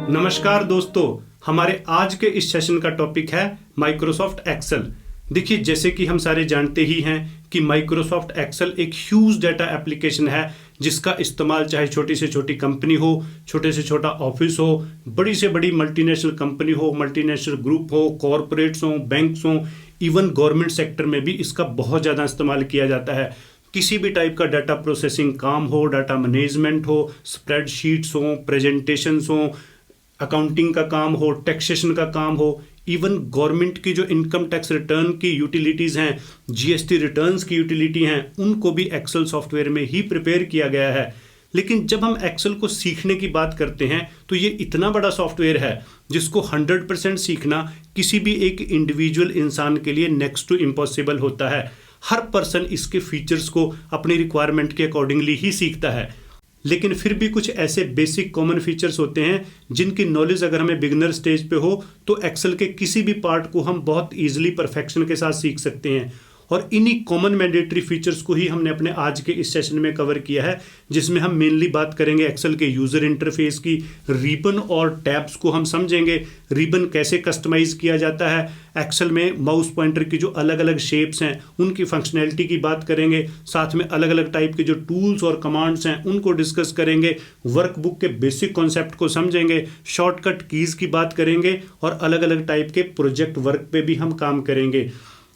नमस्कार दोस्तों, हमारे आज के इस सेशन का टॉपिक है माइक्रोसॉफ्ट एक्सेल। देखिए, जैसे कि हम सारे जानते ही हैं कि माइक्रोसॉफ्ट एक्सेल एक ह्यूज डाटा एप्लीकेशन है जिसका इस्तेमाल चाहे छोटी से छोटी कंपनी हो, छोटे से छोटा ऑफिस हो, बड़ी से बड़ी मल्टीनेशनल कंपनी हो, मल्टीनेशनल ग्रुप हो, कॉरपोरेट्स हो, बैंक्स हो, इवन गवर्नमेंट सेक्टर में भी इसका बहुत ज़्यादा इस्तेमाल किया जाता है। किसी भी टाइप का डाटा प्रोसेसिंग काम हो, डाटा मैनेजमेंट हो, स्प्रेडशीट्स हो, प्रेजेंटेशंस हो, अकाउंटिंग का काम हो, टैक्सेशन का काम हो, इवन गवर्नमेंट की जो इनकम टैक्स रिटर्न की यूटिलिटीज़ हैं, जीएसटी रिटर्न्स की यूटिलिटी हैं, उनको भी एक्सेल सॉफ्टवेयर में ही प्रिपेयर किया गया है। लेकिन जब हम एक्सेल को सीखने की बात करते हैं तो ये इतना बड़ा सॉफ्टवेयर है जिसको 100% सीखना किसी भी एक इंडिविजुअल इंसान के लिए नेक्स्ट टू इम्पॉसिबल होता है। हर पर्सन इसके फीचर्स को अपनी रिक्वायरमेंट के अकॉर्डिंगली ही सीखता है, लेकिन फिर भी कुछ ऐसे बेसिक कॉमन फीचर्स होते हैं जिनकी नॉलेज अगर हमें बिगिनर स्टेज पे हो तो एक्सेल के किसी भी पार्ट को हम बहुत ईजिली परफेक्शन के साथ सीख सकते हैं। और इन्हीं कॉमन मैंडेटरी फीचर्स को ही हमने अपने आज के इस सेशन में कवर किया है, जिसमें हम मेनली बात करेंगे एक्सेल के यूज़र इंटरफेस की। रिबन और टैब्स को हम समझेंगे, रिबन कैसे कस्टमाइज किया जाता है, एक्सेल में माउस पॉइंटर की जो अलग अलग शेप्स हैं उनकी फंक्शनैलिटी की बात करेंगे, साथ में अलग अलग टाइप के जो टूल्स और कमांड्स हैं उनको डिस्कस करेंगे, वर्कबुक के बेसिक कॉन्सेप्ट को समझेंगे, शॉर्टकट कीज़ की बात करेंगे और अलग अलग टाइप के प्रोजेक्ट वर्क पे भी हम काम करेंगे।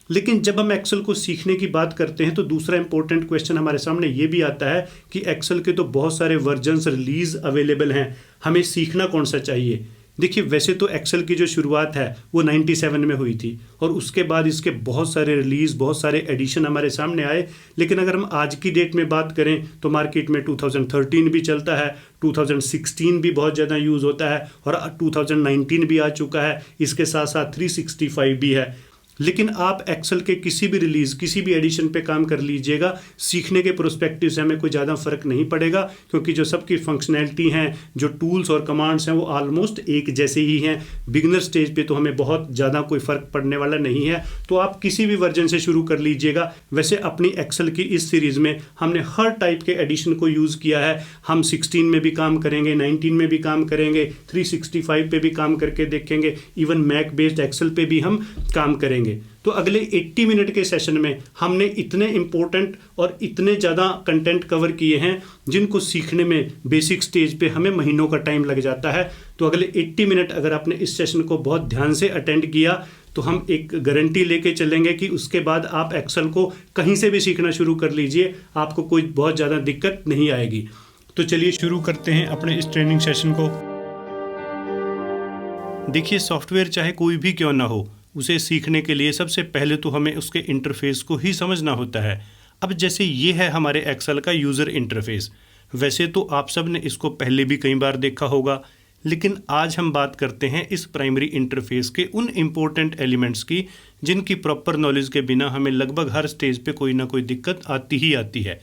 लेकिन जब हम एक्सेल को सीखने की बात करते हैं तो दूसरा इंपॉर्टेंट क्वेश्चन हमारे सामने ये भी आता है कि एक्सेल के तो बहुत सारे वर्जन्स रिलीज अवेलेबल हैं, हमें सीखना कौन सा चाहिए। देखिए, वैसे तो एक्सेल की जो शुरुआत है वो 97 में हुई थी और उसके बाद इसके बहुत सारे रिलीज, बहुत सारे एडिशन हमारे सामने आए। लेकिन अगर हम आज की डेट में बात करें तो मार्केट में 2013 भी चलता है, 2016 भी बहुत ज़्यादा यूज़ होता है और 2019 भी आ चुका है, इसके साथ साथ 365 भी है। लेकिन आप एक्सेल के किसी भी रिलीज़, किसी भी एडिशन पे काम कर लीजिएगा, सीखने के प्रोस्पेक्टिव से हमें कोई ज़्यादा फर्क नहीं पड़ेगा, क्योंकि जो सबकी फंक्शनैलिटी हैं, जो टूल्स और कमांड्स हैं वो ऑलमोस्ट एक जैसे ही हैं। बिगिनर स्टेज पे तो हमें बहुत ज़्यादा कोई फ़र्क पड़ने वाला नहीं है, तो आप किसी भी वर्जन से शुरू कर लीजिएगा। वैसे अपनी एक्सेल की इस सीरीज़ में हमने हर टाइप के एडिशन को यूज़ किया है। हम 16 में भी काम करेंगे, 19 में भी काम करेंगे, 365 पे भी काम करके देखेंगे, इवन मैक बेस्ड एक्सेल पे भी हम काम करेंगे। तो अगले 80 मिनट के सेशन में हमने इतने इंपॉर्टेंट और इतने ज़्यादा कंटेंट कवर किए हैं जिनको सीखने में बेसिक स्टेज पे हमें महीनों का टाइम लग जाता है। तो अगले 80 मिनट अगर आपने इस सेशन को बहुत ध्यान से अटेंड किया तो हम एक गारंटी लेके चलेंगे कि उसके बाद आप एक्सेल को कहीं से भी सीखना शुरू कर लीजिए, आपको कोई बहुत ज़्यादा दिक्कत नहीं आएगी। तो चलिए शुरू करते हैं अपने इस ट्रेनिंग सेशन को। देखिए, सॉफ्टवेयर चाहे कोई भी क्यों ना हो, उसे सीखने के लिए सबसे पहले तो हमें उसके इंटरफेस को ही समझना होता है। अब जैसे ये है हमारे एक्सेल का यूज़र इंटरफेस। वैसे तो आप सब ने इसको पहले भी कई बार देखा होगा, लेकिन आज हम बात करते हैं इस प्राइमरी इंटरफेस के उन इम्पोर्टेंट एलिमेंट्स की जिनकी प्रॉपर नॉलेज के बिना हमें लगभग हर स्टेज पे कोई ना कोई दिक्कत आती ही आती है।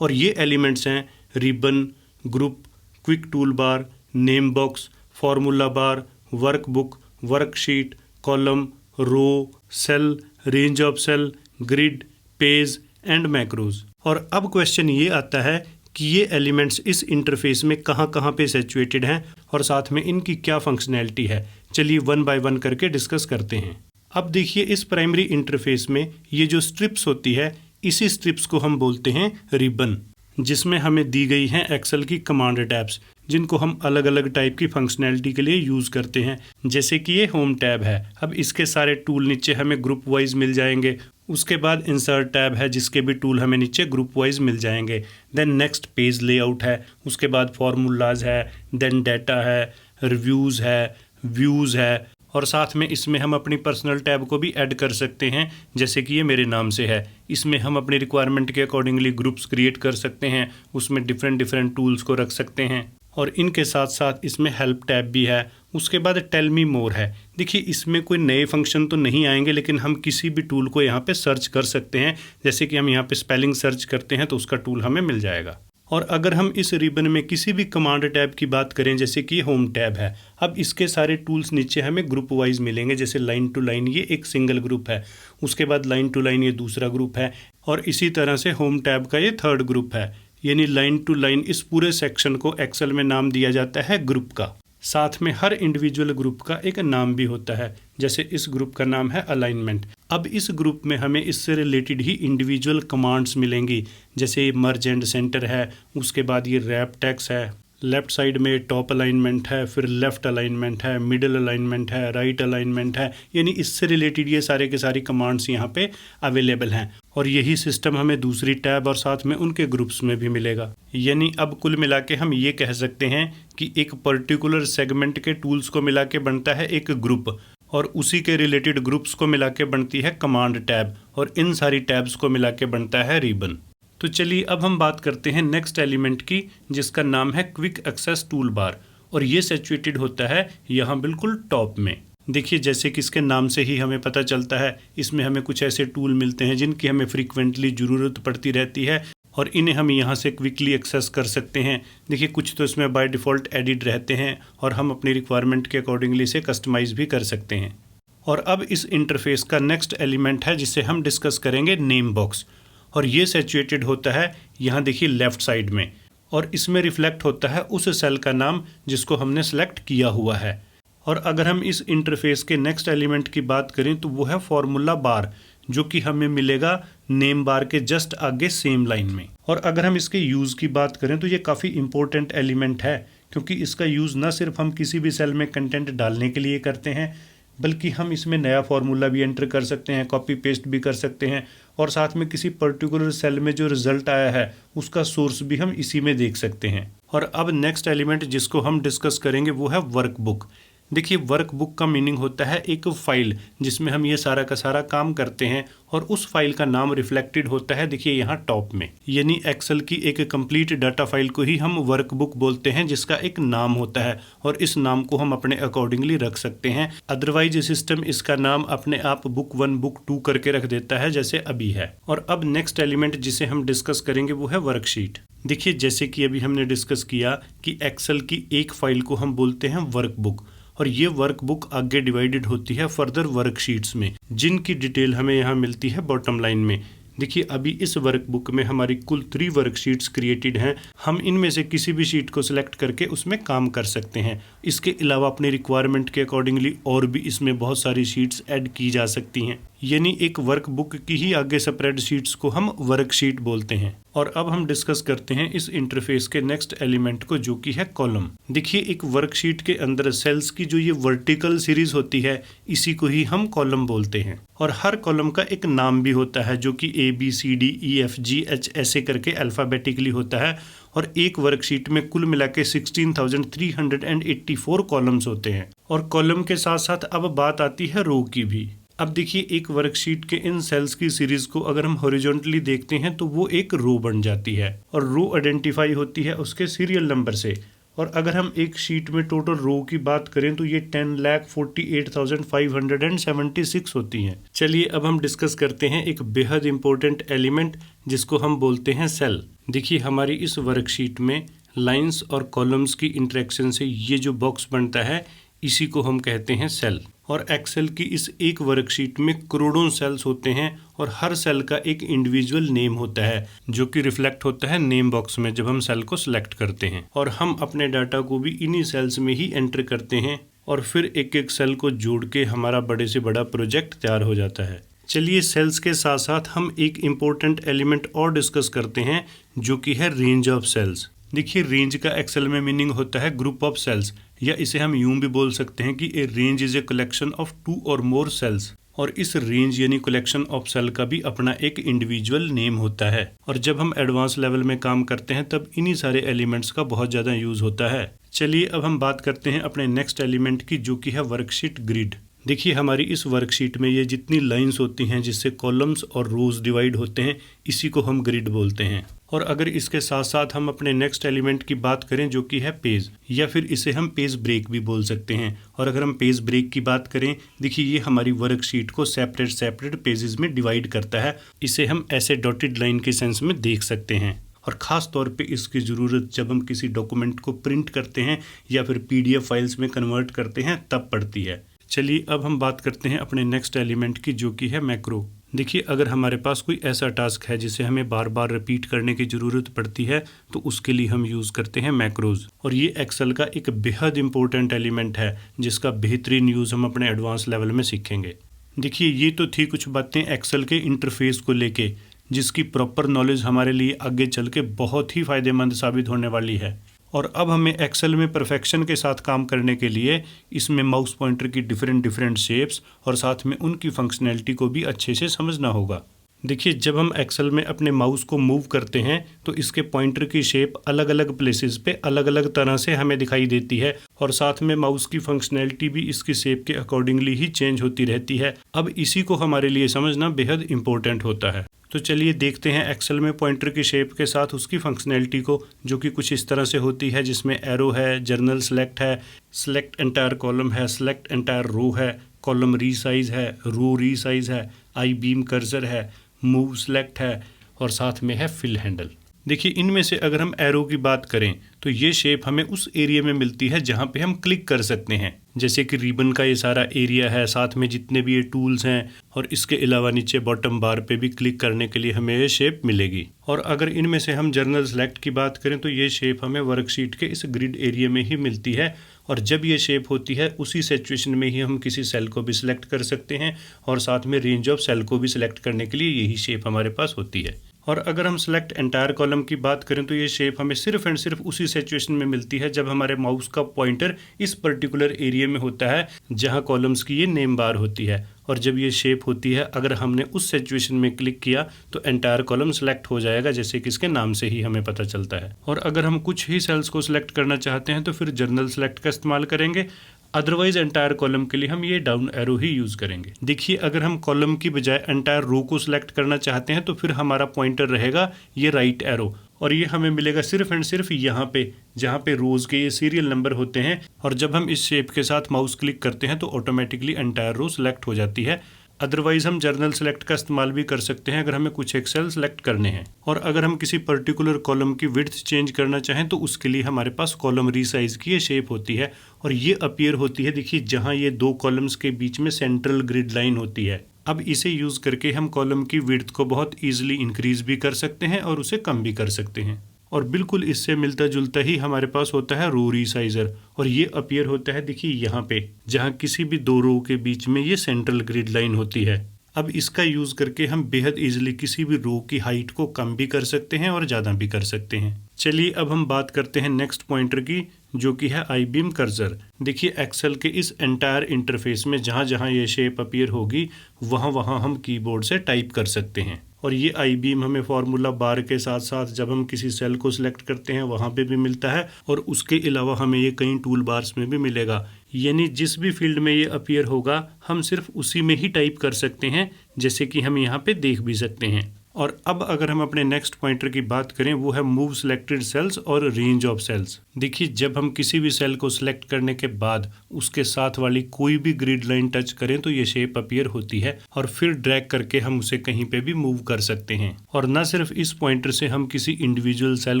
और ये एलिमेंट्स हैं ribbon, group, quick toolbar, name box, formula bar, workbook, worksheet, column, row, cell, range of cell, grid, page and macros. और अब क्वेश्चन ये आता है कि ये एलिमेंट्स इस इंटरफेस में कहाँ कहाँ पे सिचुएटेड हैं और साथ में इनकी क्या फंक्शनैलिटी है। चलिए वन बाय वन करके डिस्कस करते हैं। अब देखिए, इस प्राइमरी इंटरफेस में ये जो स्ट्रिप्स होती है, इसी स्ट्रिप्स को हम बोलते हैं रिबन, जिसमें हमें दी गई हैं एक्सेल की कमांड टैब्स, जिनको हम अलग अलग टाइप की फंक्शनैलिटी के लिए यूज़ करते हैं। जैसे कि ये होम टैब है, अब इसके सारे टूल नीचे हमें ग्रुप वाइज मिल जाएंगे। उसके बाद इंसर्ट टैब है, जिसके भी टूल हमें नीचे ग्रुप वाइज मिल जाएंगे। देन नेक्स्ट पेज लेआउट है, उसके बाद फार्मूलाज है, देन डाटा है, रिव्यूज़ है, व्यूज़ है, और साथ में इसमें हम अपनी पर्सनल टैब को भी ऐड कर सकते हैं, जैसे कि ये मेरे नाम से है। इसमें हम अपनी रिक्वायरमेंट के अकॉर्डिंगली ग्रुप्स क्रिएट कर सकते हैं, उसमें डिफरेंट टूल्स को रख सकते हैं। और इनके साथ साथ इसमें हेल्प टैब भी है। उसके बाद टेल मी मोर है। देखिए, इसमें कोई नए फंक्शन तो नहीं आएंगे, लेकिन हम किसी भी टूल को यहाँ पे सर्च कर सकते हैं। जैसे कि हम यहाँ पे स्पेलिंग सर्च करते हैं तो उसका टूल हमें मिल जाएगा। और अगर हम इस रिबन में किसी भी कमांड टैब की बात करें, जैसे कि होम टैब है, अब इसके सारे टूल्स नीचे हमें ग्रुप वाइज मिलेंगे। जैसे लाइन टू लाइन ये एक सिंगल ग्रुप है, उसके बाद लाइन टू लाइन ये दूसरा ग्रुप है, और इसी तरह से होम टैब का ये थर्ड ग्रुप है। यानी लाइन टू लाइन इस पूरे सेक्शन को एक्सेल में नाम दिया जाता है ग्रुप का। साथ में हर इंडिविजुअल ग्रुप का एक नाम भी होता है, जैसे इस ग्रुप का नाम है अलाइनमेंट। अब इस ग्रुप में हमें इससे रिलेटेड ही इंडिविजुअल कमांड्स मिलेंगी, जैसे मर्ज एंड सेंटर है, उसके बाद ये रैप टैक्स है, लेफ्ट साइड में टॉप अलाइनमेंट है, फिर लेफ्ट अलाइनमेंट है, मिडिल अलाइनमेंट है, राइट अलाइनमेंट है, यानी इससे रिलेटेड ये सारे के सारी कमांड्स यहाँ पे अवेलेबल हैं। और यही सिस्टम हमें दूसरी टैब और साथ में उनके ग्रुप्स में भी मिलेगा। यानी अब कुल मिला के हम ये कह सकते हैं कि एक पर्टिकुलर सेगमेंट के टूल्स को मिला के बनता है एक ग्रुप, और उसी के रिलेटेड ग्रुप्स को मिला के बनती है कमांड टैब, और इन सारी टैब्स को मिला के बनता है रिबन। तो चलिए अब हम बात करते हैं नेक्स्ट एलिमेंट की, जिसका नाम है क्विक एक्सेस टूल बार, और ये सिचुएटेड होता है यहाँ बिल्कुल टॉप में। देखिए जैसे कि इसके नाम से ही हमें पता चलता है, इसमें हमें कुछ ऐसे टूल मिलते हैं जिनकी हमें फ्रीक्वेंटली ज़रूरत पड़ती रहती है, और इन्हें हम यहाँ से क्विकली एक्सेस कर सकते हैं। देखिए कुछ तो इसमें बाय डिफ़ॉल्ट एडिट रहते हैं, और हम अपनी रिक्वायरमेंट के अकॉर्डिंगली इसे कस्टमाइज़ भी कर सकते हैं। और अब इस इंटरफेस का नेक्स्ट एलिमेंट है जिसे हम डिस्कस करेंगे नेम बॉक्स, और ये सिचुएटेड होता है यहाँ देखिए लेफ़्ट साइड में, और इसमें रिफ्लेक्ट होता है उस सेल का नाम जिसको हमने सेलेक्ट किया हुआ है। और अगर हम इस इंटरफेस के नेक्स्ट एलिमेंट की बात करें तो वो है फॉर्मूला बार, जो कि हमें मिलेगा नेम बार के जस्ट आगे सेम लाइन में। और अगर हम इसके यूज़ की बात करें तो ये काफ़ी इंपॉर्टेंट एलिमेंट है, क्योंकि इसका यूज़ ना सिर्फ हम किसी भी सेल में कंटेंट डालने के लिए करते हैं, बल्कि हम इसमें नया फार्मूला भी एंटर कर सकते हैं, कॉपी पेस्ट भी कर सकते हैं, और साथ में किसी पर्टिकुलर सेल में जो रिजल्ट आया है उसका सोर्स भी हम इसी में देख सकते हैं। और अब नेक्स्ट एलिमेंट जिसको हम डिस्कस करेंगे वो है वर्कबुक। देखिए वर्कबुक का मीनिंग होता है एक फ़ाइल जिसमें हम ये सारा का सारा काम करते हैं, और उस फाइल का नाम रिफ्लेक्टेड होता है देखिए यहाँ टॉप में। यानी एक्सेल की एक कंप्लीट डाटा फाइल को ही हम वर्कबुक बोलते हैं, जिसका एक नाम होता है, और इस नाम को हम अपने अकॉर्डिंगली रख सकते हैं। अदरवाइज सिस्टम इसका नाम अपने आप बुक 1 बुक 2 करके रख देता है, जैसे अभी है। और अब नेक्स्ट एलिमेंट जिसे हम डिस्कस करेंगे वो है वर्कशीट। देखिए जैसे कि अभी हमने डिस्कस किया कि एक्सेल की एक फाइल को हम बोलते हैं वर्कबुक, और ये वर्कबुक आगे डिवाइडेड होती है फर्दर वर्कशीट्स में, जिनकी डिटेल हमें यहाँ मिलती है बॉटम लाइन में। देखिए अभी इस वर्कबुक में हमारी कुल 3 वर्कशीट्स क्रिएटेड हैं। हम इनमें से किसी भी शीट को सिलेक्ट करके उसमें काम कर सकते हैं। इसके अलावा अपनी रिक्वायरमेंट के अकॉर्डिंगली और भी इसमें बहुत सारी शीट्स ऐड की जा सकती हैं। यानी एक वर्कबुक की ही आगे स्प्रेड शीट्स को हम वर्कशीट बोलते हैं। और अब हम डिस्कस करते हैं इस इंटरफेस के नेक्स्ट एलिमेंट को, जो कि है कॉलम। देखिए एक वर्कशीट के अंदर सेल्स की जो ये वर्टिकल सीरीज होती है, इसी को ही हम कॉलम बोलते हैं। और हर कॉलम का एक नाम भी होता है, जो कि ABCDEFGH ऐसे करके अल्फ़ाबेटिकली होता है। और एक वर्कशीट में कुल मिला के 16,384 कॉलम्स होते हैं। और कॉलम के साथ साथ अब बात आती है रो की भी। अब देखिए एक वर्कशीट के इन सेल्स की सीरीज को अगर हम हॉरिजॉन्टली देखते हैं तो वो एक रो बन जाती है, और रो आइडेंटिफाई होती है उसके सीरियल नंबर से। और अगर हम एक शीट में टोटल रो की बात करें तो ये 10,48,576 होती हैं। चलिए अब हम डिस्कस करते हैं एक बेहद इंपॉर्टेंट एलिमेंट जिसको हम बोलते हैं सेल। देखिए हमारी इस वर्कशीट में लाइंस और कॉलम्स की इंटरेक्शन से ये जो बॉक्स बनता है, इसी को हम कहते हैं सेल। और एक्सेल की इस एक वर्कशीट में करोड़ों सेल्स होते हैं, और हर सेल का एक इंडिविजुअल नेम होता है, जो कि रिफ्लेक्ट होता है नेम बॉक्स में जब हम सेल को सिलेक्ट करते हैं। और हम अपने डाटा को भी इन्हीं सेल्स में ही एंटर करते हैं, और फिर एक एक सेल को जोड़ के हमारा बड़े से बड़ा प्रोजेक्ट तैयार हो जाता है। चलिए सेल्स के साथ साथ हम एक इम्पोर्टेंट एलिमेंट और डिस्कस करते हैं, जो कि है रेंज ऑफ सेल्स। देखिए रेंज का एक्सेल में मीनिंग होता है ग्रुप ऑफ सेल्स, या इसे हम यूं भी बोल सकते हैं कि ए range is a collection of 2 और मोर सेल्स। और इस रेंज यानी कलेक्शन ऑफ सेल का भी अपना एक इंडिविजुअल नेम होता है। और जब हम एडवांस लेवल में काम करते हैं तब इन्हीं सारे एलिमेंट्स का बहुत ज़्यादा यूज़ होता है। चलिए अब हम बात करते हैं अपने नेक्स्ट एलिमेंट की, जो कि है वर्कशीट ग्रिड। देखिए हमारी इस वर्कशीट में ये जितनी लाइंस होती हैं जिससे कॉलम्स और रोज डिवाइड होते हैं, इसी को हम ग्रिड बोलते हैं। और अगर इसके साथ साथ हम अपने नेक्स्ट एलिमेंट की बात करें, जो कि है पेज, या फिर इसे हम पेज ब्रेक भी बोल सकते हैं। और अगर हम पेज ब्रेक की बात करें, देखिए ये हमारी वर्कशीट को सेपरेट पेजेस में डिवाइड करता है। इसे हम ऐसे डॉटेड लाइन के सेंस में देख सकते हैं। और ख़ास तौर पे इसकी ज़रूरत जब हम किसी डॉक्यूमेंट को प्रिंट करते हैं या फिर PDF फाइल्स में कन्वर्ट करते हैं तब पड़ती है। चलिए अब हम बात करते हैं अपने नेक्स्ट एलिमेंट की, जो कि है मैक्रो। देखिए, अगर हमारे पास कोई ऐसा टास्क है जिसे हमें बार बार रिपीट करने की ज़रूरत पड़ती है तो उसके लिए हम यूज़ करते हैं मैक्रोज, और ये एक्सेल का एक बेहद इंपॉर्टेंट एलिमेंट है जिसका बेहतरीन यूज़ हम अपने एडवांस लेवल में सीखेंगे। देखिए, ये तो थी कुछ बातें एक्सेल के इंटरफेस को लेके, जिसकी प्रॉपर नॉलेज हमारे लिए आगे चल के बहुत ही फ़ायदेमंद साबित होने वाली है। और अब हमें एक्सेल में परफेक्शन के साथ काम करने के लिए इसमें माउस पॉइंटर की डिफरेंट शेप्स और साथ में उनकी फंक्शनैलिटी को भी अच्छे से समझना होगा। देखिए, जब हम एक्सेल में अपने माउस को मूव करते हैं तो इसके पॉइंटर की शेप अलग अलग प्लेसेस पे अलग अलग तरह से हमें दिखाई देती है, और साथ में माउस की फंक्शनैलिटी भी इसकी शेप के अकॉर्डिंगली ही चेंज होती रहती है। अब इसी को हमारे लिए समझना बेहद इंपॉर्टेंट होता है। तो चलिए देखते हैं एक्सेल में पॉइंटर की शेप के साथ उसकी फंक्शनैलिटी को, जो कि कुछ इस तरह से होती है, जिसमें एरो है, जर्नल सेलेक्ट है, सेलेक्ट एंटायर कॉलम है, सेलेक्ट एंटायर रो है, कॉलम रीसाइज है, रो रीसाइज है, आई बीम कर्सर है, मूव सेलेक्ट है, और साथ में है फिल हैंडल। देखिए, इनमें से अगर हम एरो की बात करें तो ये शेप हमें उस एरिया में मिलती है जहाँ पे हम क्लिक कर सकते हैं, जैसे कि रिबन का ये सारा एरिया है, साथ में जितने भी ये टूल्स हैं, और इसके अलावा नीचे बॉटम बार पे भी क्लिक करने के लिए हमें ये शेप मिलेगी। और अगर इनमें से हम जर्नल सेलेक्ट की बात करें तो ये शेप हमें वर्कशीट के इस ग्रिड एरिया में ही मिलती है, और जब ये शेप होती है उसी सिचुएशन में ही हम किसी सेल को भी सिलेक्ट कर सकते हैं, और साथ में रेंज ऑफ सेल को भी सिलेक्ट करने के लिए यही शेप हमारे पास होती है। और अगर हम सेलेक्ट एंटायर कॉलम की बात करें तो ये शेप हमें सिर्फ एंड सिर्फ उसी सिचुएशन में मिलती है जब हमारे माउस का पॉइंटर इस पर्टिकुलर एरिया में होता है जहां कॉलम्स की ये नेम बार होती है, और जब ये शेप होती है अगर हमने उस सिचुएशन में क्लिक किया तो एंटायर कॉलम सेलेक्ट हो जाएगा, जैसे कि इसके नाम से ही हमें पता चलता है। और अगर हम कुछ ही सेल्स को सिलेक्ट करना चाहते हैं तो फिर जर्नल सेलेक्ट का इस्तेमाल करेंगे, अदरवाइज एंटायर कॉलम के लिए हम ये डाउन एरो ही यूज़ करेंगे। देखिए, अगर हम कॉलम की बजाय एंटायर रो को सिलेक्ट करना चाहते हैं तो फिर हमारा पॉइंटर रहेगा ये राइट एरो, और ये हमें मिलेगा सिर्फ एंड सिर्फ यहाँ पे जहाँ पे रोज़ के ये सीरियल नंबर होते हैं, और जब हम इस शेप के साथ माउस क्लिक करते हैं तो ऑटोमेटिकली एंटायर रो सिलेक्ट हो जाती है। अदरवाइज हम जर्नल सेलेक्ट का इस्तेमाल भी कर सकते हैं अगर हमें कुछ एक सेल सेलेक्ट करने हैं। और अगर हम किसी पर्टिकुलर कॉलम की विड्थ चेंज करना चाहें तो उसके लिए हमारे पास कॉलम रीसाइज की ये शेप होती है, और ये अपीयर होती है, देखिए, जहां ये दो कॉलम्स के बीच में सेंट्रल ग्रिड लाइन होती है। अब इसे यूज़ करके हम कॉलम की विड्थ को बहुत ईजिली इंक्रीज भी कर सकते हैं और उसे कम भी कर सकते हैं। और बिल्कुल इससे मिलता जुलता ही हमारे पास होता है रो रीसाइजर, और ये अपीयर होता है, देखिए, यहाँ पे जहाँ किसी भी दो रो के बीच में ये सेंट्रल ग्रिड लाइन होती है। अब इसका यूज़ करके हम बेहद इजीली किसी भी रो की हाइट को कम भी कर सकते हैं और ज़्यादा भी कर सकते हैं। चलिए अब हम बात करते हैं नेक्स्ट पॉइंटर की, जो कि है आई बीम कर्सर। देखिए, एक्सेल के इस एंटायर इंटरफेस में जहाँ जहाँ ये शेप अपीयर होगी वहाँ वहाँ हम कीबोर्ड से टाइप कर सकते हैं, और ये आई बीम हमें फार्मूला बार के साथ साथ जब हम किसी सेल को सिलेक्ट करते हैं वहाँ पे भी मिलता है, और उसके अलावा हमें ये कई टूल बार्स में भी मिलेगा। यानी जिस भी फील्ड में ये अपीयर होगा हम सिर्फ उसी में ही टाइप कर सकते हैं, जैसे कि हम यहाँ पे देख भी सकते हैं। और अब अगर हम अपने नेक्स्ट पॉइंटर की बात करें वो है मूव सिलेक्टेड सेल्स और रेंज ऑफ सेल्स। देखिए, जब हम किसी भी सेल को सिलेक्ट करने के बाद उसके साथ वाली कोई भी ग्रिड लाइन टच करें तो ये शेप अपीयर होती है, और फिर ड्रैग करके हम उसे कहीं पे भी मूव कर सकते हैं। और न सिर्फ इस पॉइंटर से हम किसी इंडिविजुअल सेल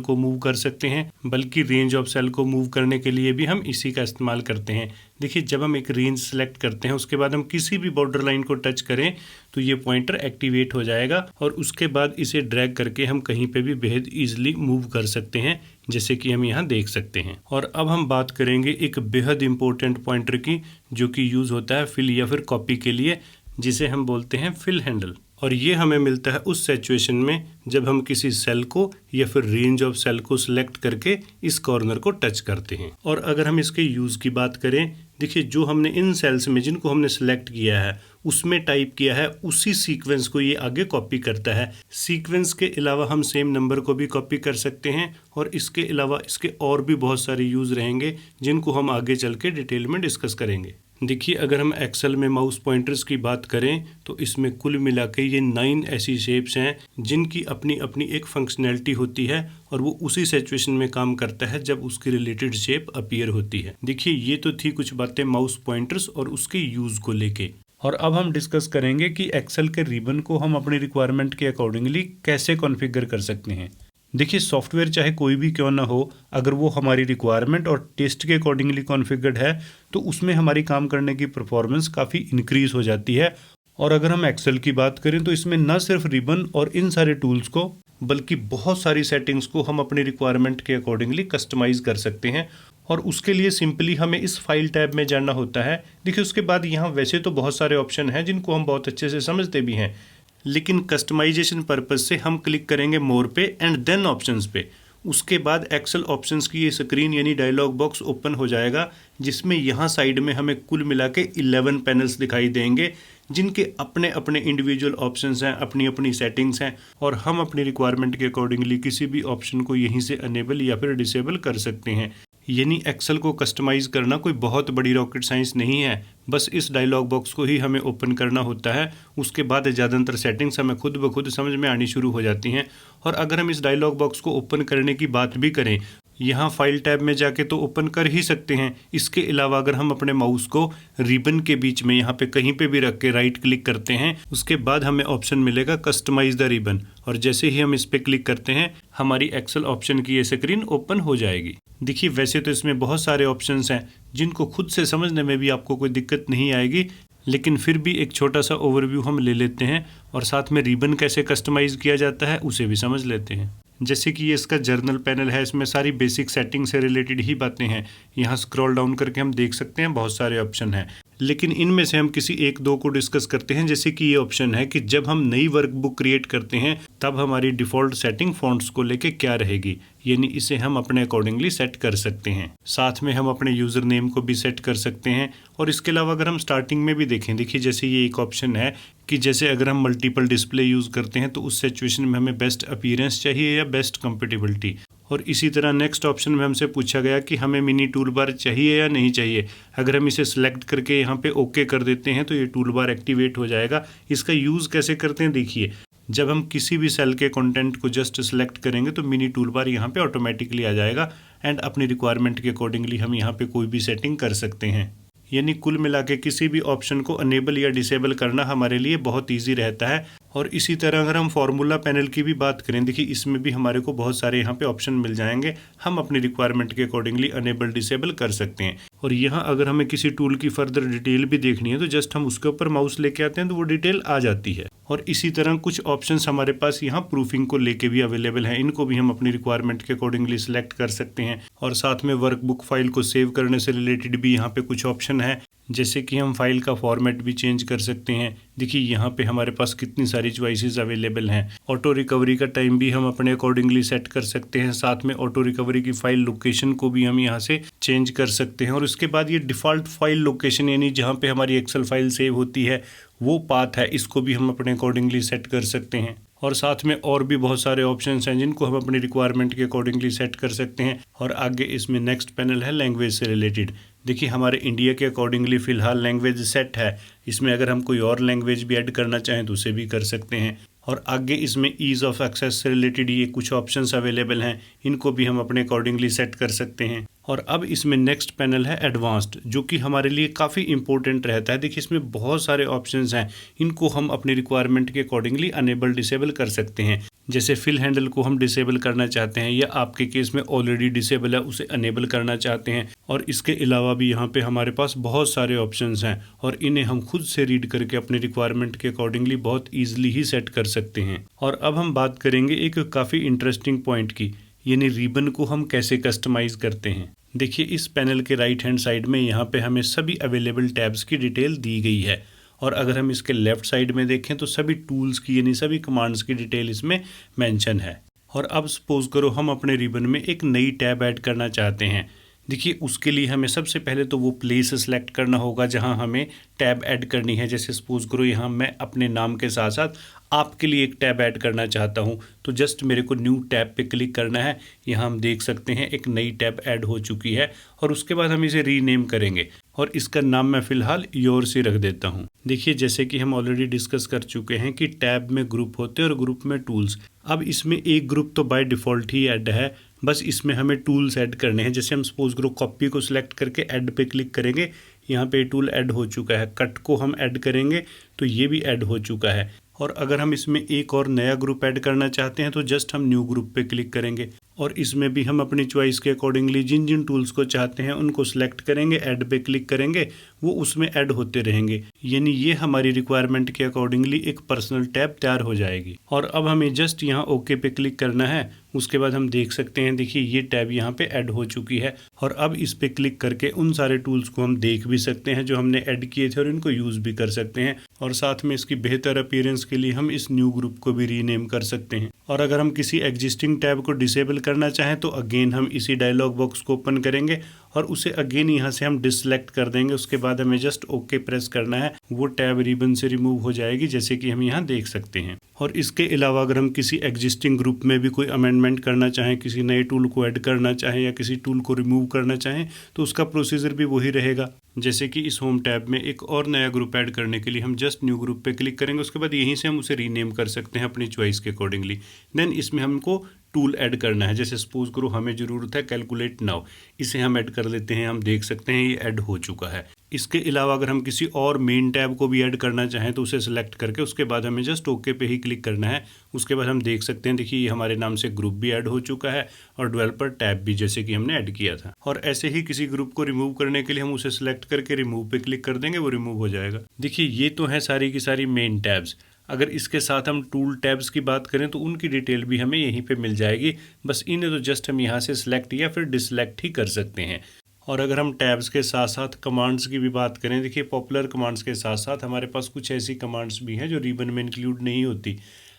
को मूव कर सकते हैं, बल्कि रेंज ऑफ सेल को मूव करने के लिए भी हम इसी का इस्तेमाल करते हैं। देखिए, जब हम एक रेंज सेलेक्ट करते हैं उसके बाद हम किसी भी बॉर्डर लाइन को टच करें तो ये पॉइंटर एक्टिवेट हो जाएगा, और उसके बाद इसे ड्रैग करके हम कहीं पे भी बेहद ईजिली मूव कर सकते हैं, जैसे कि हम यहाँ देख सकते हैं। और अब हम बात करेंगे एक बेहद इंपॉर्टेंट पॉइंटर की, जो कि यूज़ होता है फिल या फिर कॉपी के लिए, जिसे हम बोलते हैं फिल हैंडल। और ये हमें मिलता है उस सिचुएशन में जब हम किसी सेल को या फिर रेंज ऑफ सेल को सिलेक्ट करके इस कॉर्नर को टच करते हैं। और अगर हम इसके यूज़ की बात करें, देखिए, जो हमने इन सेल्स में जिनको हमने सेलेक्ट किया है उसमें टाइप किया है उसी सीक्वेंस को ये आगे कॉपी करता है। सीक्वेंस के अलावा हम सेम नंबर को भी कॉपी कर सकते हैं, और इसके अलावा इसके और भी बहुत सारे यूज़ रहेंगे जिनको हम आगे चल के डिटेल में डिस्कस करेंगे। देखिए, अगर हम एक्सेल में माउस पॉइंटर्स की बात करें तो इसमें कुल मिला के ये 9 ऐसी शेप्स हैं जिनकी अपनी अपनी एक फंक्शनैलिटी होती है, और वो उसी सिचुएशन में काम करता है जब उसकी रिलेटेड शेप अपीयर होती है। देखिए, ये तो थी कुछ बातें माउस पॉइंटर्स और उसके यूज़ को लेके। और अब हम डिस्कस करेंगे कि एक्सेल के रिबन को हम अपनी रिक्वायरमेंट के अकॉर्डिंगली कैसे कॉन्फ़िगर कर सकते हैं। देखिए, सॉफ्टवेयर चाहे कोई भी क्यों ना हो, अगर वो हमारी रिक्वायरमेंट और टेस्ट के अकॉर्डिंगली कॉन्फ़िगर्ड है तो उसमें हमारी काम करने की परफॉर्मेंस काफ़ी इंक्रीज़ हो जाती है, और अगर हम एक्सेल की बात करें तो इसमें न सिर्फ रिबन और इन सारे टूल्स को बल्कि बहुत सारी सेटिंग्स को हम अपनी रिक्वायरमेंट के अकॉर्डिंगली कस्टमाइज कर सकते हैं। और उसके लिए सिंपली हमें इस फाइल टैब में जाना होता है। देखिए उसके बाद यहाँ वैसे तो बहुत सारे ऑप्शन हैं जिनको हम बहुत अच्छे से समझते भी हैं, लेकिन कस्टमाइजेशन पर्पज़ से हम क्लिक करेंगे मोर पे एंड देन ऑप्शंस पे। उसके बाद एक्सेल ऑप्शंस की ये स्क्रीन यानी डायलॉग बॉक्स ओपन हो जाएगा, जिसमें यहाँ साइड में हमें कुल मिला के 11 पैनल्स दिखाई देंगे, जिनके अपने अपने इंडिविजुअल ऑप्शंस हैं, अपनी अपनी सेटिंग्स हैं, और हम अपनी रिक्वायरमेंट के अकॉर्डिंगली किसी भी ऑप्शन को यहीं से अनेबल या फिर डिसेबल कर सकते हैं। यानी एक्सेल को कस्टमाइज़ करना कोई बहुत बड़ी रॉकेट साइंस नहीं है, बस इस डायलॉग बॉक्स को ही हमें ओपन करना होता है। उसके बाद ज़्यादातर सेटिंग्स हमें खुद ब खुद समझ में आनी शुरू हो जाती हैं। और अगर हम इस डायलॉग बॉक्स को ओपन करने की बात भी करें, यहाँ फाइल टैब में जाके तो ओपन कर ही सकते हैं। इसके अलावा अगर हम अपने माउस को रिबन के बीच में यहाँ पे कहीं पे भी रख के राइट क्लिक करते हैं, उसके बाद हमें ऑप्शन मिलेगा कस्टमाइज द रिबन, और जैसे ही हम इस पे क्लिक करते हैं हमारी एक्सेल ऑप्शन की ये स्क्रीन ओपन हो जाएगी। देखिए वैसे तो इसमें बहुत सारे ऑप्शंस हैं जिनको खुद से समझने में भी आपको कोई दिक्कत नहीं आएगी, लेकिन फिर भी एक छोटा सा ओवरव्यू हम ले लेते हैं और साथ में रिबन कैसे कस्टमाइज किया जाता है उसे भी समझ लेते हैं। जैसे कि ये इसका जर्नल पैनल है, इसमें सारी बेसिक सेटिंग से रिलेटेड ही बातें हैं। यहाँ स्क्रॉल डाउन करके हम देख सकते हैं बहुत सारे ऑप्शन हैं, लेकिन इनमें से हम किसी एक दो को डिस्कस करते हैं। जैसे कि ये ऑप्शन है कि जब हम नई वर्कबुक क्रिएट करते हैं तब हमारी डिफ़ॉल्ट सेटिंग फॉन्ट्स को लेके क्या रहेगी, यानी इसे हम अपने अकॉर्डिंगली सेट कर सकते हैं। साथ में हम अपने यूज़र नेम को भी सेट कर सकते हैं। और इसके अलावा अगर हम स्टार्टिंग में भी देखें, देखिए जैसे ये एक ऑप्शन है कि जैसे अगर हम मल्टीपल डिस्प्ले यूज़ करते हैं तो उस सिचुएशन में हमें बेस्ट अपीयरेंस चाहिए या बेस्ट कंपेटिबिलिटी। और इसी तरह नेक्स्ट ऑप्शन में हमसे पूछा गया कि हमें मिनी टूल बार चाहिए या नहीं चाहिए। अगर हम इसे सिलेक्ट करके यहाँ पे ओके कर देते हैं तो ये टूल बार एक्टिवेट हो जाएगा। इसका यूज़ कैसे करते हैं, देखिए जब हम किसी भी सेल के कंटेंट को जस्ट सिलेक्ट करेंगे तो मिनी टूल बार यहाँ पे ऑटोमेटिकली आ जाएगा एंड अपनी रिक्वायरमेंट के अकॉर्डिंगली हम यहाँ पे कोई भी सेटिंग कर सकते हैं। यानी कुल मिला के किसी भी ऑप्शन को अनेबल या डिसेबल करना हमारे लिए बहुत ईजी रहता है। और इसी तरह अगर हम फार्मूला पैनल की भी बात करें, देखिए इसमें भी हमारे को बहुत सारे यहाँ पे ऑप्शन मिल जाएंगे, हम अपनी रिक्वायरमेंट के अकॉर्डिंगली अनेबल डिसेबल कर सकते हैं। और यहाँ अगर हमें किसी टूल की फर्दर डिटेल भी देखनी है तो जस्ट हम उसके ऊपर माउस लेके आते हैं तो वो डिटेल आ जाती है। और इसी तरह कुछ ऑप्शंस हमारे पास यहाँ प्रूफिंग को लेके भी अवेलेबल हैं, इनको भी हम अपनी रिक्वायरमेंट के अकॉर्डिंगली सिलेक्ट कर सकते हैं। और साथ में वर्कबुक फाइल को सेव करने से रिलेटेड भी यहाँ पे कुछ ऑप्शन है, जैसे कि हम फाइल का फॉर्मेट भी चेंज कर सकते हैं। देखिए यहाँ पे हमारे पास कितनी सारी चॉइसेस अवेलेबल हैं। ऑटो रिकवरी का टाइम भी हम अपने अकॉर्डिंगली सेट कर सकते हैं। साथ में ऑटो रिकवरी की फाइल लोकेशन को भी हम यहाँ से चेंज कर सकते हैं। और उसके बाद ये डिफ़ॉल्ट फाइल लोकेशन यानी जहाँ पे हमारी एक्सेल फाइल सेव होती है वो पाथ है, इसको भी हम अपने अकॉर्डिंगली सेट कर सकते हैं। और साथ में और भी बहुत सारे ऑप्शंस हैं जिनको हम अपनी रिक्वायरमेंट के अकॉर्डिंगली सेट कर सकते हैं। और आगे इसमें नेक्स्ट पैनल है लैंग्वेज से रिलेटेड। देखिए हमारे इंडिया के अकॉर्डिंगली फ़िलहाल लैंग्वेज सेट है, इसमें अगर हम कोई और लैंग्वेज भी ऐड करना चाहें तो उसे भी कर सकते हैं। और आगे इसमें ईज़ ऑफ एक्सेस से रिलेटेड ये कुछ ऑप्शंस अवेलेबल हैं, इनको भी हम अपने अकॉर्डिंगली सेट कर सकते हैं। और अब इसमें नेक्स्ट पैनल है एडवांस्ड, जो कि हमारे लिए काफ़ी इंपॉर्टेंट रहता है। देखिए इसमें बहुत सारे ऑप्शंस हैं, इनको हम अपनी रिक्वायरमेंट के अकॉर्डिंगली अनेबल डिसेबल कर सकते हैं। जैसे फिल हैंडल को हम डिसेबल करना चाहते हैं या आपके केस में ऑलरेडी डिसेबल है उसे अनेबल करना चाहते हैं। और इसके अलावा भी यहाँ पे हमारे पास बहुत सारे ऑप्शंस हैं और इन्हें हम खुद से रीड करके अपनी रिक्वायरमेंट के अकॉर्डिंगली बहुत ईजिली ही सेट कर सकते हैं। और अब हम बात करेंगे एक काफ़ी इंटरेस्टिंग पॉइंट की, यानी रिबन को हम कैसे कस्टमाइज़ करते हैं। देखिए इस पैनल के राइट हैंड साइड में यहाँ पे हमें सभी अवेलेबल टैब्स की डिटेल दी गई है। और अगर हम इसके लेफ़्ट साइड में देखें तो सभी टूल्स की यानी सभी कमांड्स की डिटेल इसमें मेंशन है। और अब सपोज करो हम अपने रिबन में एक नई टैब ऐड करना चाहते हैं। देखिए उसके लिए हमें सबसे पहले तो वो प्लेस सेलेक्ट करना होगा जहां हमें टैब ऐड करनी है। जैसे सपोज करो यहाँ मैं अपने नाम के साथ साथ आपके लिए एक टैब ऐड करना चाहता हूँ, तो जस्ट मेरे को न्यू टैब पे क्लिक करना है। यहाँ हम देख सकते हैं एक नई टैब ऐड हो चुकी है और उसके बाद हम इसे रीनेम करेंगे और इसका नाम मैं फ़िलहाल योर्स ही रख देता हूँ। देखिए जैसे कि हम ऑलरेडी डिस्कस कर चुके हैं कि टैब में ग्रुप होते हैं और ग्रुप में टूल्स। अब इसमें एक ग्रुप तो बाय डिफ़ॉल्ट ही ऐड है, बस इसमें हमें टूल्स ऐड करने हैं। जैसे हम सपोज करो कॉपी को सिलेक्ट करके ऐड पे क्लिक करेंगे, यहाँ पे टूल ऐड हो चुका है। कट को हम ऐड करेंगे तो ये भी ऐड हो चुका है। और अगर हम इसमें एक और नया ग्रुप ऐड करना चाहते हैं तो जस्ट हम न्यू ग्रुप पे क्लिक करेंगे और इसमें भी हम अपनी चॉइस के अकॉर्डिंगली जिन जिन टूल्स को चाहते हैं उनको सिलेक्ट करेंगे, ऐड पे क्लिक करेंगे, वो उसमें ऐड होते रहेंगे। यानी ये हमारी रिक्वायरमेंट के अकॉर्डिंगली एक पर्सनल टैब तैयार हो जाएगी। और अब हमें जस्ट यहाँ ओके पे क्लिक करना है। उसके बाद हम देख सकते हैं, देखिए ये टैब यहाँ पे ऐड हो चुकी है। और अब इस पे क्लिक करके उन सारे टूल्स को हम देख भी सकते हैं जो हमने ऐड किए थे और इनको यूज़ भी कर सकते हैं। और साथ में इसकी बेहतर अपीयरेंस के लिए हम इस न्यू ग्रुप को भी रीनेम कर सकते हैं। और अगर हम किसी एग्जिस्टिंग टैब को डिसेबल करना चाहें तो अगेन हम इसी डायलॉग बॉक्स को ओपन करेंगे और उसे अगेन यहाँ से हम डिसलेक्ट कर देंगे। उसके बाद हमें जस्ट ओके प्रेस करना है, वो टैब रिबन से रिमूव हो जाएगी, जैसे कि हम यहाँ देख सकते हैं। और इसके अलावा अगर हम किसी एग्जिस्टिंग ग्रुप में भी कोई अमेंडमेंट करना चाहें, किसी नए टूल को ऐड करना चाहें या किसी टूल को रिमूव करना चाहें, तो उसका प्रोसीजर भी वही रहेगा। जैसे कि इस होम टैब में एक और नया ग्रुप ऐड करने के लिए हम जस्ट न्यू ग्रुप पे क्लिक करेंगे। उसके बाद यहीं से हम उसे रीनेम कर सकते हैं अपनी चॉइस के अकॉर्डिंगली। देन इसमें हमको टूल ऐड करना है। जैसे सपोज करो हमें ज़रूरत है कैलकुलेट नाउ, इसे हम ऐड कर लेते हैं। हम देख सकते हैं ये ऐड हो चुका है। इसके अलावा अगर हम किसी और मेन टैब को भी ऐड करना चाहें तो उसे सेलेक्ट करके उसके बाद हमें जस्ट ओके पे ही क्लिक करना है। उसके बाद हम देख सकते हैं, देखिए ये हमारे नाम से ग्रुप भी ऐड हो चुका है और डेवलपर टैब भी, जैसे कि हमने ऐड किया था। और ऐसे ही किसी ग्रुप को रिमूव करने के लिए हम उसे सेलेक्ट करके रिमूव पे क्लिक कर देंगे, वो रिमूव हो जाएगा। देखिए ये तो है सारी की सारी मेन टैब्स। अगर इसके साथ हम टूल टैब्स की बात करें तो उनकी डिटेल भी हमें यहीं पे मिल जाएगी। बस इन्हें तो जस्ट हम यहाँ से सिलेक्ट या फिर डिसलेक्ट ही कर सकते हैं। और अगर हम टैब्स के साथ साथ कमांड्स की भी बात करें, देखिए पॉपुलर कमांड्स के साथ साथ हमारे पास कुछ ऐसी कमांड्स भी हैं जो रिबन में इंक्लूड नहीं होती।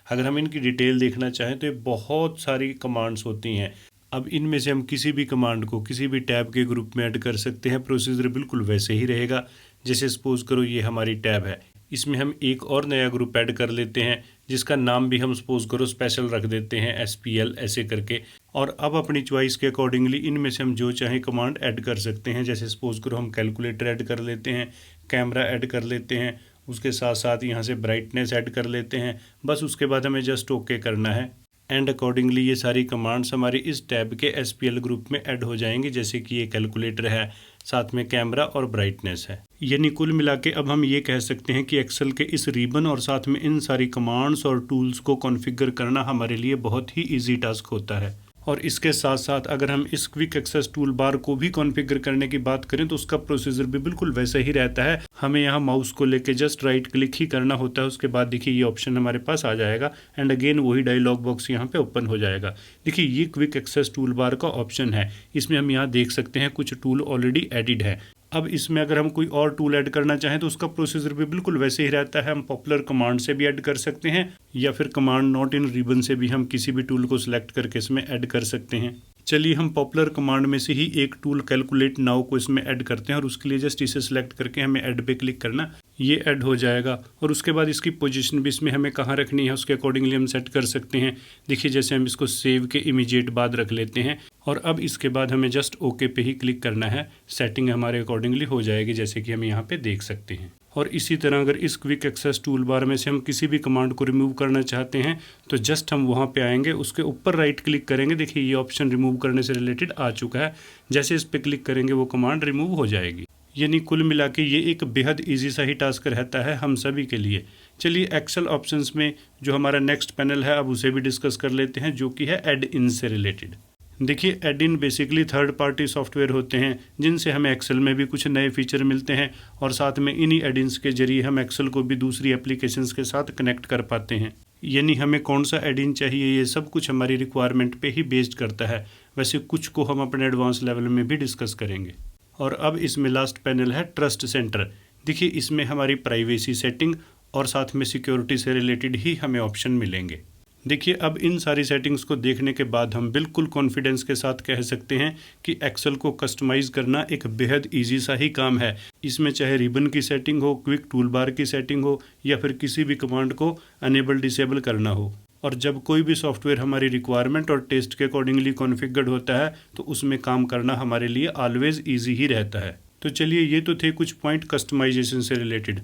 अगर हम इनकी डिटेल देखना चाहें तो ये बहुत सारी कमांड्स होती हैं। अब इनमें से हम किसी भी कमांड को किसी भी टैब के ग्रुप में ऐड कर सकते हैं। प्रोसीजर बिल्कुल वैसे ही रहेगा। जैसे सपोज करो ये हमारी टैब है, इसमें हम एक और नया ग्रुप ऐड कर लेते हैं जिसका नाम भी हम सपोज करो स्पेशल रख देते हैं, SPL ऐसे करके। और अब अपनी चॉइस के अकॉर्डिंगली इनमें से हम जो चाहे कमांड ऐड कर सकते हैं। जैसे सपोज करो हम कैलकुलेटर ऐड कर लेते हैं, कैमरा ऐड कर लेते हैं, उसके साथ साथ यहाँ से ब्राइटनेस ऐड कर लेते हैं। बस उसके बाद हमें जस्ट ओके करना है एंड अकॉर्डिंगली ये सारी कमांड्स हमारी इस टैब के SPL ग्रुप में ऐड हो जाएंगी। जैसे कि ये कैलकुलेटर है, साथ में कैमरा और ब्राइटनेस है। यानी कुल मिला के अब हम ये कह सकते हैं कि एक्सेल के इस रिबन और साथ में इन सारी कमांड्स और टूल्स को कॉन्फ़िगर करना हमारे लिए बहुत ही ईजी टास्क होता है। और इसके साथ साथ अगर हम इस क्विक एक्सेस टूल बार को भी कॉन्फ़िगर करने की बात करें तो उसका प्रोसीजर भी बिल्कुल वैसा ही रहता है। हमें यहाँ माउस को लेके जस्ट राइट क्लिक ही करना होता है। उसके बाद देखिए ये ऑप्शन हमारे पास आ जाएगा एंड अगेन वही डायलॉग बॉक्स यहाँ पे ओपन हो जाएगा। देखिए ये क्विक एक्सेस टूल बार का ऑप्शन है। इसमें हम यहाँ देख सकते हैं कुछ टूल ऑलरेडी एडिड है। अब इसमें अगर हम कोई और टूल ऐड करना चाहें तो उसका प्रोसीजर भी बिल्कुल वैसे ही रहता है। हम पॉपुलर कमांड से भी ऐड कर सकते हैं या फिर कमांड नॉट इन रिबन से भी हम किसी भी टूल को सिलेक्ट करके इसमें ऐड कर सकते हैं। चलिए हम पॉपुलर कमांड में से ही एक टूल कैलकुलेट नाउ को इसमें ऐड करते हैं और उसके लिए जस्ट इसे सिलेक्ट करके हमें ऐड पे क्लिक करना, ये ऐड हो जाएगा। और उसके बाद इसकी पोजीशन भी इसमें हमें कहाँ रखनी है उसके अकॉर्डिंगली हम सेट कर सकते हैं। देखिए जैसे हम इसको सेव के इमीडिएट बाद रख लेते हैं और अब इसके बाद हमें जस्ट ओके पे ही क्लिक करना है। सेटिंग हमारे अकॉर्डिंगली हो जाएगी जैसे कि हम यहाँ पे देख सकते हैं। और इसी तरह अगर इस क्विक एक्सेस टूल बार में से हम किसी भी कमांड को रिमूव करना चाहते हैं तो जस्ट हम वहाँ पे आएंगे, उसके ऊपर राइट क्लिक करेंगे। देखिए ये ऑप्शन रिमूव करने से रिलेटेड आ चुका है। जैसे इस पे क्लिक करेंगे वो कमांड रिमूव हो जाएगी। यानी कुल मिला के ये एक बेहद ईजी सा ही टास्क रहता है हम सभी के लिए। चलिए एक्सेल ऑप्शंस में जो हमारा नेक्स्ट पैनल है अब उसे भी डिस्कस कर लेते हैं, जो कि है एड इन से रिलेटेड। देखिए add in basically third party software होते हैं जिनसे हमें एक्सेल में भी कुछ नए फीचर मिलते हैं और साथ में इन्हीं एड इन्स के जरिए हम एक्सेल को भी दूसरी एप्लीकेशंस के साथ कनेक्ट कर पाते हैं। यानी हमें कौन सा एड इन चाहिए ये सब कुछ हमारी रिक्वायरमेंट पे ही बेस्ड करता है। वैसे कुछ को हम अपने एडवांस लेवल में भी डिस्कस करेंगे। और अब इसमें लास्ट पैनल है ट्रस्ट सेंटर। देखिए इसमें हमारी प्राइवेसी सेटिंग और साथ में सिक्योरिटी से रिलेटेड ही हमें ऑप्शन मिलेंगे। देखिए अब इन सारी सेटिंग्स को देखने के बाद हम बिल्कुल कॉन्फिडेंस के साथ कह सकते हैं कि एक्सेल को कस्टमाइज करना एक बेहद इजी सा ही काम है। इसमें चाहे रिबन की सेटिंग हो, क्विक टूल बार की सेटिंग हो या फिर किसी भी कमांड को अनेबल डिसेबल करना हो। और जब कोई भी सॉफ्टवेयर हमारी रिक्वायरमेंट और टेस्ट के अकॉर्डिंगली कॉन्फ़िगर्ड होता है तो उसमें काम करना हमारे लिए ऑलवेज ईजी ही रहता है। तो चलिए ये तो थे कुछ पॉइंट कस्टमाइजेशन से रिलेटेड।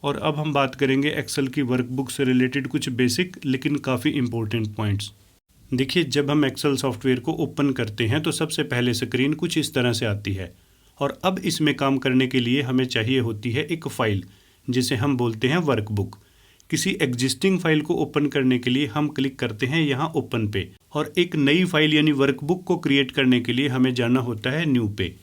और अब हम बात करेंगे एक्सेल की वर्कबुक से रिलेटेड कुछ बेसिक लेकिन काफ़ी इंपॉर्टेंट पॉइंट्स। देखिए जब हम एक्सेल सॉफ्टवेयर को ओपन करते हैं तो सबसे पहले स्क्रीन कुछ इस तरह से आती है और अब इसमें काम करने के लिए हमें चाहिए होती है एक फ़ाइल जिसे हम बोलते हैं वर्कबुक। किसी एग्जिस्टिंग फाइल को ओपन करने के लिए हम क्लिक करते हैं यहाँ ओपन पे और एक नई फाइल यानी वर्कबुक को क्रिएट करने के लिए हमें जाना होता है न्यू पे।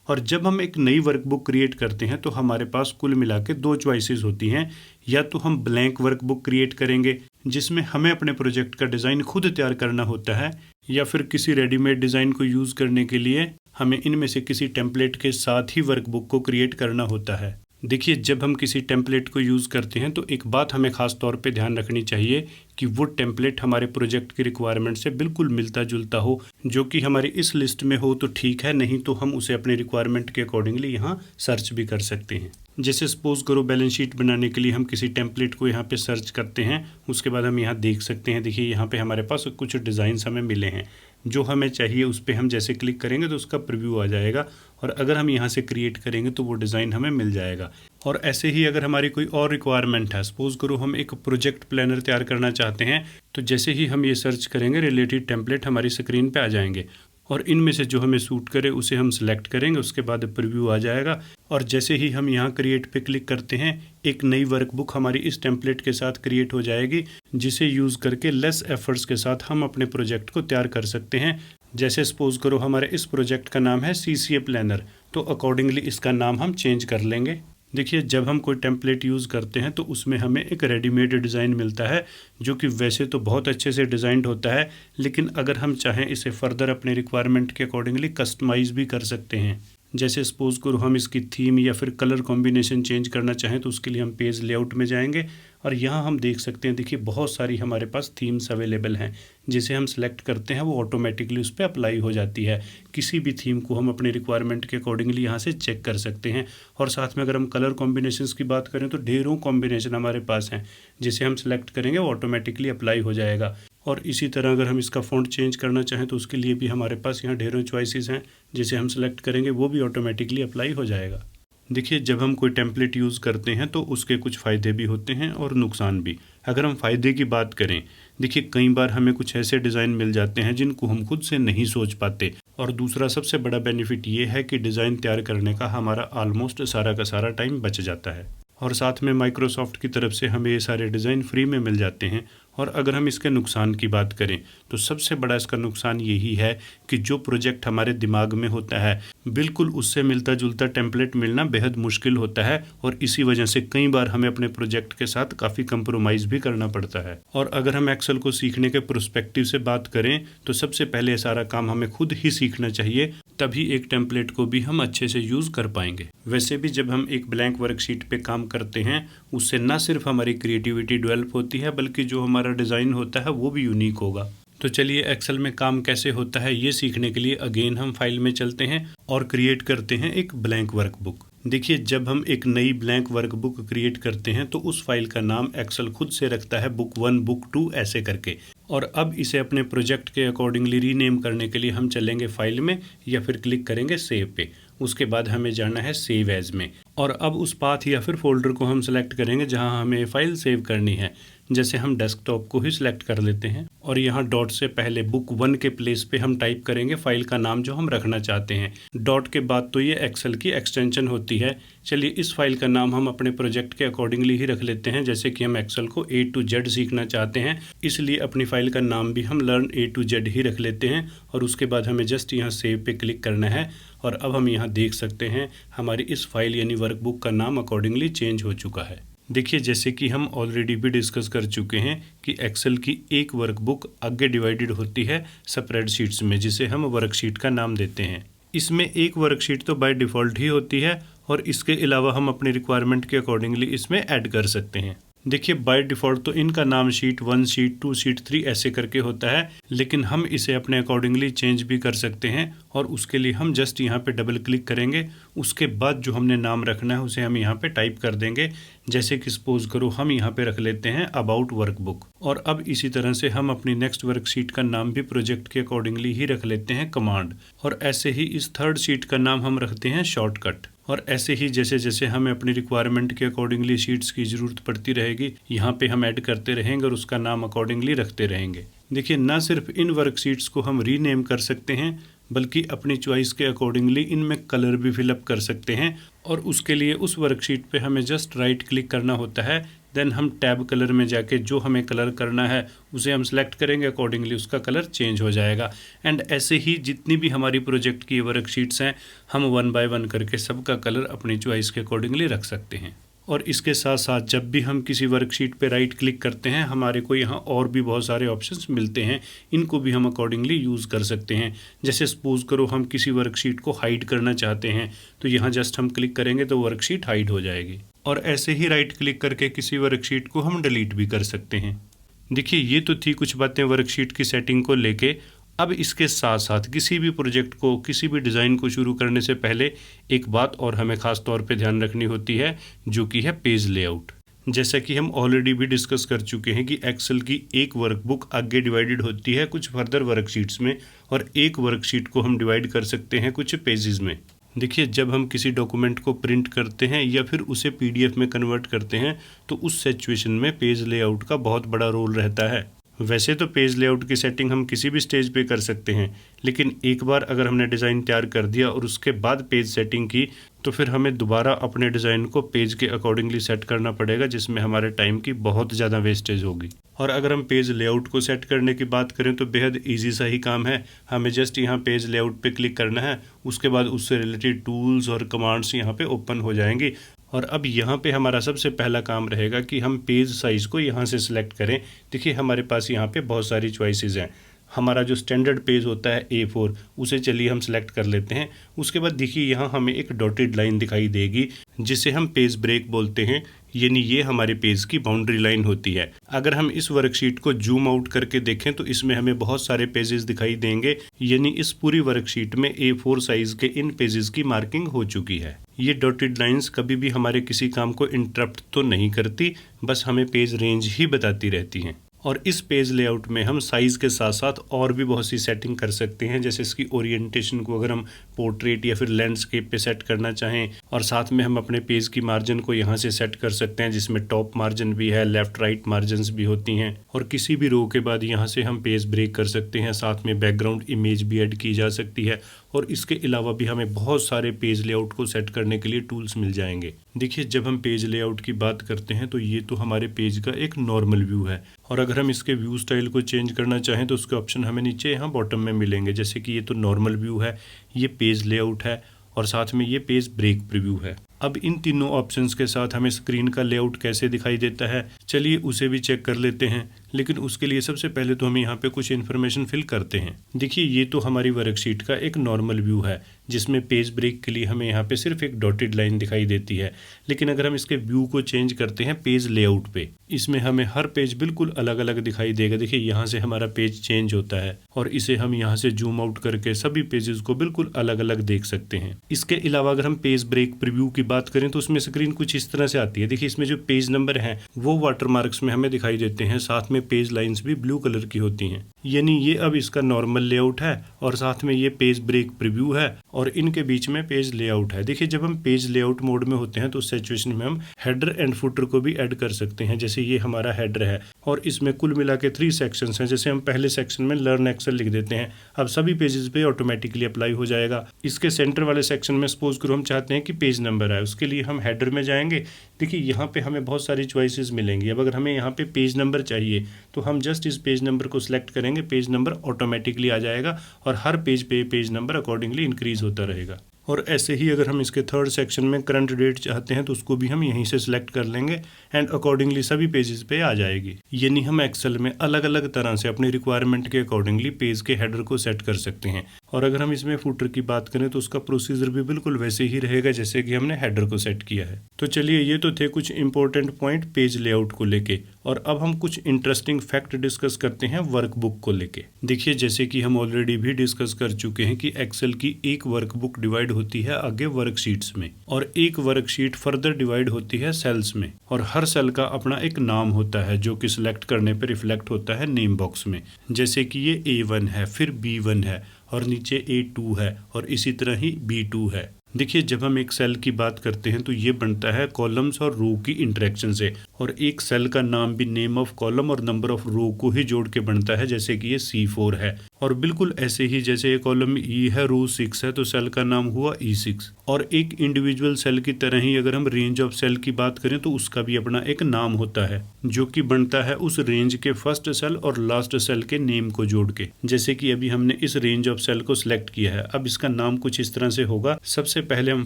और जब हम एक नई वर्कबुक क्रिएट करते हैं तो हमारे पास कुल मिला के 2 चॉइसेस होती हैं। या तो हम ब्लैंक वर्कबुक क्रिएट करेंगे जिसमें हमें अपने प्रोजेक्ट का डिज़ाइन खुद तैयार करना होता है, या फिर किसी रेडीमेड डिज़ाइन को यूज़ करने के लिए हमें इनमें से किसी टेम्पलेट के साथ ही वर्कबुक को क्रिएट करना होता है। देखिए, जब हम किसी टेम्पलेट को यूज़ करते हैं तो एक बात हमें ख़ास तौर पे ध्यान रखनी चाहिए कि वो टेम्पलेट हमारे प्रोजेक्ट की रिक्वायरमेंट से बिल्कुल मिलता जुलता हो। जो कि हमारी इस लिस्ट में हो तो ठीक है, नहीं तो हम उसे अपने रिक्वायरमेंट के अकॉर्डिंगली यहाँ सर्च भी कर सकते हैं। जैसे सपोज करो बैलेंस शीट बनाने के लिए हम किसी टेम्पलेट को यहाँ पे सर्च करते हैं, उसके बाद हम यहाँ देख सकते हैं। देखिए, यहाँ पे हमारे पास कुछ डिज़ाइंस हमें मिले हैं, जो हमें चाहिए उस पर हम जैसे क्लिक करेंगे तो उसका प्रीव्यू आ जाएगा, और अगर हम यहाँ से क्रिएट करेंगे तो वो डिज़ाइन हमें मिल जाएगा। और ऐसे ही अगर हमारी कोई और रिक्वायरमेंट है, सपोज करो हम एक प्रोजेक्ट प्लानर तैयार करना चाहते हैं, तो जैसे ही हम ये सर्च करेंगे रिलेटेड टेम्पलेट हमारी स्क्रीन पे आ जाएंगे, और इनमें से जो हमें सूट करे उसे हम सिलेक्ट करेंगे, उसके बाद प्रीव्यू आ जाएगा। और जैसे ही हम यहाँ क्रिएट पे क्लिक करते हैं, एक नई वर्कबुक हमारी इस टेम्पलेट के साथ क्रिएट हो जाएगी, जिसे यूज़ करके लेस एफर्ट्स के साथ हम अपने प्रोजेक्ट को तैयार कर सकते हैं। जैसे सपोज करो हमारे इस प्रोजेक्ट का नाम है CCA प्लानर, तो अकॉर्डिंगली इसका नाम हम चेंज कर लेंगे। देखिए, जब हम कोई टेम्पलेट यूज़ करते हैं तो उसमें हमें एक रेडीमेड डिज़ाइन मिलता है, जो कि वैसे तो बहुत अच्छे से डिज़ाइंड होता है, लेकिन अगर हम चाहें इसे फर्दर अपने रिक्वायरमेंट के अकॉर्डिंगली कस्टमाइज़ भी कर सकते हैं। जैसे सपोज करो हम इसकी थीम या फिर कलर कॉम्बिनेशन चेंज करना चाहें तो उसके लिए हम पेज लेआउट में जाएंगे, और यहाँ हम देख सकते हैं। देखिए, बहुत सारी हमारे पास थीम्स अवेलेबल हैं, जिसे हम सेलेक्ट करते हैं वो ऑटोमेटिकली उस पर अप्लाई हो जाती है। किसी भी थीम को हम अपने रिक्वायरमेंट के अकॉर्डिंगली यहाँ से चेक कर सकते हैं। और साथ में अगर हम कलर कॉम्बिनेशंस की बात करें तो ढेरों कॉम्बिनेशन हमारे पास हैं, जिसे हम सेलेक्ट करेंगे वो ऑटोमेटिकली अप्लाई हो जाएगा। और इसी तरह अगर हम इसका फ़ॉन्ट चेंज करना चाहें तो उसके लिए भी हमारे पास यहाँ ढेरों चॉइसेस हैं, जिसे हम सेलेक्ट करेंगे वो भी ऑटोमेटिकली अप्लाई हो जाएगा। देखिए, जब हम कोई टेम्पलेट यूज़ करते हैं तो उसके कुछ फ़ायदे भी होते हैं और नुकसान भी। अगर हम फ़ायदे की बात करें, देखिए कई बार हमें कुछ ऐसे डिज़ाइन मिल जाते हैं जिनको हम खुद से नहीं सोच पाते। और दूसरा सबसे बड़ा बेनिफिट ये है कि डिज़ाइन तैयार करने का हमारा ऑलमोस्ट सारा का सारा टाइम बच जाता है। और साथ में माइक्रोसॉफ्ट की तरफ से हमें ये सारे डिज़ाइन फ्री में मिल जाते हैं। और अगर हम इसके नुकसान की बात करें तो सबसे बड़ा इसका नुकसान यही है कि जो प्रोजेक्ट हमारे दिमाग में होता है, बिल्कुल उससे मिलता जुलता टेम्पलेट मिलना बेहद मुश्किल होता है, और इसी वजह से कई बार हमें अपने प्रोजेक्ट के साथ काफ़ी कंप्रोमाइज़ भी करना पड़ता है। और अगर हम एक्सेल को सीखने के प्रोस्पेक्टिव से बात करें तो सबसे पहले सारा काम हमें खुद ही सीखना चाहिए, तभी एक टेम्पलेट को भी हम अच्छे से यूज़ कर पाएंगे। वैसे भी जब हम एक ब्लैंक वर्कशीट पे काम करते हैं, उससे न सिर्फ हमारी क्रिएटिविटी डेवलप होती है, बल्कि जो हमारा डिज़ाइन होता है वो भी यूनिक होगा। तो चलिए, एक्सेल में काम कैसे होता है ये सीखने के लिए अगेन हम फाइल में चलते हैं और क्रिएट करते हैं एक ब्लैंक वर्कबुक। देखिए, जब हम एक नई ब्लैंक वर्कबुक क्रिएट करते हैं तो उस फाइल का नाम एक्सेल खुद से रखता है बुक 1 बुक 2 ऐसे करके। और अब इसे अपने प्रोजेक्ट के अकॉर्डिंगली रीनेम करने के लिए हम चलेंगे फाइल में या फिर क्लिक करेंगे सेव पे। उसके बाद हमें जाना है सेव एज में, और अब उस पाथ या फिर फोल्डर को हम सेलेक्ट करेंगे जहां हमें फाइल सेव करनी है। जैसे हम डेस्कटॉप को ही सिलेक्ट कर लेते हैं, और यहाँ डॉट से पहले बुक 1 के प्लेस पे हम टाइप करेंगे फाइल का नाम जो हम रखना चाहते हैं। डॉट के बाद तो ये एक्सेल की एक्सटेंशन होती है। चलिए, इस फाइल का नाम हम अपने प्रोजेक्ट के अकॉर्डिंगली ही रख लेते हैं। जैसे कि हम एक्सेल को A to Z सीखना चाहते हैं, इसलिए अपनी फाइल का नाम भी हम लर्न A to Z ही रख लेते हैं। और उसके बाद हमें जस्ट यहाँ सेव पे क्लिक करना है, और अब हम यहाँ देख सकते हैं हमारी इस फाइल यानी वर्कबुक का नाम अकॉर्डिंगली चेंज हो चुका है। देखिए, जैसे कि हम ऑलरेडी भी डिस्कस कर चुके हैं कि एक्सेल की एक वर्कबुक आगे डिवाइडेड होती है स्प्रेडशीट्स में, जिसे हम वर्कशीट का नाम देते हैं। इसमें एक वर्कशीट तो बाय डिफ़ॉल्ट ही होती है, और इसके अलावा हम अपनी रिक्वायरमेंट के अकॉर्डिंगली इसमें ऐड कर सकते हैं। देखिए, बाय डिफ़ॉल्ट तो इनका नाम शीट 1 शीट 2 शीट 3 ऐसे करके होता है, लेकिन हम इसे अपने अकॉर्डिंगली चेंज भी कर सकते हैं। और उसके लिए हम जस्ट यहाँ पे डबल क्लिक करेंगे, उसके बाद जो हमने नाम रखना है उसे हम यहाँ पे टाइप कर देंगे। जैसे कि सपोज करो हम यहाँ पे रख लेते हैं अबाउट वर्कबुक। और अब इसी तरह से हम अपनी नेक्स्ट वर्कशीट का नाम भी प्रोजेक्ट के अकॉर्डिंगली ही रख लेते हैं कमांड। और ऐसे ही इस थर्ड शीट का नाम हम रखते हैं शॉर्टकट। और ऐसे ही जैसे जैसे हमें अपनी रिक्वायरमेंट के अकॉर्डिंगली शीट्स की ज़रूरत पड़ती रहेगी, यहाँ पे हम ऐड करते रहेंगे और उसका नाम अकॉर्डिंगली रखते रहेंगे। देखिए, ना सिर्फ इन वर्कशीट्स को हम रीनेम कर सकते हैं, बल्कि अपनी चॉइस के अकॉर्डिंगली इनमें कलर भी फिलअप कर सकते हैं। और उसके लिए उस वर्कशीट पे हमें जस्ट राइट क्लिक करना होता है, देन हम टैब कलर में जाके जो हमें कलर करना है उसे हम सेलेक्ट करेंगे, अकॉर्डिंगली उसका कलर चेंज हो जाएगा। एंड ऐसे ही जितनी भी हमारी प्रोजेक्ट की वर्कशीट्स हैं हम 1 बाय 1 करके सबका कलर अपनी चॉइस के अकॉर्डिंगली रख सकते हैं। और इसके साथ साथ जब भी हम किसी वर्कशीट पे राइट क्लिक करते हैं हमारे को यहाँ और भी बहुत सारे ऑप्शंस मिलते हैं, इनको भी हम अकॉर्डिंगली यूज़ कर सकते हैं। जैसे सपोज करो हम किसी वर्कशीट को हाइड करना चाहते हैं तो यहाँ जस्ट हम क्लिक करेंगे तो वर्कशीट हाइड हो जाएगी। और ऐसे ही राइट क्लिक करके किसी वर्कशीट को हम डिलीट भी कर सकते हैं। देखिए ये तो थी कुछ बातें वर्कशीट की सेटिंग को लेके। अब इसके साथ साथ किसी भी प्रोजेक्ट को, किसी भी डिज़ाइन को शुरू करने से पहले एक बात और हमें ख़ास तौर पे ध्यान रखनी होती है, जो कि है पेज लेआउट। जैसा कि हम ऑलरेडी भी डिस्कस कर चुके हैं कि एक्सेल की एक वर्कबुक आगे डिवाइडेड होती है कुछ फर्दर वर्कशीट्स में, और एक वर्कशीट को हम डिवाइड कर सकते हैं कुछ पेजेस में। देखिए जब हम किसी डॉक्यूमेंट को प्रिंट करते हैं या फिर उसे पीडीएफ में कन्वर्ट करते हैं तो उस सिचुएशन में पेज लेआउट का बहुत बड़ा रोल रहता है। वैसे तो पेज लेआउट की सेटिंग हम किसी भी स्टेज पे कर सकते हैं, लेकिन एक बार अगर हमने डिज़ाइन तैयार कर दिया और उसके बाद पेज सेटिंग की तो फिर हमें दोबारा अपने डिज़ाइन को पेज के अकॉर्डिंगली सेट करना पड़ेगा, जिसमें हमारे टाइम की बहुत ज़्यादा वेस्टेज होगी। और अगर हम पेज लेआउट को सेट करने की बात करें तो बेहद ईजी सा ही काम है। हमें जस्ट यहाँ पेज लेआउट पे क्लिक करना है, उसके बाद उससे रिलेटेड टूल्स और कमांड्स यहाँ पे ओपन हो जाएंगी। और अब यहाँ पे हमारा सबसे पहला काम रहेगा कि हम पेज साइज़ को यहाँ से सिलेक्ट करें। देखिए हमारे पास यहाँ पे बहुत सारी चॉइसेस हैं। हमारा जो स्टैंडर्ड पेज होता है A4 उसे चलिए हम सेलेक्ट कर लेते हैं। उसके बाद देखिए यहाँ हमें एक डॉटेड लाइन दिखाई देगी जिसे हम पेज ब्रेक बोलते हैं, यानी ये हमारे पेज की बाउंड्री लाइन होती है। अगर हम इस वर्कशीट को जूम आउट करके देखें तो इसमें हमें बहुत सारे पेजेस दिखाई देंगे, यानी इस पूरी वर्कशीट में A4 साइज के इन पेजेस की मार्किंग हो चुकी है। ये डॉटेड लाइंस कभी भी हमारे किसी काम को इंटरप्ट तो नहीं करती, बस हमें पेज रेंज ही बताती रहती हैं। और इस पेज लेआउट में हम साइज़ के साथ साथ और भी बहुत सी सेटिंग कर सकते हैं, जैसे इसकी ओरिएंटेशन को अगर हम पोर्ट्रेट या फिर लैंडस्केप पे सेट करना चाहें, और साथ में हम अपने पेज की मार्जिन को यहाँ से सेट कर सकते हैं, जिसमें टॉप मार्जिन भी है, लेफ्ट राइट मार्जिन्स भी होती हैं। और किसी भी रो के बाद यहाँ से हम पेज ब्रेक कर सकते हैं, साथ में बैकग्राउंड इमेज भी ऐड की जा सकती है। और इसके अलावा भी हमें बहुत सारे पेज लेआउट को सेट करने के लिए टूल्स मिल जाएंगे। देखिए जब हम पेज लेआउट की बात करते हैं तो ये तो हमारे पेज का एक नॉर्मल व्यू है, और अगर हम इसके व्यू स्टाइल को चेंज करना चाहें तो उसके ऑप्शन हमें नीचे यहाँ बॉटम में मिलेंगे। जैसे कि ये तो नॉर्मल व्यू है, ये पेज लेआउट है, और साथ में ये पेज ब्रेक प्रीव्यू है। अब इन तीनों ऑप्शंस के साथ हमें स्क्रीन का लेआउट कैसे दिखाई देता है, चलिए उसे भी चेक कर लेते हैं। लेकिन उसके लिए सबसे पहले तो हम यहाँ पे कुछ इन्फॉर्मेशन फिल करते हैं। देखिए ये तो हमारी वर्कशीट का एक नॉर्मल व्यू है, जिसमें पेज ब्रेक के लिए हमें यहाँ पे सिर्फ एक डॉटेड लाइन दिखाई देती है। लेकिन अगर हम इसके व्यू को चेंज करते हैं पेज लेआउट पे, इसमें हमें हर पेज बिल्कुल अलग अलग दिखाई देगा। देखिए यहाँ से हमारा पेज चेंज होता है, और इसे हम यहाँ से जूम आउट करके सभी पेजेस को बिल्कुल अलग अलग देख सकते हैं। इसके अलावा अगर हम पेज ब्रेक प्रीव्यू की बात करें तो उसमें स्क्रीन कुछ इस तरह से आती है। देखिए इसमें जो पेज नंबर हैं वो वाटरमार्क्स में हमें दिखाई देते हैं, साथ में पेज लाइंस भी ब्लू कलर की होती हैं। यानी ये अब इसका नॉर्मल लेआउट है, और साथ में ये पेज ब्रेक प्रीव्यू है, और इनके बीच में पेज लेआउट है। देखिए जब हम पेज लेआउट मोड में होते हैं तो उस सिचुएशन में हम हेडर एंड फुटर को भी ऐड कर सकते हैं। जैसे ये हमारा हेडर है, और इसमें कुल मिला के 3 सेक्शंस हैं। जैसे हम पहले सेक्शन में लर्न एक्सेल लिख देते हैं, अब सभी पेजेस पे ऑटोमेटिकली अप्लाई हो जाएगा। इसके सेंटर वाले सेक्शन में सपोज करो हम चाहते हैं कि पेज नंबर है, उसके लिए हम हेडर में जाएंगे। देखिए यहाँ पे हमें बहुत सारी चॉइसेस मिलेंगी। अब अगर हमें यहाँ पे पेज नंबर चाहिए तो हम जस्ट इस पेज नंबर को सिलेक्ट करेंगे, पेज नंबर ऑटोमेटिकली आ जाएगा, और हर पेज पे पेज नंबर अकॉर्डिंगली इंक्रीज होता रहेगा। और ऐसे ही अगर हम इसके थर्ड सेक्शन में करंट डेट चाहते हैं तो उसको भी हम यहीं से सिलेक्ट कर लेंगे, एंड अकॉर्डिंगली सभी पेजेस पे आ जाएगी। यानी हम एक्सेल में अलग अलग तरह से अपनी रिक्वायरमेंट के अकॉर्डिंगली पेज के हेडर को सेट कर सकते हैं। और अगर हम इसमें फुटर की बात करें तो उसका प्रोसीजर भी बिल्कुल वैसे ही रहेगा जैसे कि हमने हेडर को सेट किया है। तो चलिए ये तो थे कुछ इंपॉर्टेंट पॉइंट पेज लेआउट को लेके, और अब हम कुछ इंटरेस्टिंग फैक्ट डिस्कस करते हैं वर्कबुक को लेके। देखिए जैसे कि हम ऑलरेडी भी डिस्कस कर चुके हैं कि एक्सेल की एक वर्कबुक डिवाइड होती है आगे वर्कशीट्स में, और एक वर्कशीट फर्दर डिवाइड होती है सेल्स में, और हर सेल का अपना एक नाम होता है जो कि सिलेक्ट करने पर रिफ्लेक्ट होता है नेम बॉक्स में। जैसे कि ये A1 है, फिर B1 है, और नीचे A2 है, और इसी तरह ही B2 है। देखिए जब हम एक सेल की बात करते हैं तो ये बनता है कॉलम्स और रो की इंटरेक्शन से, और एक सेल का नाम भी नेम ऑफ कॉलम और नंबर ऑफ रो को ही जोड़ के बनता है। जैसे कि ये C4 है, और बिल्कुल ऐसे ही जैसे ये कॉलम ई है, रो 6 है, तो सेल का नाम हुआ E6। और एक इंडिविजुअल सेल की तरह ही अगर हम रेंज ऑफ सेल की बात करें तो उसका भी अपना एक नाम होता है, जो कि बनता है उस रेंज के फर्स्ट सेल और लास्ट सेल के नेम को जोड़ के। जैसे कि अभी हमने इस रेंज ऑफ सेल को सिलेक्ट किया है, अब इसका नाम कुछ इस तरह से होगा। सबसे पहले हम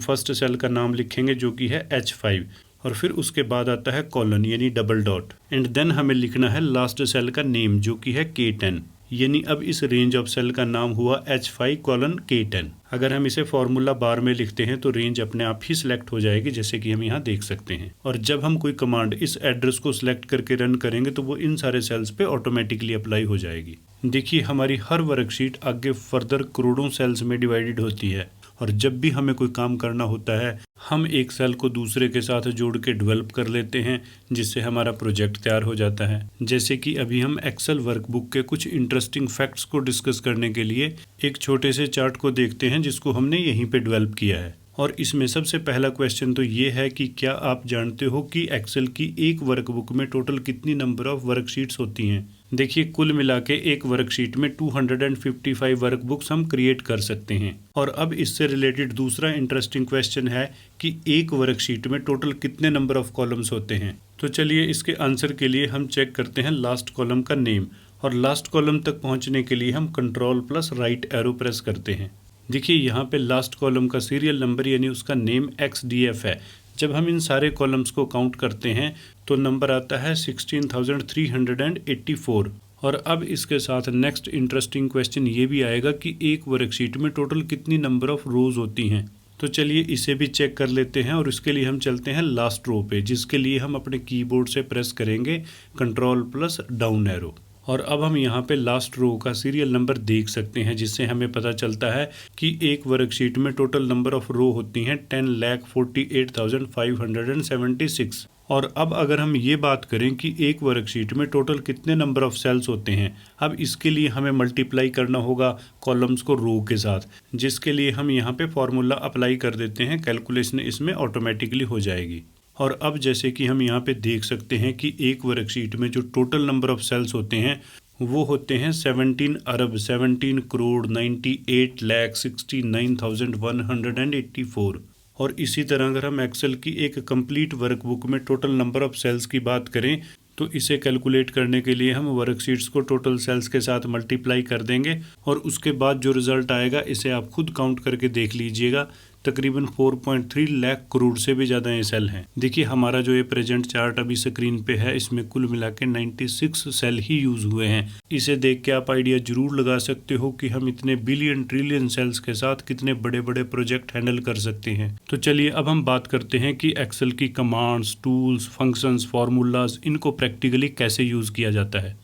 फर्स्ट सेल का नाम लिखेंगे जो कि है H5, और फिर उसके बाद आता है कॉलन यानी डबल डॉट, एंड देन हमें लिखना है लास्ट सेल का नेम जो कि है K10। यानी अब इस रेंज ऑफ सेल का नाम हुआ H5:K10। अगर हम इसे फॉर्मूला बार में लिखते हैं तो रेंज अपने आप ही सिलेक्ट हो जाएगी, जैसे कि हम यहाँ देख सकते हैं। और जब हम कोई कमांड इस एड्रेस को सिलेक्ट करके रन करेंगे तो वो इन सारे सेल्स पे ऑटोमेटिकली अप्लाई हो जाएगी। देखिए हमारी हर वर्कशीट आगे फर्दर करोड़ों सेल्स में डिवाइडेड होती है, और जब भी हमें कोई काम करना होता है हम एक सेल को दूसरे के साथ जोड़ के डेवलप कर लेते हैं, जिससे हमारा प्रोजेक्ट तैयार हो जाता है। जैसे कि अभी हम एक्सेल वर्कबुक के कुछ इंटरेस्टिंग फैक्ट्स को डिस्कस करने के लिए एक छोटे से चार्ट को देखते हैं जिसको हमने यहीं पे डेवलप किया है। और इसमें सबसे पहला क्वेश्चन तो ये है कि क्या आप जानते हो कि एक्सेल की एक वर्कबुक में टोटल कितनी नंबर ऑफ वर्कशीट्स होती हैं। देखिए कुल मिला के एक वर्कशीट में 255 वर्कबुक्स हम क्रिएट कर सकते हैं। और अब इससे रिलेटेड दूसरा इंटरेस्टिंग क्वेश्चन है कि एक वर्कशीट में टोटल कितने नंबर ऑफ कॉलम्स होते हैं। तो चलिए इसके आंसर के लिए हम चेक करते हैं लास्ट कॉलम का नेम, और लास्ट कॉलम तक पहुंचने के लिए हम कंट्रोल+राइट एरो प्रेस करते हैं। देखिए यहाँ पे लास्ट कॉलम का सीरियल नंबर यानी उसका नेम XDF है। जब हम इन सारे कॉलम्स को काउंट करते हैं तो नंबर आता है 16,384। और अब इसके साथ नेक्स्ट इंटरेस्टिंग क्वेश्चन ये भी आएगा कि एक वर्कशीट में टोटल कितनी नंबर ऑफ रोज होती हैं। तो चलिए इसे भी चेक कर लेते हैं, और इसके लिए हम चलते हैं लास्ट रो पे, जिसके लिए हम अपने कीबोर्ड से प्रेस करेंगे कंट्रोल+डाउन एरो। और अब हम यहाँ पे लास्ट रो का सीरियल नंबर देख सकते हैं, जिससे हमें पता चलता है कि एक वर्कशीट में टोटल नंबर ऑफ रो होती हैं 10,48,576। और अब अगर हम ये बात करें कि एक वर्कशीट में टोटल कितने नंबर ऑफ सेल्स होते हैं, अब इसके लिए हमें मल्टीप्लाई करना होगा कॉलम्स को रो के साथ, जिसके लिए हम यहाँ पे फॉर्मूला अप्लाई कर देते हैं। कैलकुलेशन इसमें ऑटोमेटिकली हो जाएगी। और अब जैसे कि हम यहाँ पे देख सकते हैं कि एक वर्कशीट में जो टोटल नंबर ऑफ सेल्स होते हैं वो होते हैं 17,17,98,69,184। और इसी तरह अगर हम एक्सेल की एक कंप्लीट वर्कबुक में टोटल नंबर ऑफ सेल्स की बात करें तो इसे कैलकुलेट करने के लिए हम वर्कशीट्स को टोटल सेल्स के साथ मल्टीप्लाई कर देंगे, और उसके बाद जो रिजल्ट आएगा इसे आप खुद काउंट करके देख लीजिएगा। तकरीबन 4.3 लाख करोड़ से भी ज़्यादा ये सेल हैं। देखिए हमारा जो ये प्रेजेंट चार्ट अभी स्क्रीन पे है इसमें कुल मिला के 96 सेल ही यूज़ हुए हैं। इसे देख के आप आइडिया जरूर लगा सकते हो कि हम इतने बिलियन ट्रिलियन सेल्स के साथ कितने बड़े बड़े प्रोजेक्ट हैंडल कर सकते हैं। तो चलिए अब हम बात करते हैं कि एक्सेल की कमांड्स, टूल्स, फंक्शंस, फार्मूलाज इनको प्रैक्टिकली कैसे यूज़ किया जाता है।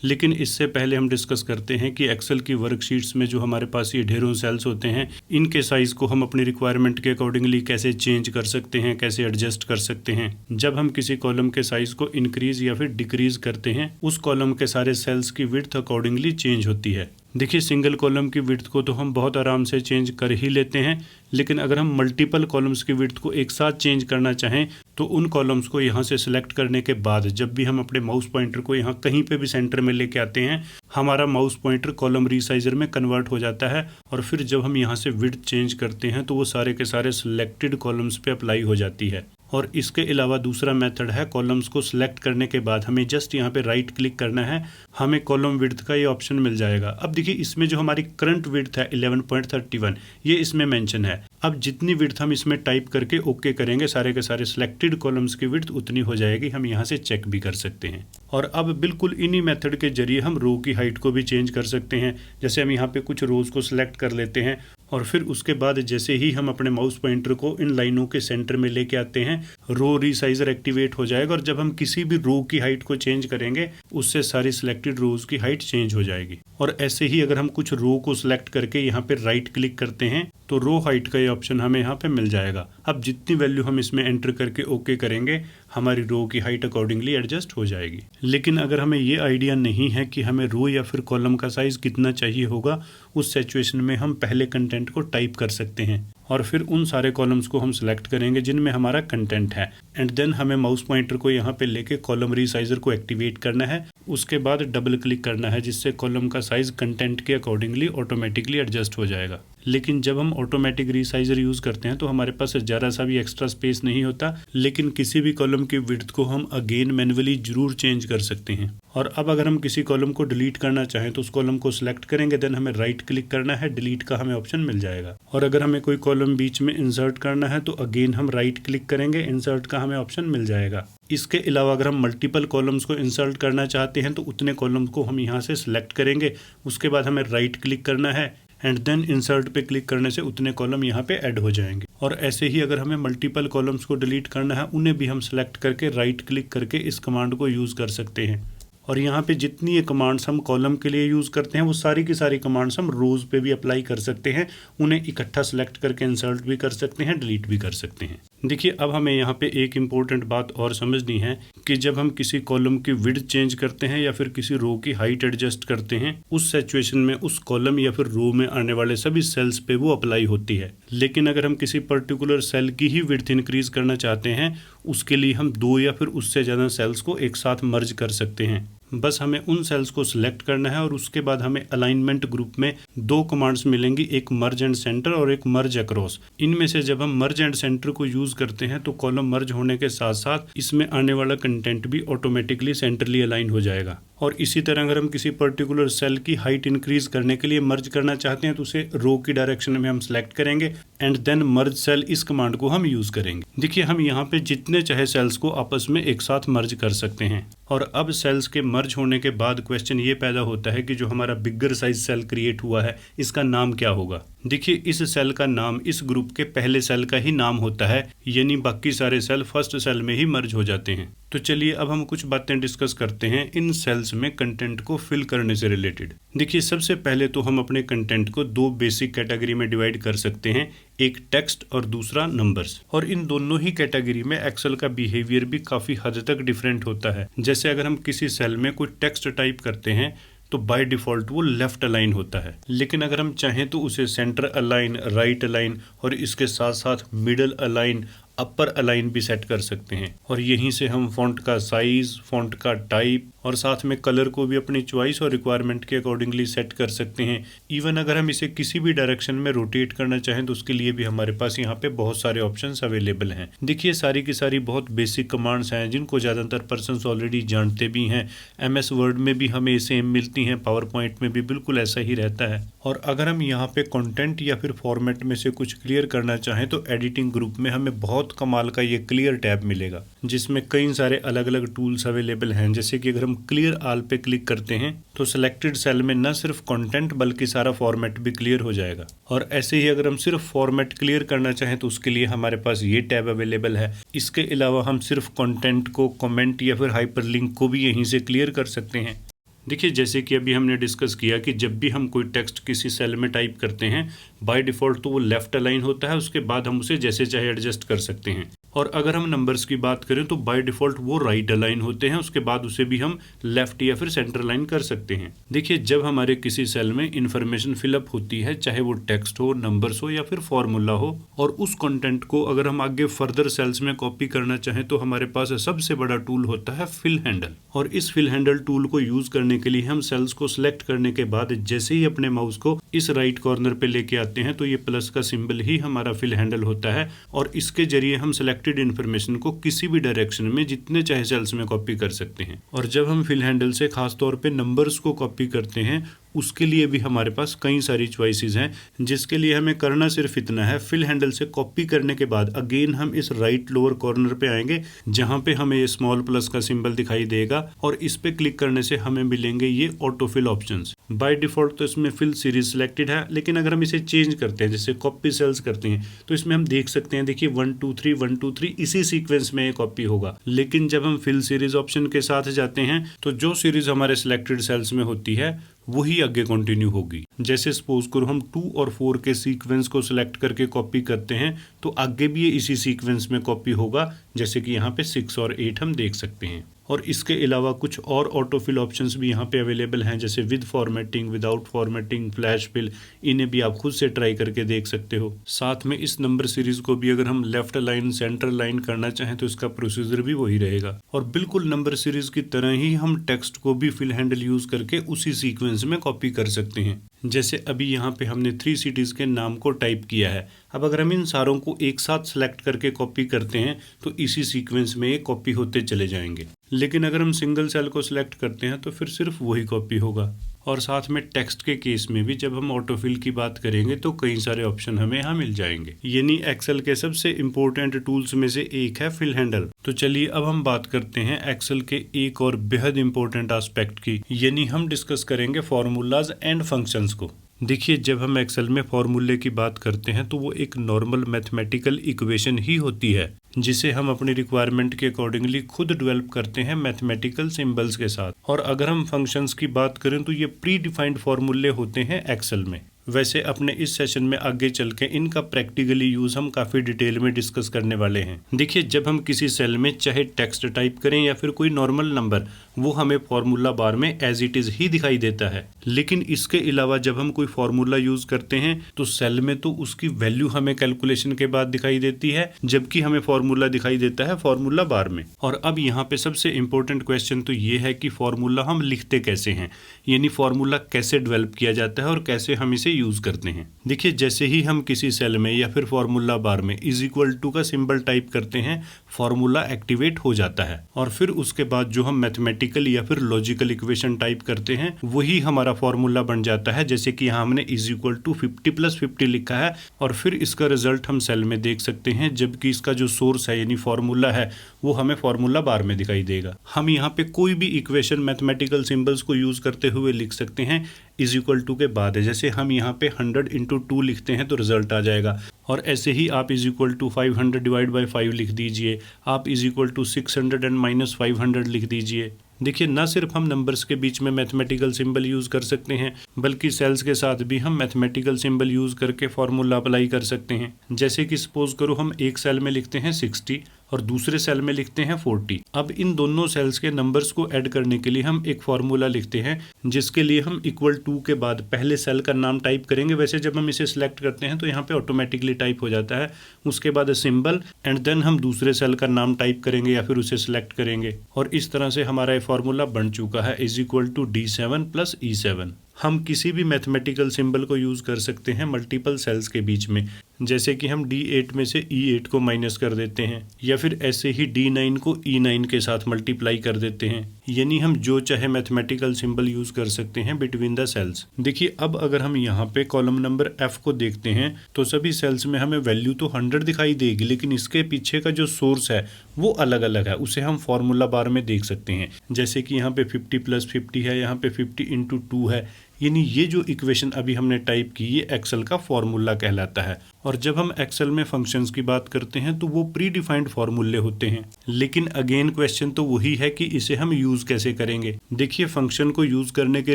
लेकिन इससे पहले हम डिस्कस करते हैं कि एक्सेल की वर्कशीट्स में जो हमारे पास ये ढेरों सेल्स होते हैं इनके साइज़ को हम अपनी रिक्वायरमेंट के अकॉर्डिंगली कैसे चेंज कर सकते हैं, कैसे एडजस्ट कर सकते हैं। जब हम किसी कॉलम के साइज़ को इंक्रीज या फिर डिक्रीज करते हैं उस कॉलम के सारे सेल्स की विड्थ अकॉर्डिंगली चेंज होती है। देखिए सिंगल कॉलम की विड्थ को तो हम बहुत आराम से चेंज कर ही लेते हैं, लेकिन अगर हम मल्टीपल कॉलम्स की विड्थ को एक साथ चेंज करना चाहें तो उन कॉलम्स को यहाँ से सिलेक्ट करने के बाद जब भी हम अपने माउस पॉइंटर को यहाँ कहीं पे भी सेंटर में लेके आते हैं हमारा माउस पॉइंटर कॉलम रीसाइजर में कन्वर्ट हो जाता है, और फिर जब हम यहाँ से विड्थ चेंज करते हैं तो वो सारे के सारे सिलेक्टेड कॉलम्स पे अप्लाई हो जाती है। और इसके अलावा दूसरा मेथड है, कॉलम्स को सिलेक्ट करने के बाद हमें जस्ट यहाँ पे राइट क्लिक करना है, हमें कॉलम विड्थ का ये ऑप्शन मिल जाएगा। अब देखिए इसमें जो हमारी करंट विड्थ है 11.31 ये इसमें मेंशन है। अब जितनी विड्थ हम इसमें टाइप करके ओके करेंगे सारे के सारे सिलेक्टेड कॉलम्स की विड्थ उतनी हो जाएगी। हम यहाँ से चेक भी कर सकते हैं। और अब बिल्कुल इन्हीं मेथड के जरिए हम रो की हाइट को भी चेंज कर सकते हैं। जैसे हम यहाँ पे कुछ रोज को सिलेक्ट कर लेते हैं और फिर उसके बाद जैसे ही हम अपने माउस पॉइंटर को इन लाइनों के सेंटर में लेके आते हैं रो रीसाइजर एक्टिवेट हो जाएगा, और जब हम किसी भी रो की हाइट को चेंज करेंगे उससे सारी सिलेक्टेड रोज की हाइट चेंज हो जाएगी। और ऐसे ही अगर हम कुछ रो को सिलेक्ट करके यहाँ पे राइट क्लिक करते हैं तो रो हाइट का ये ऑप्शन हमें यहाँ पे मिल जाएगा। अब जितनी वैल्यू हम इसमें एंटर करके ओके करेंगे हमारी रो की हाइट अकॉर्डिंगली एडजस्ट हो जाएगी। लेकिन अगर हमें ये आइडिया नहीं है कि हमें रो या फिर कॉलम का साइज कितना चाहिए होगा, उस सिचुएशन में हम पहले कंटेंट को टाइप कर सकते हैं और फिर उन सारे कॉलम्स को हम सिलेक्ट करेंगे जिनमें हमारा कंटेंट है, एंड देन हमें माउस पॉइंटर को यहाँ पे लेके कॉलम रीसाइजर को एक्टिवेट करना है। उसके बाद डबल क्लिक करना है, जिससे कॉलम का साइज कंटेंट के अकॉर्डिंगली ऑटोमेटिकली एडजस्ट हो जाएगा। लेकिन जब हम ऑटोमेटिक रीसाइजर यूज़ करते हैं तो हमारे पास ज़रा सा भी एक्स्ट्रा स्पेस नहीं होता, लेकिन किसी भी कॉलम की विड्थ को हम अगेन मैन्युअली जरूर चेंज कर सकते हैं। और अब अगर हम किसी कॉलम को डिलीट करना चाहें तो उस कॉलम को सिलेक्ट करेंगे, देन हमें राइट क्लिक करना है, डिलीट का हमें ऑप्शन मिल जाएगा। और अगर हमें कोई कॉलम बीच में इंसर्ट करना है तो अगेन हम राइट क्लिक करेंगे, इंसर्ट का हमें ऑप्शन मिल जाएगा। इसके अलावा अगर हम मल्टीपल कॉलम्स को इंसर्ट करना चाहते हैं तो उतने कॉलम्स को हम यहाँ से सिलेक्ट करेंगे, उसके बाद हमें राइट क्लिक करना है एंड देन इंसर्ट पे क्लिक करने से उतने कॉलम यहाँ पे ऐड हो जाएंगे। और ऐसे ही अगर हमें मल्टीपल कॉलम्स को डिलीट करना है, उन्हें भी हम सेलेक्ट करके राइट क्लिक करके इस कमांड को यूज़ कर सकते हैं। और यहाँ पे जितनी ये कमांड्स हम कॉलम के लिए यूज़ करते हैं वो सारी की सारी कमांड्स हम रोज़ पे भी अप्लाई कर सकते हैं। उन्हें इकट्ठा सेलेक्ट करके इंसर्ट भी कर सकते हैं, डिलीट भी कर सकते हैं। देखिए, अब हमें यहाँ पे एक इम्पोर्टेंट बात और समझनी है कि जब हम किसी कॉलम की विड्थ चेंज करते हैं या फिर किसी रो की हाइट एडजस्ट करते हैं, उस सिचुएशन में उस कॉलम या फिर रो में आने वाले सभी सेल्स पे वो अप्लाई होती है। लेकिन अगर हम किसी पर्टिकुलर सेल की ही विड्थ इंक्रीज करना चाहते हैं, उसके लिए हम 2 या फिर उससे ज़्यादा सेल्स को एक साथ मर्ज कर सकते हैं। बस हमें उन सेल्स को सिलेक्ट करना है और उसके बाद हमें अलाइनमेंट ग्रुप में 2 कमांड्स मिलेंगी, एक मर्ज एंड सेंटर और एक मर्ज अक्रॉस। इनमें से जब हम मर्ज एंड सेंटर को यूज़ करते हैं तो कॉलम मर्ज होने के साथ साथ इसमें आने वाला कंटेंट भी ऑटोमेटिकली सेंटरली अलाइन हो जाएगा। और इसी तरह अगर हम किसी पर्टिकुलर सेल की हाइट इंक्रीज करने के लिए मर्ज करना चाहते हैं तो उसे रो की डायरेक्शन में हम सेलेक्ट करेंगे एंड देन मर्ज सेल, इस कमांड को हम यूज़ करेंगे। देखिए, हम यहाँ पे जितने चाहे सेल्स को आपस में एक साथ मर्ज कर सकते हैं। और अब सेल्स के मर्ज होने के बाद क्वेश्चन ये पैदा होता है कि जो हमारा बिगर साइज सेल क्रिएट हुआ है, इसका नाम क्या होगा। देखिए, इस सेल का नाम इस ग्रुप के पहले सेल का ही नाम होता है, यानी बाकी सारे सेल फर्स्ट सेल में ही मर्ज हो जाते हैं। तो चलिए अब हम कुछ बातें डिस्कस करते हैं इन सेल्स में कंटेंट को फिल करने से रिलेटेड। देखिए, सबसे पहले तो हम अपने कंटेंट को 2 बेसिक कैटेगरी में डिवाइड कर सकते हैं, एक टेक्स्ट और दूसरा नंबर्स। और इन दोनों ही कैटेगरी में एक्सेल का बिहेवियर भी काफ़ी हद तक डिफरेंट होता है। जैसे अगर हम किसी सेल में कोई टेक्स्ट टाइप करते हैं तो बाय डिफ़ॉल्ट वो लेफ्ट अलाइन होता है, लेकिन अगर हम चाहें तो उसे सेंटर अलाइन, राइट अलाइन और इसके साथ साथ मिडल अलाइन, अपर अलाइन भी सेट कर सकते हैं। और यहीं से हम फॉन्ट का साइज, फॉन्ट का टाइप और साथ में कलर को भी अपनी चॉइस और रिक्वायरमेंट के अकॉर्डिंगली सेट कर सकते हैं। इवन अगर हम इसे किसी भी डायरेक्शन में रोटेट करना चाहें तो उसके लिए भी हमारे पास यहाँ पे बहुत सारे ऑप्शंस अवेलेबल हैं। देखिए, सारी की सारी बहुत बेसिक कमांड्स हैं जिनको ज़्यादातर पर्सन्स ऑलरेडी जानते भी हैं। MS वर्ड में भी हमें सेम मिलती हैं, पावर पॉइंट में भी बिल्कुल ऐसा ही रहता है। और अगर हम यहाँ पे कंटेंट या फिर फॉर्मेट में से कुछ क्लियर करना चाहें तो एडिटिंग ग्रुप में हमें बहुत कमाल का ये क्लियर टैब मिलेगा, जिसमें कई सारे अलग अलग टूल्स अवेलेबल हैं। जैसे कि अगर हम क्लियर ऑल पे क्लिक करते हैं तो सिलेक्टेड सेल में न सिर्फ कंटेंट बल्कि सारा फॉर्मेट भी क्लियर हो जाएगा। और ऐसे ही अगर हम सिर्फ फॉर्मेट क्लियर करना चाहें तो उसके लिए हमारे पास ये टैब अवेलेबल है। इसके अलावा हम सिर्फ कंटेंट को, कमेंट या फिर हाइपरलिंक को भी यहीं से क्लियर कर सकते हैं। देखिए, जैसे कि अभी हमने डिस्कस किया कि जब भी हम कोई टेक्स्ट किसी सेल में टाइप करते हैं, बाय डिफ़ॉल्ट तो वो लेफ्ट अलाइन होता है, उसके बाद हम उसे जैसे चाहे एडजस्ट कर सकते हैं। और अगर हम नंबर्स की बात करें तो बाय डिफ़ॉल्ट वो राइट अलाइन होते हैं, उसके बाद उसे भी हम लेफ्ट या फिर सेंटर अलाइन कर सकते हैं। देखिए, जब हमारे किसी सेल में इन्फॉर्मेशन फिलअप होती है, चाहे वो टेक्स्ट हो, नंबर्स हो या फिर फॉर्मूला हो, और उस कंटेंट को अगर हम आगे फर्दर सेल्स में कॉपी करना चाहें तो हमारे पास सबसे बड़ा टूल होता है फिल हैंडल। और इस फिल हैंडल टूल को यूज़ करने के लिए हम सेल्स को सिलेक्ट करने के बाद जैसे ही अपने माउस को इस राइट कॉर्नर पे लेके आते हैं तो ये प्लस का सिंबल ही हमारा फिल हैंडल होता है। और इसके जरिए हम सिलेक्टेड इन्फॉर्मेशन को किसी भी डायरेक्शन में जितने चाहे सेल्स में कॉपी कर सकते हैं। और जब हम फिल हैंडल से खास तौर पे नंबर्स को कॉपी करते हैं, उसके लिए भी हमारे पास कई सारी चॉइसेस हैं, जिसके लिए हमें करना सिर्फ इतना है, फिल हैंडल से कॉपी करने के बाद अगेन हम इस राइट लोअर कॉर्नर पे आएंगे जहां पे हमें ये स्मॉल प्लस का सिंबल दिखाई देगा और इस पे क्लिक करने से हमें मिलेंगे ये auto fill options. By default तो इसमें फिल सीरीज सिलेक्टेड है, लेकिन अगर हम इसे चेंज करते हैं, जैसे कॉपी सेल्स करते हैं, तो इसमें हम देख सकते हैं, देखिए 1 2 3 1 2 3 इसी सीक्वेंस में ये कॉपी होगा। लेकिन जब हम फिल सीरीज ऑप्शन के साथ जाते हैं तो जो सीरीज हमारे सिलेक्टेड सेल्स में होती है वही आगे कंटिन्यू होगी। जैसे सपोज करो हम 2 और 4 के सीक्वेंस को सिलेक्ट करके कॉपी करते हैं तो आगे भी ये इसी सीक्वेंस में कॉपी होगा, जैसे कि यहाँ पे 6 और 8 हम देख सकते हैं। और इसके अलावा कुछ और ऑटोफिल ऑप्शंस भी यहाँ पे अवेलेबल हैं, जैसे with formatting, without formatting, flash fill. इन्हें भी आप खुद से ट्राई करके देख सकते हो। साथ में इस नंबर सीरीज को भी अगर हम लेफ्ट लाइन, सेंटर लाइन करना चाहें तो इसका प्रोसीजर भी वही रहेगा। और बिल्कुल नंबर सीरीज की तरह ही हम टेक्स्ट को भी फिल हैंडल यूज करके उसी सीक्वेंस में कॉपी कर सकते हैं। जैसे अभी यहाँ पे हमने 3 सिटीज के नाम को टाइप किया है। अब अगर हम इन सारों को एक साथ सेलेक्ट करके कॉपी करते हैं तो इसी सीक्वेंस में ये कॉपी होते चले जाएंगे। लेकिन अगर हम सिंगल सेल को सिलेक्ट करते हैं तो फिर सिर्फ वही कॉपी होगा। और साथ में टेक्स्ट के केस में भी जब हम ऑटोफिल की बात करेंगे तो कई सारे ऑप्शन हमें यहाँ मिल जाएंगे। यानी एक्सेल के सबसे इम्पोर्टेंट टूल्स में से एक है फिल हैंडल। तो चलिए अब हम बात करते हैं एक्सेल के एक और बेहद इम्पोर्टेंट एस्पेक्ट की, यानी हम डिस्कस करेंगे फॉर्मूलाज एंड फंक्शंस को। देखिए, जब हम एक्सेल में फॉर्मूले की बात करते हैं तो वो एक नॉर्मल मैथमेटिकल इक्वेशन ही होती है जिसे हम अपनी रिक्वायरमेंट के अकॉर्डिंगली खुद डेवलप करते हैं मैथमेटिकल सिंबल्स के साथ। और अगर हम फंक्शंस की बात करें तो ये प्री डिफाइंड फॉर्मूले होते हैं एक्सेल में। वैसे अपने इस सेशन में आगे चल के इनका प्रैक्टिकली यूज हम काफी डिटेल में डिस्कस करने वाले हैं। देखिए, जब हम किसी सेल में चाहे टेक्स्ट टाइप करें या फिर कोई नॉर्मल नंबर, वो हमें फॉर्मूला बार में एज इट इज ही दिखाई देता है। लेकिन इसके अलावा जब हम कोई फॉर्मूला यूज करते हैं तो सेल में तो उसकी वैल्यू हमें कैलकुलेशन के बाद दिखाई देती है, जबकि हमें फॉर्मूला दिखाई देता है फॉर्मूला बार में। और अब यहाँ पे सबसे इंपॉर्टेंट क्वेश्चन तो ये है कि फॉर्मूला हम लिखते कैसे हैं, यानी फॉर्मूला कैसे डेवलप किया जाता है और कैसे हम इसे यूज करते हैं। देखिए, जैसे ही हम किसी सेल में या फिर फॉर्मूला बार में इज इक्वल टू का सिंबल टाइप करते हैं, फॉर्मूला एक्टिवेट हो जाता है। और फिर उसके बाद जो हम मैथमेटिकल या फिर लॉजिकल इक्वेशन टाइप करते हैं वही हमारा फॉर्मूला बन जाता है। जैसे कि यहाँ हमने इज इक्वल टू 50 + 50 लिखा है और फिर इसका रिजल्ट हम सेल में देख सकते हैं, जबकि इसका जो सोर्स है यानी फॉर्मूला है वो हमें फॉर्मूला बार में दिखाई देगा। हम यहाँ पे कोई भी इक्वेशन मैथमेटिकल सिंबल्स को यूज करते हुए लिख सकते हैं इज इक्वल टू के बाद है। जैसे हम यहाँ पे 100 × 2 लिखते हैं तो रिजल्ट आ जाएगा। और ऐसे ही आप इज इक्वल टू 500 / 5 लिख दीजिए, आप इज इक्वल टू 600 and -500 लिख दीजिए। देखिए, न सिर्फ हम नंबर्स के बीच में मैथमेटिकल सिंबल यूज कर सकते हैं, बल्कि सेल्स के साथ भी हम मैथमेटिकल सिंबल यूज करके फॉर्मूला अप्लाई कर सकते हैं। जैसे कि सपोज करो हम एक सेल में लिखते हैं 60 और दूसरे सेल में लिखते हैं 40। अब इन दोनों सेल्स के नंबर्स को ऐड करने के लिए हम एक फॉर्मूला लिखते हैं, जिसके लिए हम इक्वल टू के बाद पहले सेल का नाम टाइप करेंगे। वैसे जब हम इसे सिलेक्ट करते हैं तो यहाँ पे ऑटोमेटिकली टाइप हो जाता है। उसके बाद सिंबल एंड देन हम दूसरे सेल का नाम टाइप करेंगे या फिर उसे सिलेक्ट करेंगे। और इस तरह से हमारा ये फॉर्मूला बन चुका है is equal to D7 + E7। हम किसी भी मैथमेटिकल सिंबल को यूज कर सकते हैं मल्टीपल सेल्स के बीच में, जैसे कि हम D8 में से E8 को माइनस कर देते हैं, या फिर ऐसे ही D9 को E9 के साथ मल्टीप्लाई कर देते हैं। यानी हम जो चाहे मैथमेटिकल सिंबल यूज कर सकते हैं बिटवीन द सेल्स। देखिए, अब अगर हम यहाँ पे कॉलम नंबर F को देखते हैं तो सभी सेल्स में हमें वैल्यू तो 100 दिखाई देगी, लेकिन इसके पीछे का जो सोर्स है वो अलग अलग है। उसे हम फॉर्मूला बार में देख सकते हैं। जैसे कि यहाँ पे 50 + 50 है, यहाँ पे 50 × 2 है। यानी ये जो इक्वेशन अभी हमने टाइप की ये एक्सेल का फॉर्मूला कहलाता है। और जब हम एक्सेल में फंक्शंस की बात करते हैं तो वो प्री डिफाइंड फॉर्मूले होते हैं। लेकिन अगेन क्वेश्चन तो वही है कि इसे हम यूज कैसे करेंगे। देखिए, फंक्शन को यूज करने के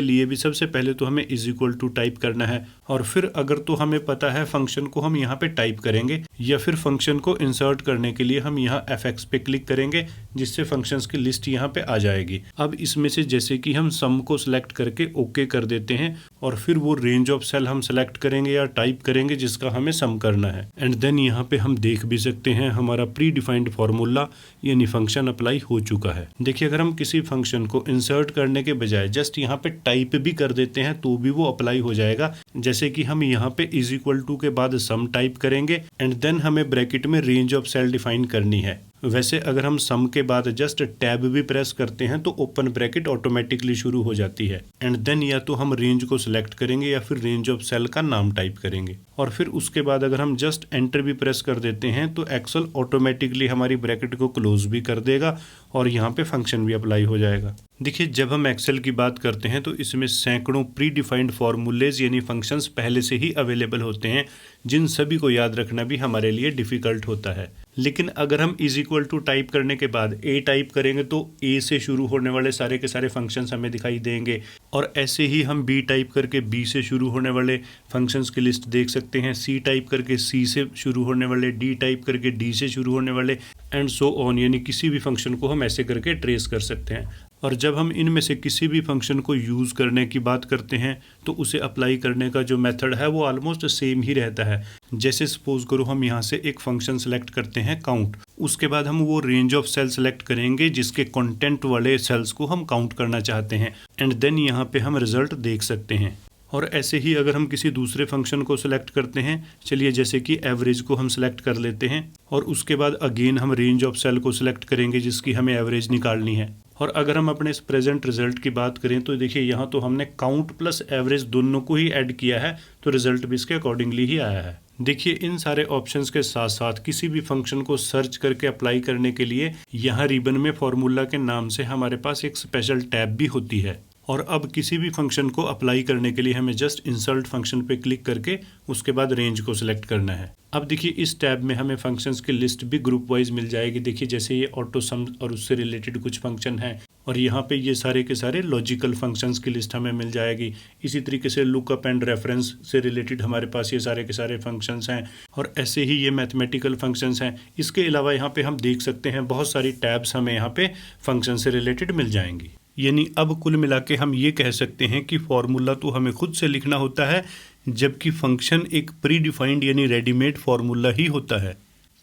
लिए भी सबसे पहले तो हमें इज इक्वल टू टाइप करना है, और फिर अगर तो हमें पता है फंक्शन को हम यहाँ पे टाइप करेंगे, या फिर फंक्शन को इंसर्ट करने के लिए हम यहाँ FX पे क्लिक करेंगे, जिससे फंक्शंस की लिस्ट यहाँ पे आ जाएगी। अब इसमें से जैसे कि हम सम को सिलेक्ट करके ओके कर देते हैं, और फिर वो रेंज ऑफ सेल हम सेलेक्ट करेंगे या टाइप करेंगे जिसका हमें सम करना है। एंड देन यहाँ पे हम देख भी सकते हैं हमारा प्री डिफाइंड फॉर्मूला यानी फंक्शन अप्लाई हो चुका है। देखिए, अगर हम किसी फंक्शन को इंसर्ट करने के बजाय जस्ट यहाँ पे टाइप भी कर देते हैं तो भी वो अप्लाई हो जाएगा। जैसे कि हम यहाँ पे इज इक्वल टू के बाद सम टाइप करेंगे एंड देन हमें ब्रैकेट में रेंज ऑफ सेल डिफाइन करनी है। वैसे अगर हम सम के बाद जस्ट टैब भी प्रेस करते हैं तो ओपन ब्रैकेट ऑटोमेटिकली शुरू हो जाती है। एंड देन या तो हम रेंज को सिलेक्ट करेंगे या फिर रेंज ऑफ सेल का नाम टाइप करेंगे, और फिर उसके बाद अगर हम जस्ट एंटर भी प्रेस कर देते हैं तो एक्सेल ऑटोमेटिकली हमारी ब्रैकेट को क्लोज भी कर देगा और यहाँ पे फंक्शन भी अप्लाई हो जाएगा। देखिए, जब हम एक्सेल की बात करते हैं तो इसमें सैकड़ों प्री डिफाइंड फॉर्मूलेज यानी फंक्शंस पहले से ही अवेलेबल होते हैं, जिन सभी को याद रखना भी हमारे लिए डिफ़िकल्ट होता है। लेकिन अगर हम इज इक्वल टू टाइप करने के बाद ए टाइप करेंगे तो ए से शुरू होने वाले सारे के सारे फंक्शंस हमें दिखाई देंगे, और ऐसे ही हम बी टाइप करके बी से शुरू होने वाले फंक्शंस की लिस्ट देख सकते हैं, सी टाइप करके सी से शुरू होने वाले, डी टाइप करके डी से शुरू होने वाले, एंड सो ऑन, यानी किसी भी फंक्शन को हम ऐसे करके ट्रेस कर सकते हैं। और जब हम इनमें से किसी भी फंक्शन को यूज़ करने की बात करते हैं तो उसे अप्लाई करने का जो मेथड है वो ऑलमोस्ट सेम ही रहता है। जैसे सपोज करो हम यहाँ से एक फंक्शन सेलेक्ट करते हैं काउंट, उसके बाद हम वो रेंज ऑफ सेल सेलेक्ट करेंगे जिसके कंटेंट वाले सेल्स को हम काउंट करना चाहते हैं, एंड देन यहाँ पे हम रिजल्ट देख सकते हैं। और ऐसे ही अगर हम किसी दूसरे फंक्शन को सिलेक्ट करते हैं, चलिए जैसे कि एवरेज को हम सिलेक्ट कर लेते हैं, और उसके बाद अगेन हम रेंज ऑफ सेल को सिलेक्ट करेंगे जिसकी हमें एवरेज निकालनी है। और अगर हम अपने इस प्रेजेंट रिजल्ट की बात करें तो देखिए यहाँ तो हमने काउंट प्लस एवरेज दोनों को ही ऐड किया है, तो रिजल्ट भी इसके अकॉर्डिंगली ही आया है। देखिए इन सारे ऑप्शंस के साथ साथ किसी भी फंक्शन को सर्च करके अप्लाई करने के लिए यहाँ रिबन में फॉर्मूला के नाम से हमारे पास एक स्पेशल टैब भी होती है। और अब किसी भी फंक्शन को अप्लाई करने के लिए हमें जस्ट इंसर्ट फंक्शन पे क्लिक करके उसके बाद रेंज को सिलेक्ट करना है। अब देखिए इस टैब में हमें फंक्शंस की लिस्ट भी ग्रुप वाइज मिल जाएगी। देखिए जैसे ये ऑटो सम और उससे रिलेटेड कुछ फंक्शन हैं, और यहाँ पे ये सारे के सारे लॉजिकल फंक्शंस की लिस्ट हमें मिल जाएगी। इसी तरीके से लुकअप एंड रेफरेंस से रिलेटेड हमारे पास ये सारे के सारे फंक्शंस हैं, और ऐसे ही ये मैथमेटिकल फंक्शंस हैं। इसके अलावा यहाँ पे हम देख सकते हैं बहुत सारी टैब्स हमें यहाँ पे फंक्शन से रिलेटेड मिल जाएंगी। यानी अब कुल मिला के हम ये कह सकते हैं कि फॉर्मूला तो हमें खुद से लिखना होता है, जबकि फंक्शन एक प्री डिफाइंड यानी रेडीमेड फॉर्मूला ही होता है।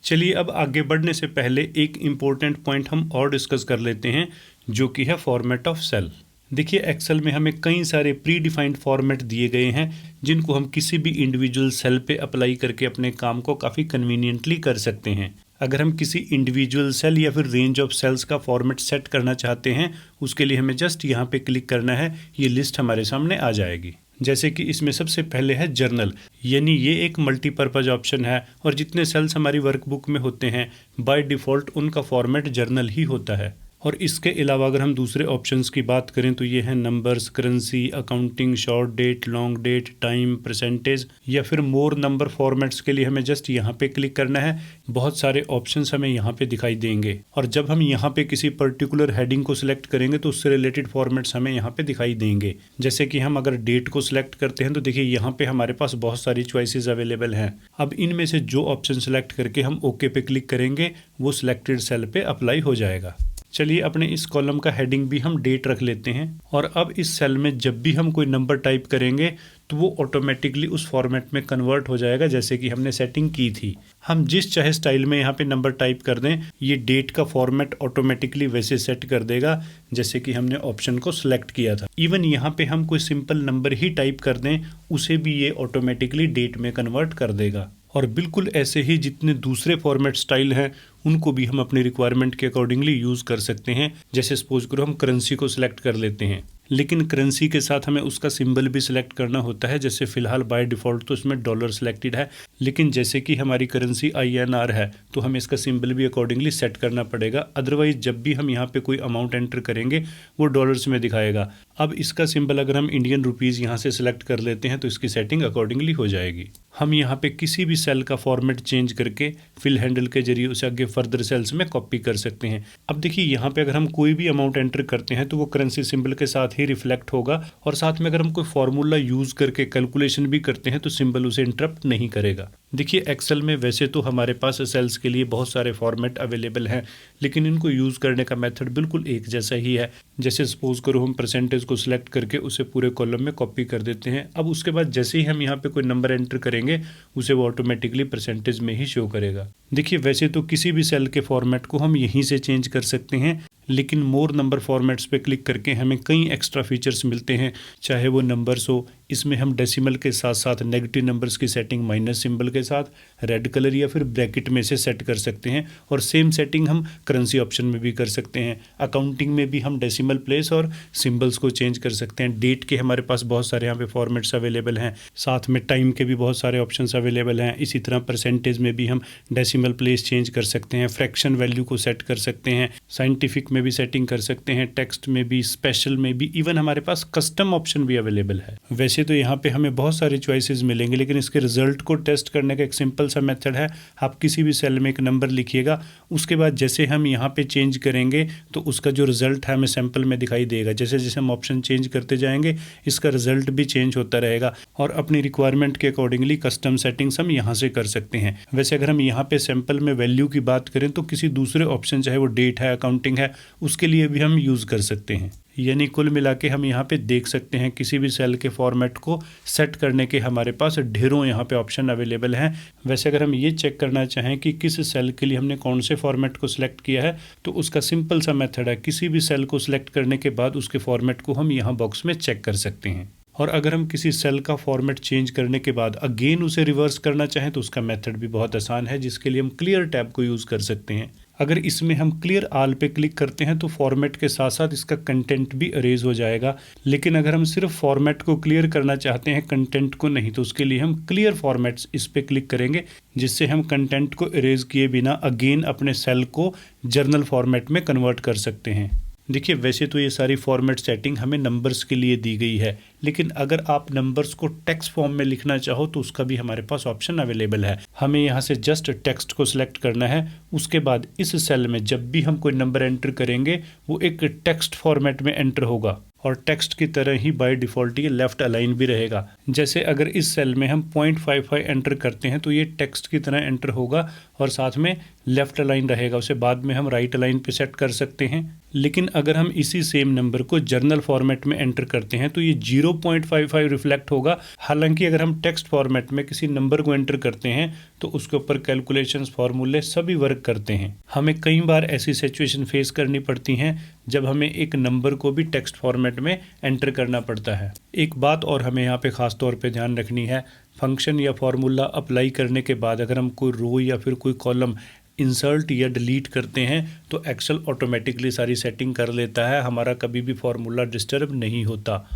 चलिए अब आगे बढ़ने से पहले एक इम्पोर्टेंट पॉइंट हम और डिस्कस कर लेते हैं, जो कि है फॉर्मेट ऑफ सेल। देखिए एक्सेल में हमें कई सारे प्री डिफाइंड फॉर्मेट दिए गए हैं, जिनको हम किसी भी इंडिविजुअल सेल पे अप्लाई करके अपने काम को काफ़ी कन्वीनियंटली कर सकते हैं। अगर हम किसी इंडिविजुअल सेल या फिर रेंज ऑफ सेल्स का फॉर्मेट सेट करना चाहते हैं, उसके लिए हमें जस्ट यहाँ पे क्लिक करना है, ये लिस्ट हमारे सामने आ जाएगी। जैसे कि इसमें सबसे पहले है जर्नल, यानी ये एक मल्टीपर्पज़ ऑप्शन है, और जितने सेल्स हमारी वर्कबुक में होते हैं बाय डिफ़ॉल्ट उनका फॉर्मेट जर्नल ही होता है। और इसके अलावा अगर हम दूसरे ऑप्शंस की बात करें तो ये हैं numbers, currency, accounting, short date, long date, time, percentage, या फिर मोर नंबर फॉर्मेट्स के लिए हमें जस्ट यहाँ पे क्लिक करना है। बहुत सारे ऑप्शंस हमें यहाँ पे दिखाई देंगे, और जब हम यहाँ पे किसी पर्टिकुलर हेडिंग को सिलेक्ट करेंगे तो उससे रिलेटेड फॉर्मेट्स हमें यहाँ पे दिखाई देंगे। जैसे कि हम अगर डेट को सिलेक्ट करते हैं तो देखिए यहाँ पे हमारे पास बहुत सारी चॉइसेस अवेलेबल हैं। अब इनमें से जो ऑप्शन सेलेक्ट करके हम ओके पे क्लिक करेंगे वो सिलेक्टेड सेल पे अप्लाई हो जाएगा। चलिए अपने इस कॉलम का हेडिंग भी हम डेट रख लेते हैं, और अब इस सेल में जब भी हम कोई नंबर टाइप करेंगे तो वो ऑटोमेटिकली उस फॉर्मेट में कन्वर्ट हो जाएगा जैसे कि हमने सेटिंग की थी। हम जिस चाहे स्टाइल में यहाँ पे नंबर टाइप कर दें, ये डेट का फॉर्मेट ऑटोमेटिकली वैसे सेट कर देगा जैसे कि हमने ऑप्शन को सिलेक्ट किया था। इवन यहाँ पे हम कोई सिंपल नंबर ही टाइप कर दें, उसे भी ये ऑटोमेटिकली डेट में कन्वर्ट कर देगा। और बिल्कुल ऐसे ही जितने दूसरे फॉर्मेट स्टाइल हैं उनको भी हम अपनी रिक्वायरमेंट के अकॉर्डिंगली यूज़ कर सकते हैं। जैसे सपोज करो हम करेंसी को सिलेक्ट कर लेते हैं, लेकिन करेंसी के साथ हमें उसका सिंबल भी सिलेक्ट करना होता है। जैसे फिलहाल बाय डिफ़ॉल्ट तो इसमें डॉलर सिलेक्टेड है, लेकिन जैसे कि हमारी करेंसी INR है तो हमें इसका सिंबल भी अकॉर्डिंगली सेट करना पड़ेगा। अदरवाइज जब भी हम यहाँ पे कोई अमाउंट एंटर करेंगे वो डॉलर्स में दिखाएगा। अब इसका सिंबल अगर हम इंडियन रुपीज़ यहाँ से सिलेक्ट कर लेते हैं तो इसकी सेटिंग अकॉर्डिंगली हो जाएगी। हम यहाँ पे किसी भी सेल का फॉर्मेट चेंज करके फिल हैंडल के जरिए उसे आगे फर्दर सेल्स में कॉपी कर सकते हैं। अब देखिए यहाँ पे अगर हम कोई भी अमाउंट एंटर करते हैं तो वो करेंसी सिंबल के साथ ही रिफ्लेक्ट होगा, और साथ में अगर हम कोई फॉर्मूला यूज़ करके कैलकुलेशन भी करते हैं तो सिंबल उसे इंटरप्ट नहीं करेगा। देखिए एक्सेल में वैसे तो हमारे पास सेल्स के लिए बहुत सारे फॉर्मेट अवेलेबल हैं, लेकिन इनको यूज़ करने का मेथड बिल्कुल एक जैसा ही है। जैसे सपोज करो हम परसेंटेज को सिलेक्ट करके उसे पूरे कॉलम में कॉपी कर देते हैं। अब उसके बाद जैसे ही हम यहाँ पे कोई नंबर एंटर करेंगे उसे वो ऑटोमेटिकली परसेंटेज में ही शो करेगा। देखिए वैसे तो किसी भी सेल के फॉर्मेट को हम यहीं से चेंज कर सकते हैं, लेकिन मोर नंबर फॉर्मेट्स पे क्लिक करके हमें कई एक्स्ट्रा फीचर्स मिलते हैं। चाहे वो नंबर्स हो, इसमें हम डेसिमल के साथ साथ नेगेटिव नंबर्स की सेटिंग माइनस सिंबल के साथ रेड कलर या फिर ब्रैकेट में से सेट कर सकते हैं, और सेम सेटिंग हम करेंसी ऑप्शन में भी कर सकते हैं। अकाउंटिंग में भी हम डेसिमल प्लेस और सिंबल्स को चेंज कर सकते हैं। डेट के हमारे पास बहुत सारे यहाँ पे फॉर्मेट्स अवेलेबल हैं, साथ में टाइम के भी बहुत सारे ऑप्शंस अवेलेबल हैं। इसी तरह परसेंटेज में भी हम डेसिमल प्लेस चेंज कर सकते हैं, फ्रैक्शन वैल्यू को सेट कर सकते हैं, साइंटिफिक बेसिक में भी सेटिंग कर सकते हैं, टेक्स्ट में भी, स्पेशल में भी, इवन हमारे पास कस्टम ऑप्शन भी अवेलेबल है। वैसे तो यहाँ पे हमें बहुत सारे चॉइसेस मिलेंगे, लेकिन इसके रिजल्ट को टेस्ट करने का एक सिंपल सा मेथड है। आप किसी भी सेल में एक नंबर लिखिएगा, उसके बाद जैसे हम यहाँ पे चेंज करेंगे तो उसका जो रिजल्ट है हमें सैंपल में दिखाई देगा। जैसे जैसे हम ऑप्शन चेंज करते जाएंगे इसका रिजल्ट भी चेंज होता रहेगा, और अपनी रिक्वायरमेंट के अकॉर्डिंगली कस्टम सेटिंग्स हम यहाँ से कर सकते हैं। वैसे अगर हम यहाँ पे सैंपल में वैल्यू की बात करें तो किसी दूसरे ऑप्शन, चाहे वो डेट है, अकाउंटिंग है, उसके लिए भी हम यूज़ कर सकते हैं। यानी कुल मिला के हम यहाँ पे देख सकते हैं किसी भी सेल के फॉर्मेट को सेट करने के हमारे पास ढेरों यहाँ पे ऑप्शन अवेलेबल हैं। वैसे अगर हम ये चेक करना चाहें कि किस सेल के लिए हमने कौन से फॉर्मेट को सिलेक्ट किया है, तो उसका सिंपल सा मेथड है, किसी भी सेल को सिलेक्ट करने के बाद उसके फॉर्मेट को हम यहाँ बॉक्स में चेक कर सकते हैं। और अगर हम किसी सेल का फॉर्मेट चेंज करने के बाद अगेन उसे रिवर्स करना चाहें तो उसका मेथड भी बहुत आसान है, जिसके लिए हम क्लियर टैब को यूज़ कर सकते हैं। अगर इसमें हम क्लियर ऑल पे क्लिक करते हैं तो फॉर्मेट के साथ साथ इसका कंटेंट भी अरेज हो जाएगा, लेकिन अगर हम सिर्फ फॉर्मेट को क्लियर करना चाहते हैं, कंटेंट को नहीं, तो उसके लिए हम क्लियर फॉर्मेट्स इस पे क्लिक करेंगे, जिससे हम कंटेंट को अरेज किए बिना अगेन अपने सेल को जर्नल फॉर्मेट में कन्वर्ट कर सकते हैं। देखिए, वैसे तो ये सारी फॉर्मेट सेटिंग हमें नंबर्स के लिए दी गई है, लेकिन अगर आप नंबर्स को टेक्स्ट फॉर्म में लिखना चाहो तो उसका भी हमारे पास ऑप्शन अवेलेबल है। हमें यहाँ से जस्ट टेक्स्ट को सिलेक्ट करना है, उसके बाद इस सेल में जब भी हम कोई नंबर एंटर करेंगे वो एक टेक्स्ट फॉर्मेट में एंटर होगा, और टेक्स्ट की तरह ही बाय डिफ़ॉल्ट ये लेफ्ट अलाइन भी रहेगा। जैसे अगर इस सेल में हम 0.55 एंटर करते हैं तो ये टेक्स्ट की तरह एंटर होगा और साथ में लेफ्ट अलाइन रहेगा, उसे बाद में हम राइट अलाइन पे सेट कर सकते हैं। लेकिन अगर हम इसी सेम नंबर को जर्नल फॉर्मेट में एंटर करते हैं तो ये 0.55 रिफ्लेक्ट होगा। हालांकि अगर हम टेक्स्ट फॉर्मेट में किसी नंबर को एंटर करते हैं तो उसके ऊपर कैलकुलेशंस, फार्मूले सभी वर्क करते हैं। हमें कई बार ऐसी सिचुएशन फेस करनी पड़ती हैं जब हमें एक नंबर को भी टेक्स्ट फॉर्मेट में एंटर करना पड़ता है। एक बात और हमें यहाँ पे ख़ास तौर पे ध्यान रखनी है, फंक्शन या फार्मूला अप्लाई करने के बाद अगर हम कोई रो या फिर कोई कॉलम इंसर्ट या डिलीट करते हैं तो एक्सेल ऑटोमेटिकली सारी सेटिंग कर लेता है, हमारा कभी भी फार्मूला डिस्टर्ब नहीं होता।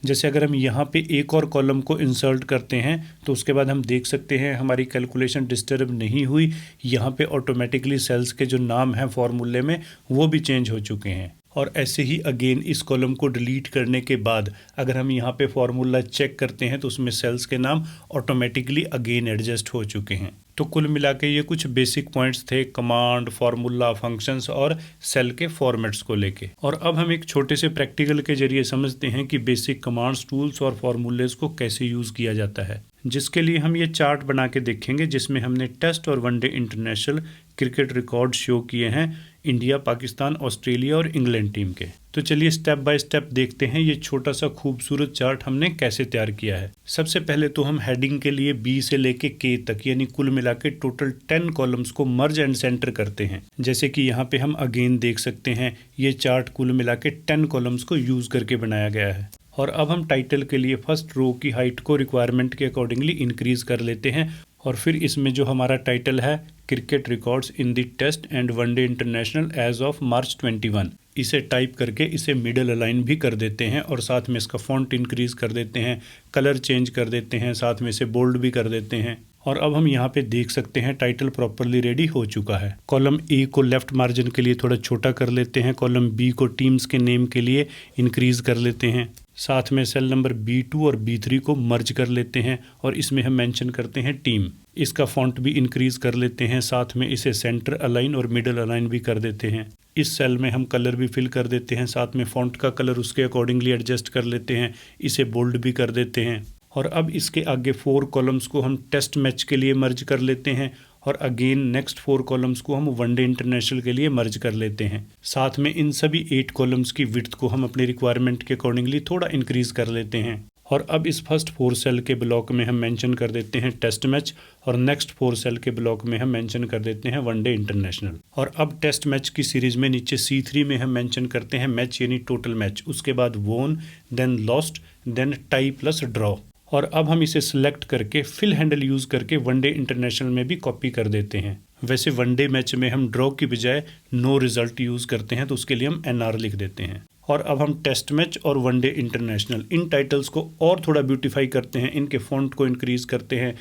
जैसे अगर हम यहाँ पे एक और कॉलम को इंसर्ट करते हैं तो उसके बाद हम देख सकते हैं हमारी कैलकुलेशन डिस्टर्ब नहीं हुई, यहाँ पे ऑटोमेटिकली सेल्स के जो नाम हैं फार्मूले में वो भी चेंज हो चुके हैं। और ऐसे ही अगेन इस कॉलम को डिलीट करने के बाद अगर हम यहाँ पे फार्मूला चेक करते हैं तो उसमें सेल्स के नाम ऑटोमेटिकली अगेन एडजस्ट हो चुके हैं। तो कुल मिला के ये कुछ बेसिक पॉइंट्स थे कमांड, फार्मूला, फंक्शंस और सेल के फॉर्मेट्स को लेके। और अब हम एक छोटे से प्रैक्टिकल के जरिए समझते हैं कि बेसिक कमांड्स, टूल्स और फार्मूलेज को कैसे यूज़ किया जाता है, जिसके लिए हम ये चार्ट बना के देखेंगे जिसमें हमने टेस्ट और one day international cricket record show किए हैं इंडिया, पाकिस्तान, ऑस्ट्रेलिया और इंग्लैंड टीम के। तो चलिए स्टेप बाय स्टेप देखते हैं ये छोटा सा खूबसूरत चार्ट हमने कैसे तैयार किया है। सबसे पहले तो हम हेडिंग के लिए बी से लेके के तक यानी कुल मिला के टोटल 10 कॉलम्स को मर्ज एंड सेंटर करते हैं। जैसे कि यहाँ पे हम अगेन देख सकते हैं ये चार्ट कुल मिला के 10 कॉलम्स को यूज करके बनाया गया है। और अब हम टाइटल के लिए फर्स्ट रो की हाइट को रिक्वायरमेंट के अकॉर्डिंगली इंक्रीज कर लेते हैं, और फिर इसमें जो हमारा टाइटल है cricket records in the test and one day international as of March 21, इसे टाइप करके इसे मिडल अलाइन भी कर देते हैं और साथ में इसका फॉन्ट इंक्रीज कर देते हैं, कलर चेंज कर देते हैं, साथ में इसे बोल्ड भी कर देते हैं। और अब हम यहाँ पे देख सकते हैं टाइटल प्रॉपरली रेडी हो चुका है। कॉलम ए को लेफ्ट मार्जिन के लिए थोड़ा छोटा कर लेते हैं, कॉलम बी को टीम्स के नेम के लिए इंक्रीज कर लेते हैं, साथ में सेल नंबर B2 और B3 को मर्ज कर लेते हैं और इसमें हम मेंशन करते हैं टीम। इसका फॉन्ट भी इंक्रीज कर लेते हैं, साथ में इसे सेंटर अलाइन और मिडल अलाइन भी कर देते हैं। इस सेल में हम कलर भी फिल कर देते हैं, साथ में फॉन्ट का कलर उसके अकॉर्डिंगली एडजस्ट कर लेते हैं, इसे बोल्ड भी कर देते हैं। और अब इसके आगे 4 कॉलम्स को हम टेस्ट मैच के लिए मर्ज कर लेते हैं और अगेन नेक्स्ट 4 कॉलम्स को हम वनडे इंटरनेशनल के लिए मर्ज कर लेते हैं। साथ में इन सभी 8 कॉलम्स की विड्थ को हम अपनी रिक्वायरमेंट के अकॉर्डिंगली थोड़ा इंक्रीज कर लेते हैं। और अब इस फर्स्ट 4 सेल के ब्लॉक में हम मेंशन कर देते हैं टेस्ट मैच और नेक्स्ट 4 सेल के ब्लॉक में हम मेंशन कर देते हैं वनडे इंटरनेशनल। और अब टेस्ट मैच की सीरीज में नीचे C3 में हम मेंशन करते हैं मैच यानी टोटल मैच, उसके बाद won, then lost, then tie plus draw. और अब हम इसे सिलेक्ट करके फिल हैंडल यूज़ करके वनडे इंटरनेशनल में भी कॉपी कर देते हैं। वैसे वनडे मैच में हम ड्रॉ की बजाय नो रिजल्ट यूज़ करते हैं तो उसके लिए हम NR लिख देते हैं। और अब हम टेस्ट मैच और वनडे इंटरनेशनल इन टाइटल्स को और थोड़ा ब्यूटीफाई करते हैं, इनके फॉन्ट को इंक्रीज करते हैं,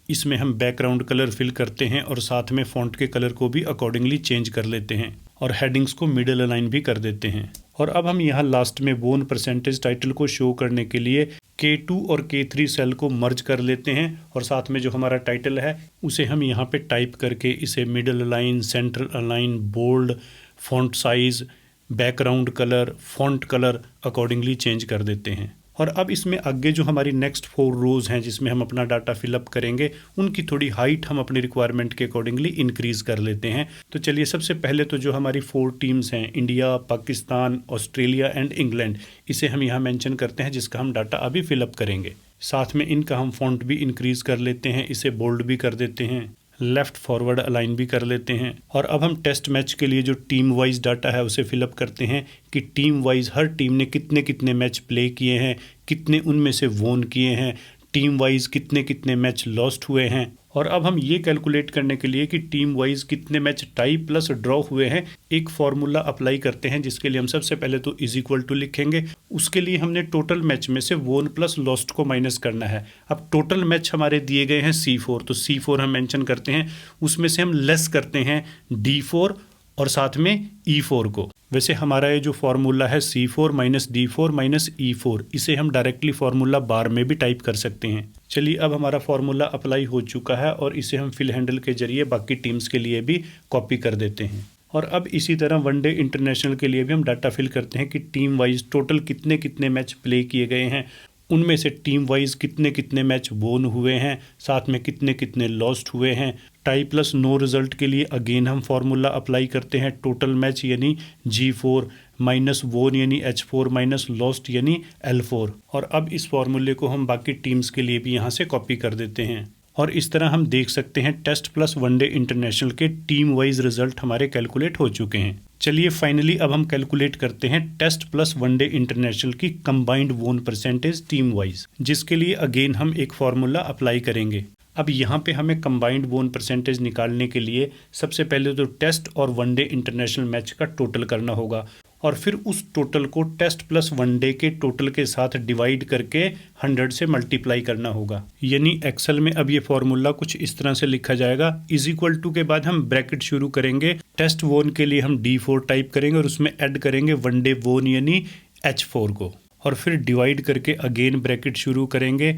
इसमें हम बैकग्राउंड कलर फिल करते हैं और साथ में फॉन्ट के कलर को भी अकॉर्डिंगली चेंज कर लेते हैं। और हेडिंग्स को मिडिल अलाइन भी कर देते हैं। और अब हम यहाँ लास्ट में बोन परसेंटेज टाइटल को शो करने के लिए K2 और K3 सेल को मर्ज कर लेते हैं और साथ में जो हमारा टाइटल है उसे हम यहाँ पे टाइप करके इसे middle align, central align, bold, font size, background colour, font colour accordingly change कर देते हैं। और अब इसमें आगे जो हमारी नेक्स्ट 4 रोज़ हैं जिसमें हम अपना डाटा फिलअप करेंगे, उनकी थोड़ी हाइट हम अपनी रिक्वायरमेंट के अकॉर्डिंगली इंक्रीज कर लेते हैं। तो चलिए सबसे पहले तो जो हमारी 4 टीम्स हैं, India, Pakistan, Australia and England, इसे हम यहाँ मेंशन करते हैं जिसका हम डाटा अभी फिलअप करेंगे। साथ में इनका हम फॉन्ट भी इंक्रीज कर लेते हैं, इसे बोल्ड भी कर देते हैं, लेफ्ट फॉरवर्ड अलाइन भी कर लेते हैं। और अब हम टेस्ट मैच के लिए जो टीम वाइज डाटा है उसे फिलअप करते हैं कि टीम वाइज हर टीम ने कितने कितने मैच प्ले किए हैं, कितने उनमें से वोन किए हैं, टीम वाइज कितने कितने मैच लॉस्ट हुए हैं। और अब हम ये कैलकुलेट करने के लिए कि टीम वाइज कितने मैच टाई प्लस ड्रॉ हुए हैं, एक फॉर्मूला अप्लाई करते हैं जिसके लिए हम सबसे पहले तो इज इक्वल टू लिखेंगे। उसके लिए हमने टोटल मैच में से वोन प्लस लॉस्ट को माइनस करना है। अब टोटल मैच हमारे दिए गए हैं C4, तो C4 हम मेंशन करते हैं, उसमें से हम लेस करते हैं D4 और साथ में E4 को। वैसे हमारा ये जो फार्मूला है C4 minus D4 minus E4, इसे हम डायरेक्टली फार्मूला बार में भी टाइप कर सकते हैं। चलिए अब हमारा फार्मूला अप्लाई हो चुका है और इसे हम फिल हैंडल के जरिए बाकी टीम्स के लिए भी कॉपी कर देते हैं। और अब इसी तरह वनडे इंटरनेशनल के लिए भी हम डाटा फिल करते हैं कि टीम वाइज टोटल कितने कितने मैच प्ले किए गए हैं, उनमें से टीम वाइज कितने कितने मैच वोन हुए हैं, साथ में कितने कितने लॉस्ट हुए हैं। टाई प्लस नो रिजल्ट के लिए अगेन हम फार्मूला अप्लाई करते हैं, टोटल मैच यानी G4 माइनस वोन यानी H4 माइनस लॉस्ट यानी L4। और अब इस फार्मूले को हम बाकी टीम्स के लिए भी यहाँ से कॉपी कर देते हैं। और इस तरह हम देख सकते हैं टेस्ट प्लस वनडे इंटरनेशनल के टीम वाइज रिजल्ट हमारे कैलकुलेट हो चुके हैं। चलिए फाइनली अब हम कैलकुलेट करते हैं टेस्ट प्लस वनडे इंटरनेशनल की कंबाइंड वोन परसेंटेज टीम वाइज, जिसके लिए अगेन हम एक फार्मूला अप्लाई करेंगे। अब यहाँ पे हमें कंबाइंड वोन परसेंटेज निकालने के लिए सबसे पहले तो टेस्ट और वनडे इंटरनेशनल मैच का टोटल करना होगा और फिर उस टोटल को टेस्ट प्लस वनडे के टोटल के साथ डिवाइड करके 100 से मल्टीप्लाई करना होगा। यानी एक्सेल में अब ये फॉर्मूला कुछ इस तरह से लिखा जाएगा, इज इक्वल टू के बाद हम ब्रैकेट शुरू करेंगे, टेस्ट वोन के लिए हम D4 टाइप करेंगे और उसमें ऐड करेंगे वनडे वोन यानी H4 को, और फिर डिवाइड करके अगेन ब्रैकेट शुरू करेंगे,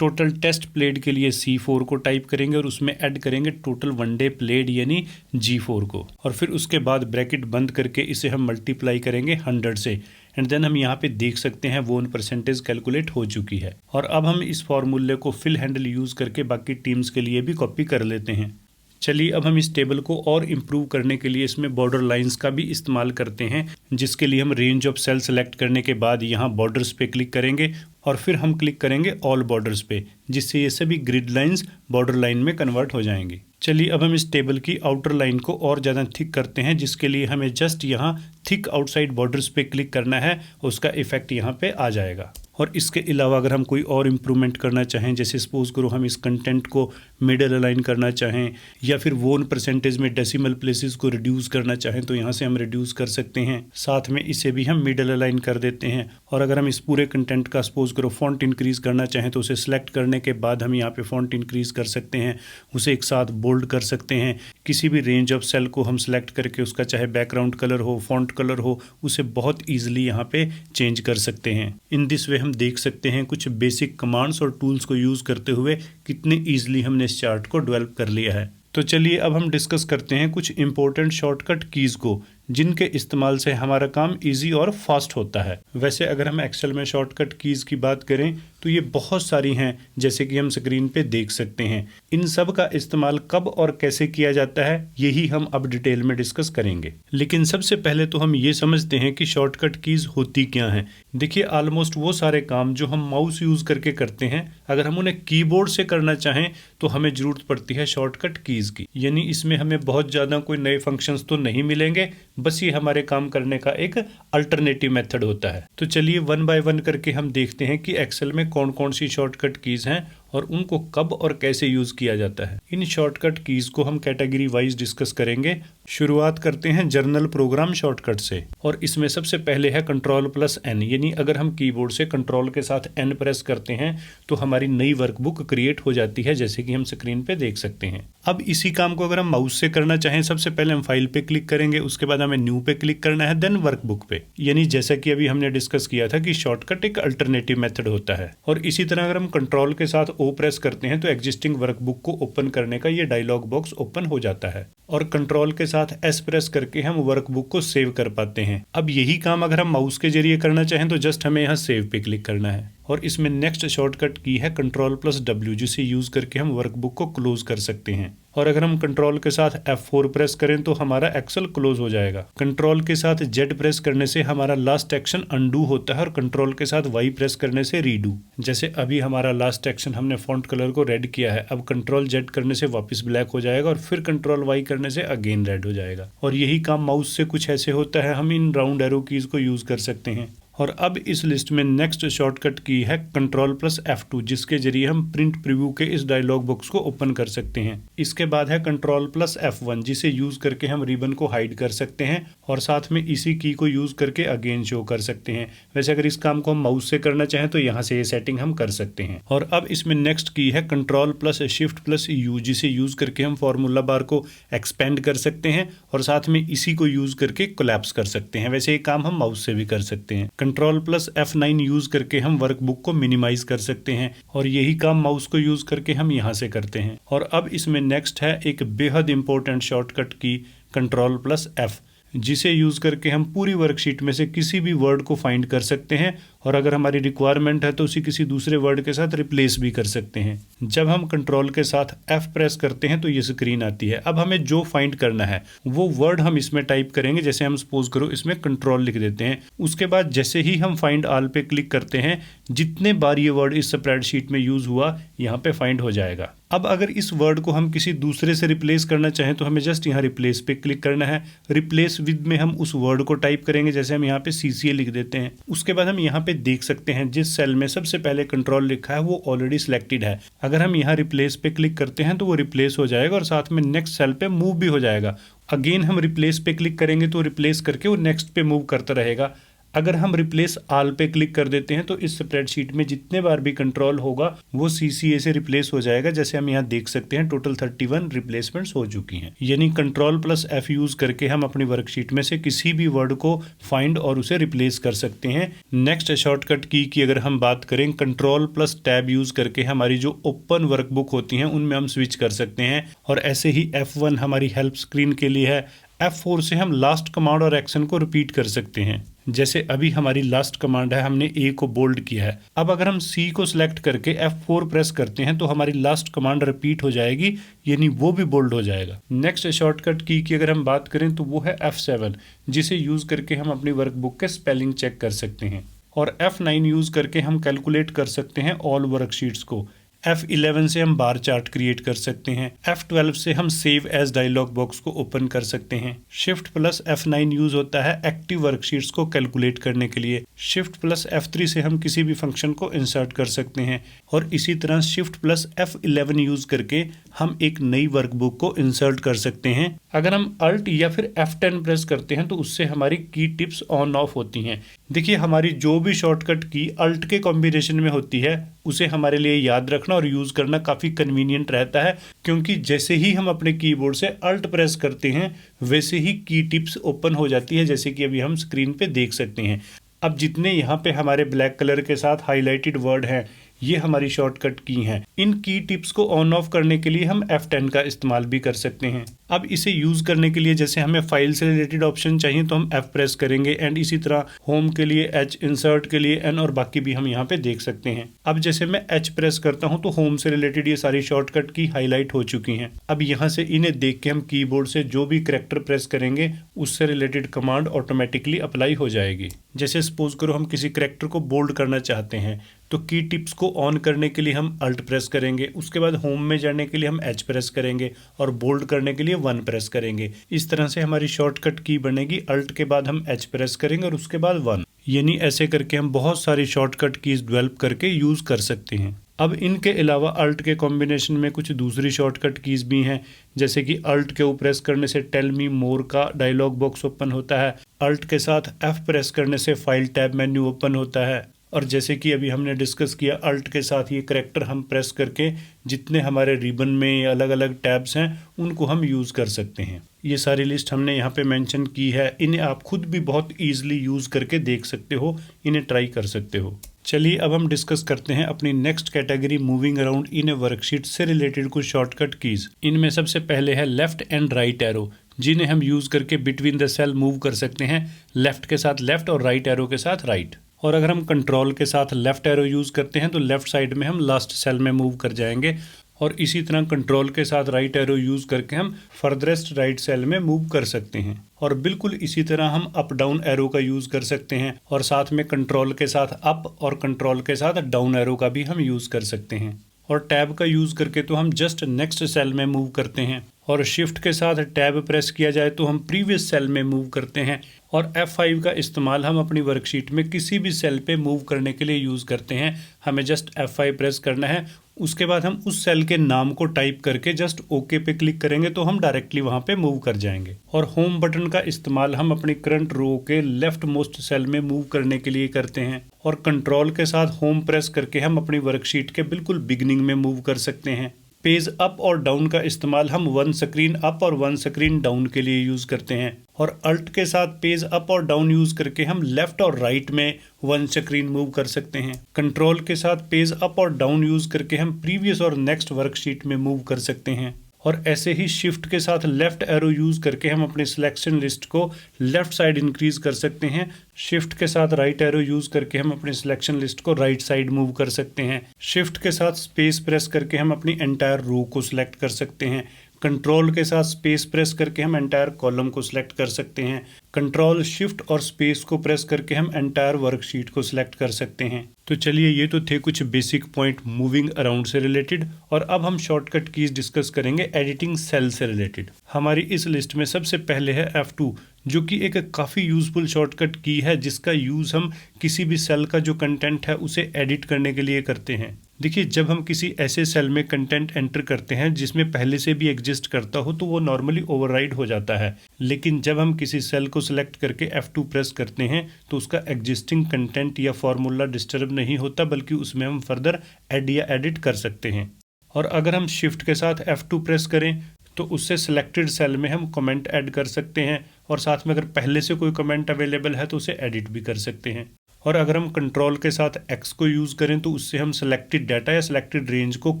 टोटल टेस्ट प्लेड के लिए C4 को टाइप करेंगे और उसमें ऐड करेंगे टोटल वनडे प्लेड यानी G4 को, और फिर उसके बाद ब्रैकेट बंद करके इसे हम मल्टीप्लाई करेंगे 100 से। एंड देन हम यहाँ पे देख सकते हैं वोन परसेंटेज कैलकुलेट हो चुकी है। और अब हम इस फॉर्मूले को फिल हैंडल यूज़ करके बाकी टीम्स के लिए भी कॉपी कर लेते हैं। चलिए अब हम इस टेबल को और इम्प्रूव करने के लिए इसमें बॉर्डर लाइंस का भी इस्तेमाल करते हैं, जिसके लिए हम रेंज ऑफ सेल सेलेक्ट करने के बाद यहाँ बॉर्डर्स पे क्लिक करेंगे और फिर हम क्लिक करेंगे ऑल बॉर्डर्स पे, जिससे ये सभी ग्रिड लाइंस बॉर्डर लाइन में कन्वर्ट हो जाएंगी। चलिए अब हम इस टेबल की आउटर लाइन को और ज़्यादा थिक करते हैं, जिसके लिए हमें जस्ट यहाँ थिक आउटसाइड बॉर्डर्स पे क्लिक करना है, उसका इफेक्ट यहाँ पे आ जाएगा। और इसके अलावा अगर हम कोई और इम्प्रूवमेंट करना चाहें, जैसे सपोज करो हम इस कंटेंट को मिडल अलाइन करना चाहें या फिर वोन परसेंटेज में डेसिमल प्लेसेस को रिड्यूस करना चाहें, तो यहाँ से हम रिड्यूस कर सकते हैं। साथ में इसे भी हम मिडल अलाइन कर देते हैं। और अगर हम इस पूरे कंटेंट का सपोज करो फॉन्ट इंक्रीज करना चाहें, तो उसे सिलेक्ट करने के बाद हम यहाँ पे फॉन्ट इंक्रीज कर सकते हैं, उसे एक साथ बोल्ड कर सकते हैं। किसी भी रेंज ऑफ सेल को हम सिलेक्ट करके उसका चाहे बैकग्राउंड कलर हो, फॉन्ट कलर हो, उसे बहुत ईजिली यहाँ पे चेंज कर सकते हैं। इन दिस वे हम देख सकते हैं कुछ बेसिक कमांड्स और टूल्स को यूज़ करते हुए कितने ईजिली हमने इस चार्ट को डेवलप कर लिया है। तो चलिए अब हम डिस्कस करते हैं कुछ इंपॉर्टेंट शॉर्टकट कीज़ को, जिनके इस्तेमाल से हमारा काम इजी और फास्ट होता है। वैसे अगर हम एक्सेल में शॉर्टकट कीज़ की बात करें तो ये बहुत सारी हैं, जैसे कि हम स्क्रीन पे देख सकते हैं। इन सब का इस्तेमाल कब और कैसे किया जाता है यही हम अब डिटेल में डिस्कस करेंगे। लेकिन सबसे पहले तो हम ये समझते हैं कि शॉर्टकट कीज़ होती क्या हैं। देखिए ऑलमोस्ट वो सारे काम जो हम माउस यूज़ करके करते हैं, अगर हम उन्हें कीबोर्ड से करना चाहें तो हमें ज़रूरत पड़ती है शॉर्टकट कीज़ की। यानी इसमें हमें बहुत ज़्यादा कोई नए फंक्शंस तो नहीं मिलेंगे, बस ये हमारे काम करने का एक अल्टरनेटिव मेथड होता है। तो चलिए वन बाय वन करके हम देखते हैं कि एक्सेल में कौन कौन सी शॉर्टकट कीज़ हैं और उनको कब और कैसे यूज किया जाता है। इन शॉर्टकट कीज को हम कैटेगरी वाइज डिस्कस करेंगे। शुरुआत करते हैं जर्नल प्रोग्राम शॉर्टकट से, और इसमें सबसे पहले है Ctrl+N, यानी अगर हम कीबोर्ड से कंट्रोल के साथ N प्रेस करते हैं तो हमारी नई वर्कबुक क्रिएट हो जाती है, जैसे कि हम स्क्रीन पे देख सकते हैं। अब इसी काम को अगर हम माउस से करना चाहें, सबसे पहले हम फाइल पे क्लिक करेंगे, उसके बाद हमें न्यू पे क्लिक करना है, देन वर्कबुक पे। यानी जैसा कि अभी हमने डिस्कस किया था कि शॉर्टकट एक अल्टरनेटिव मेथड होता है। और इसी तरह अगर हम कंट्रोल के साथ O प्रेस करते हैं तो एग्जिस्टिंग वर्कबुक को ओपन करने का ये डायलॉग बॉक्स ओपन हो जाता है, और कंट्रोल के साथ S प्रेस करके हम वर्कबुक को सेव कर पाते हैं। अब यही काम अगर हम माउस के जरिए करना चाहें तो जस्ट हमें यहाँ सेव पे क्लिक करना है, और इसमें नेक्स्ट शॉर्टकट की है Ctrl+W, जिसे यूज करके हम वर्कबुक को क्लोज कर सकते हैं। और अगर हम कंट्रोल के साथ F4 प्रेस करें तो हमारा एक्सेल क्लोज हो जाएगा। कंट्रोल के साथ Z प्रेस करने से हमारा लास्ट एक्शन अनडू होता है, और कंट्रोल के साथ Y प्रेस करने से रीडू। जैसे अभी हमारा लास्ट एक्शन हमने फॉन्ट कलर को रेड किया है, अब कंट्रोल Z करने से वापस ब्लैक हो जाएगा, और फिर कंट्रोल Y करने से अगेन रेड हो जाएगा। और यही काम माउस से कुछ ऐसे होता है। हम इन राउंड एरो कीज को यूज कर सकते हैं। और अब इस लिस्ट में नेक्स्ट शॉर्टकट की है Ctrl+F2, जिसके जरिए हम प्रिंट प्रीव्यू के इस डायलॉग बॉक्स को ओपन कर सकते हैं। इसके बाद है Ctrl+F1, जिसे यूज करके हम रिबन को हाइड कर सकते हैं, और साथ में इसी की को यूज करके अगेन शो कर सकते हैं। वैसे अगर इस काम को हम माउस से करना चाहें तो यहाँ से ये सेटिंग हम कर सकते हैं। और अब इसमें नेक्स्ट की है Ctrl+Shift+U, जिसे यूज करके हम फॉर्मूला बार को एक्सपेंड कर सकते हैं, और साथ में इसी को यूज करके कोलैप्स कर सकते हैं। वैसे ये काम हम माउस से भी कर सकते हैं। Ctrl+F9 यूज करके हम वर्कबुक को मिनिमाइज कर सकते हैं, और यही काम माउस को यूज करके हम यहाँ से करते हैं। और अब इसमें नेक्स्ट है एक बेहद इंपॉर्टेंट शॉर्टकट की Ctrl+F, जिसे यूज करके हम पूरी वर्कशीट में से किसी भी वर्ड को फाइंड कर सकते हैं, और अगर हमारी रिक्वायरमेंट है तो उसी किसी दूसरे वर्ड के साथ रिप्लेस भी कर सकते हैं। जब हम कंट्रोल के साथ F प्रेस करते हैं तो ये स्क्रीन आती है। अब हमें जो फाइंड करना है वो वर्ड हम इसमें टाइप करेंगे। जैसे हम सपोज करो इसमें कंट्रोल लिख देते हैं, उसके बाद जैसे ही हम फाइंड ऑल पे क्लिक करते हैं, जितने बार ये वर्ड इस स्प्रेडशीट में यूज हुआ यहाँ पे फाइंड हो जाएगा। अब अगर इस वर्ड को हम किसी दूसरे से रिप्लेस करना चाहें तो हमें जस्ट यहाँ रिप्लेस पे क्लिक करना है। रिप्लेस विद में हम उस वर्ड को टाइप करेंगे, जैसे हम यहाँ पे CCA लिख देते हैं। उसके बाद हम यहाँ पे देख सकते हैं जिस सेल में सबसे पहले कंट्रोल लिखा है वो ऑलरेडी सिलेक्टेड है। अगर हम यहाँ रिप्लेस पे क्लिक करते हैं तो वो रिप्लेस हो जाएगा, और साथ में नेक्स्ट सेल पे मूव भी हो जाएगा। अगेन हम रिप्लेस पे क्लिक करेंगे तो रिप्लेस करके वो नेक्स्ट पे मूव करता रहेगा। अगर हम रिप्लेस ऑल पे क्लिक कर देते हैं तो इस स्प्रेडशीट में जितने बार भी कंट्रोल होगा वो CCA से रिप्लेस हो जाएगा। जैसे हम यहाँ देख सकते हैं टोटल 31 रिप्लेसमेंट्स हो चुकी हैं। यानी Ctrl+F यूज करके हम अपनी वर्कशीट में से किसी भी वर्ड को फाइंड और उसे रिप्लेस कर सकते हैं। नेक्स्ट शॉर्टकट की अगर हम बात करें, Ctrl+Tab यूज करके हमारी जो ओपन वर्कबुक होती हैं उनमें हम स्विच कर सकते हैं, और ऐसे ही F1 हमारी हेल्प स्क्रीन के लिए है। F4 से हम लास्ट कमांड और एक्शन को रिपीट कर सकते हैं। जैसे अभी हमारी लास्ट कमांड है, हमने A को बोल्ड किया है। अब अगर हम C को सिलेक्ट करके F4 प्रेस करते हैं तो हमारी लास्ट कमांड रिपीट हो जाएगी, यानी वो भी बोल्ड हो जाएगा। नेक्स्ट शॉर्टकट की अगर हम बात करें तो वो है F7, जिसे यूज करके हम अपनी वर्कबुक के स्पेलिंग चेक कर सकते हैं। और F9 यूज करके हम कैलकुलेट कर सकते हैं ऑल वर्कशीट्स को। F11 से हम बार चार्ट क्रिएट कर सकते हैं। F12 से हम सेव एज डायलॉग बॉक्स को ओपन कर सकते हैं। Shift+F9 यूज होता है एक्टिव वर्कशीट्स को कैलकुलेट करने के लिए। Shift+F3 से हम किसी भी फंक्शन को इंसर्ट कर सकते हैं, और इसी तरह Shift+F11 यूज करके हम एक नई वर्कबुक को इंसर्ट कर सकते हैं। अगर हम Alt या फिर F10 प्रेस करते हैं तो उससे हमारी की टिप्स ऑन ऑफ होती हैं। देखिए हमारी जो भी शॉर्टकट की Alt के कॉम्बिनेशन में होती है उसे हमारे लिए याद रखना और यूज करना काफी कन्वीनियंट रहता है, क्योंकि जैसे ही हम अपने कीबोर्ड से Alt प्रेस करते हैं वैसे ही की टिप्स ओपन हो जाती है, जैसे कि अभी हम स्क्रीन पे देख सकते हैं। अब जितने यहाँ पे हमारे ब्लैक कलर के साथ हाईलाइटेड वर्ड हैं ये हमारी शॉर्टकट की हैं। इन की टिप्स को ऑन ऑफ करने के लिए हम F10 का इस्तेमाल भी कर सकते हैं। अब इसे यूज करने के लिए जैसे हमें फाइल से रिलेटेड ऑप्शन चाहिए तो हम F प्रेस करेंगे, एंड इसी तरह होम के लिए H, इंसर्ट के लिए N, और बाकी भी हम यहाँ पे देख सकते हैं। अब जैसे मैं H प्रेस करता हूँ तो होम से रिलेटेड ये सारी शॉर्टकट की हाईलाइट हो चुकी हैं। अब यहाँ से इन्हें देख के हम कीबोर्ड से जो भी कैरेक्टर प्रेस करेंगे उससे रिलेटेड कमांड ऑटोमेटिकली अप्लाई हो जाएगी। जैसे सपोज करो हम किसी कैरेक्टर को बोल्ड करना चाहते हैं तो की टिप्स को ऑन करने के लिए हम Alt प्रेस करेंगे, उसके बाद होम में जाने के लिए हम H प्रेस करेंगे, और बोल्ड करने के लिए 1 प्रेस करेंगे। इस तरह से हमारी शॉर्टकट की बनेगी। Alt के बाद हम H प्रेस करेंगे और उसके बाद 1। यानी ऐसे करके हम बहुत सारी शॉर्टकट कीज डेवलप करके यूज कर सकते हैं। अब इनके अलावा अल्ट के कॉम्बिनेशन में कुछ दूसरी शॉर्टकट कीज़ भी हैं, जैसे कि अल्ट के ऊपर प्रेस करने से टेल मी मोर का डायलॉग बॉक्स ओपन होता है, अल्ट के साथ F प्रेस करने से फाइल टैब मेन्यू ओपन होता है, और जैसे कि अभी हमने डिस्कस किया अल्ट के साथ ये करेक्टर हम प्रेस करके जितने हमारे रिबन में अलग अलग टैब्स हैं उनको हम यूज़ कर सकते हैं। ये सारी लिस्ट हमने यहाँ पे मेंशन की है, इन्हें आप खुद भी बहुत ईजिली यूज़ करके देख सकते हो, इन्हें ट्राई कर सकते हो। चलिए अब हम डिस्कस करते हैं अपनी next category moving around in A worksheet से रिलेटेड कुछ शॉर्टकट कीज़। इनमें सबसे पहले है लेफ्ट एंड राइट एरो, जिन्हें हम यूज़ करके बिटवीन द सेल मूव कर सकते हैं, लेफ्ट के साथ लेफ्ट और राइट एरो के साथ राइट। और अगर हम कंट्रोल के साथ लेफ्ट एरो यूज़ करते हैं तो लेफ्ट साइड में हम लास्ट सेल में मूव कर जाएंगे, और इसी तरह कंट्रोल के साथ राइट एरो यूज़ करके हम फर्दरेस्ट राइट सेल में मूव कर सकते हैं। और बिल्कुल इसी तरह हम अप डाउन एरो का यूज़ कर सकते हैं, और साथ में कंट्रोल के साथ अप और कंट्रोल के साथ डाउन एरो का भी हम यूज़ कर सकते हैं। और टैब का यूज़ करके तो हम जस्ट नेक्स्ट सेल में मूव करते हैं, और शिफ्ट के साथ टैब प्रेस किया जाए तो हम प्रीवियस सेल में मूव करते हैं, और F5 का इस्तेमाल हम अपनी वर्कशीट में किसी भी सेल पे मूव करने के लिए यूज़ करते हैं। हमें जस्ट F5 प्रेस करना है, उसके बाद हम उस सेल के नाम को टाइप करके जस्ट ओके पे क्लिक करेंगे तो हम डायरेक्टली वहाँ पे मूव कर जाएंगे। और होम बटन का इस्तेमाल हम अपनी करंट रो के लेफ्ट मोस्ट सेल में मूव करने के लिए करते हैं, और कंट्रोल के साथ होम प्रेस करके हम अपनी वर्कशीट के बिल्कुल बिगिनिंग में मूव कर सकते हैं। पेज अप और डाउन का इस्तेमाल हम वन स्क्रीन अप और वन स्क्रीन डाउन के लिए यूज़ करते हैं, और अल्ट के साथ पेज अप और डाउन यूज़ करके हम लेफ्ट और राइट में वन स्क्रीन मूव कर सकते हैं। कंट्रोल के साथ पेज अप और डाउन यूज़ करके हम प्रीवियस और नेक्स्ट वर्कशीट में मूव कर सकते हैं, और ऐसे ही शिफ्ट के साथ लेफ्ट एरो यूज़ करके हम अपने सिलेक्शन लिस्ट को लेफ्ट साइड इंक्रीज कर सकते हैं। शिफ्ट के साथ राइट एरो यूज़ करके हम अपनी सिलेक्शन लिस्ट को राइट साइड मूव कर सकते हैं। शिफ्ट के साथ स्पेस प्रेस करके हम अपनी एंटायर रो को सिलेक्ट कर सकते हैं। कंट्रोल के साथ स्पेस प्रेस करके हम एंटायर कॉलम को सिलेक्ट कर सकते हैं। कंट्रोल शिफ्ट और स्पेस को प्रेस करके हम एंटायर वर्कशीट को सिलेक्ट कर सकते हैं। तो चलिए ये तो थे कुछ बेसिक पॉइंट मूविंग अराउंड से रिलेटेड, और अब हम शॉर्टकट कीज डिस्कस करेंगे एडिटिंग सेल से रिलेटेड। हमारी इस लिस्ट में सबसे पहले है F2, जो कि एक काफ़ी यूज़फुल शॉर्टकट की है, जिसका यूज़ हम किसी भी सेल का जो कंटेंट है उसे एडिट करने के लिए करते हैं। देखिए, जब हम किसी ऐसे सेल में कंटेंट एंटर करते हैं जिसमें पहले से भी एग्जिस्ट करता हो तो वो नॉर्मली ओवरराइड हो जाता है, लेकिन जब हम किसी सेल को सिलेक्ट करके F2 प्रेस करते हैं तो उसका एग्जिस्टिंग कंटेंट या फॉर्मूला डिस्टर्ब नहीं होता, बल्कि उसमें हम फर्दर ऐड या एडिट कर सकते हैं। और अगर हम शिफ्ट के साथ F2 प्रेस करें तो उससे सिलेक्टेड सेल में हम कमेंट ऐड कर सकते हैं, और साथ में अगर पहले से कोई कमेंट अवेलेबल है तो उसे एडिट भी कर सकते हैं। और अगर हम कंट्रोल के साथ X को यूज़ करें तो उससे हम सिलेक्टेड डाटा या सिलेक्टेड रेंज को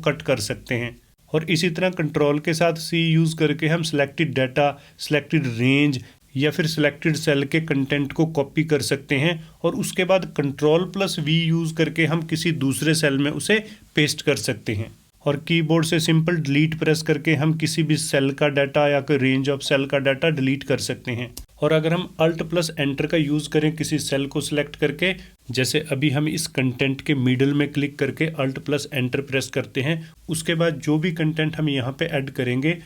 कट कर सकते हैं। और इसी तरह कंट्रोल के साथ C यूज़ करके हम सिलेक्टेड डाटा, सिलेक्टेड रेंज या फिर सिलेक्टेड सेल के कंटेंट को कॉपी कर सकते हैं, और उसके बाद कंट्रोल+V यूज़ करके हम किसी दूसरे सेल में उसे पेस्ट कर सकते हैं। और कीबोर्ड से सिंपल डिलीट प्रेस करके हम किसी भी सेल का डाटा या कोई रेंज ऑफ सेल का डाटा डिलीट कर सकते हैं। और अगर हम Alt+Enter का यूज़ करें किसी सेल को सिलेक्ट करके, जैसे अभी हम इस कंटेंट के मिडल में क्लिक करके Alt+Enter प्रेस करते हैं, उसके बाद जो भी कंटेंट हम यहाँ पे ऐड करेंगे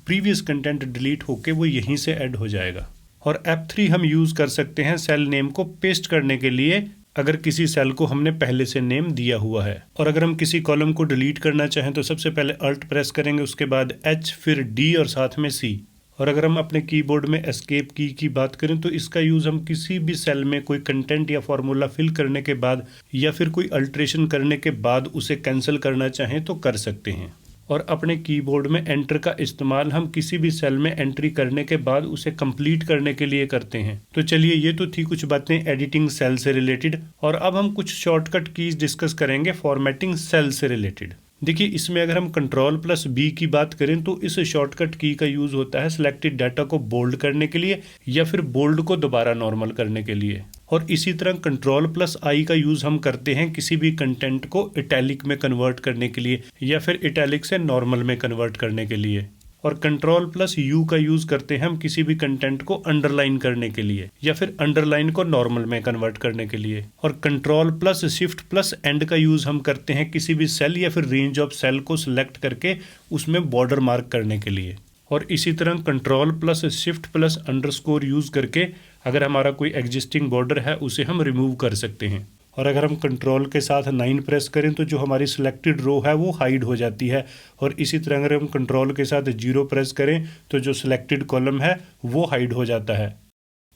प्रीवियस कंटेंट डिलीट होके वो यहीं से ऐड हो जाएगा। और F3 हम यूज़ कर सकते हैं सेल नेम को पेस्ट करने के लिए, अगर किसी सेल को हमने पहले से नेम दिया हुआ है। और अगर हम किसी कॉलम को डिलीट करना चाहें तो सबसे पहले Alt प्रेस करेंगे, उसके बाद H, फिर D और साथ में C। और अगर हम अपने कीबोर्ड में एस्केप की बात करें तो इसका यूज़ हम किसी भी सेल में कोई कंटेंट या फॉर्मूला फिल करने के बाद या फिर कोई अल्ट्रेशन करने के बाद उसे कैंसिल करना चाहें तो कर सकते हैं। और अपने कीबोर्ड में एंटर का इस्तेमाल हम किसी भी सेल में एंट्री करने के बाद उसे कंप्लीट करने के लिए करते हैं। तो चलिए ये तो थी कुछ बातें एडिटिंग सेल से रिलेटेड, और अब हम कुछ शॉर्टकट कीज डिस्कस करेंगे फॉर्मेटिंग सेल से रिलेटेड। देखिए, इसमें अगर हम Ctrl+B की बात करें तो इस शॉर्टकट की का यूज़ होता है सिलेक्टेड डाटा को बोल्ड करने के लिए या फिर बोल्ड को दोबारा नॉर्मल करने के लिए। और इसी तरह Ctrl+I का यूज़ हम करते हैं किसी भी कंटेंट को इटैलिक में कन्वर्ट करने के लिए या फिर इटैलिक से नॉर्मल में कन्वर्ट करने के लिए। और Ctrl+U का यूज़ करते हैं हम किसी भी कंटेंट को अंडरलाइन करने के लिए या फिर अंडरलाइन को नॉर्मल में कन्वर्ट करने के लिए। और Ctrl+Shift+End का यूज़ हम करते हैं किसी भी सेल या फिर रेंज ऑफ सेल को सिलेक्ट करके उसमें बॉर्डर मार्क करने के लिए। और इसी तरह Ctrl+Shift+_ यूज़ करके अगर हमारा कोई एग्जिस्टिंग बॉर्डर है उसे हम रिमूव कर सकते हैं। और अगर हम कंट्रोल के साथ 9 प्रेस करें तो जो हमारी सिलेक्टेड रो है वो हाइड हो जाती है। और इसी तरह अगर हम कंट्रोल के साथ 0 प्रेस करें तो जो सिलेक्टेड कॉलम है वो हाइड हो जाता है।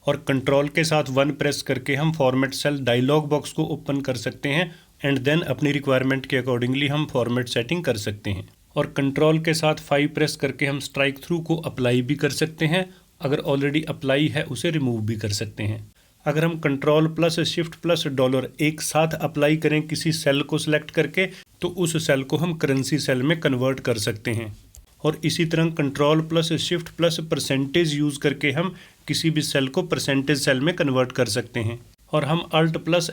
और कंट्रोल के साथ 1 प्रेस करके हम फॉर्मेट सेल डायलॉग बॉक्स को ओपन कर सकते हैं एंड देन अपनी रिक्वायरमेंट के अकॉर्डिंगली हम फॉर्मेट सेटिंग कर सकते हैं। और कंट्रोल के साथ 5 प्रेस करके हम स्ट्राइक थ्रू को अप्लाई भी कर सकते हैं, अगर ऑलरेडी अप्लाई है उसे रिमूव भी कर सकते हैं। अगर हम control plus shift plus dollar एक साथ अप्लाई करें किसी सेल को सिलेक्ट करके तो उस सेल को हम करेंसी सेल में कन्वर्ट कर सकते हैं। और इसी तरह control plus shift plus percentage use करके हम किसी भी सेल को परसेंटेज सेल में कन्वर्ट कर सकते हैं। और हम अल्ट प्लस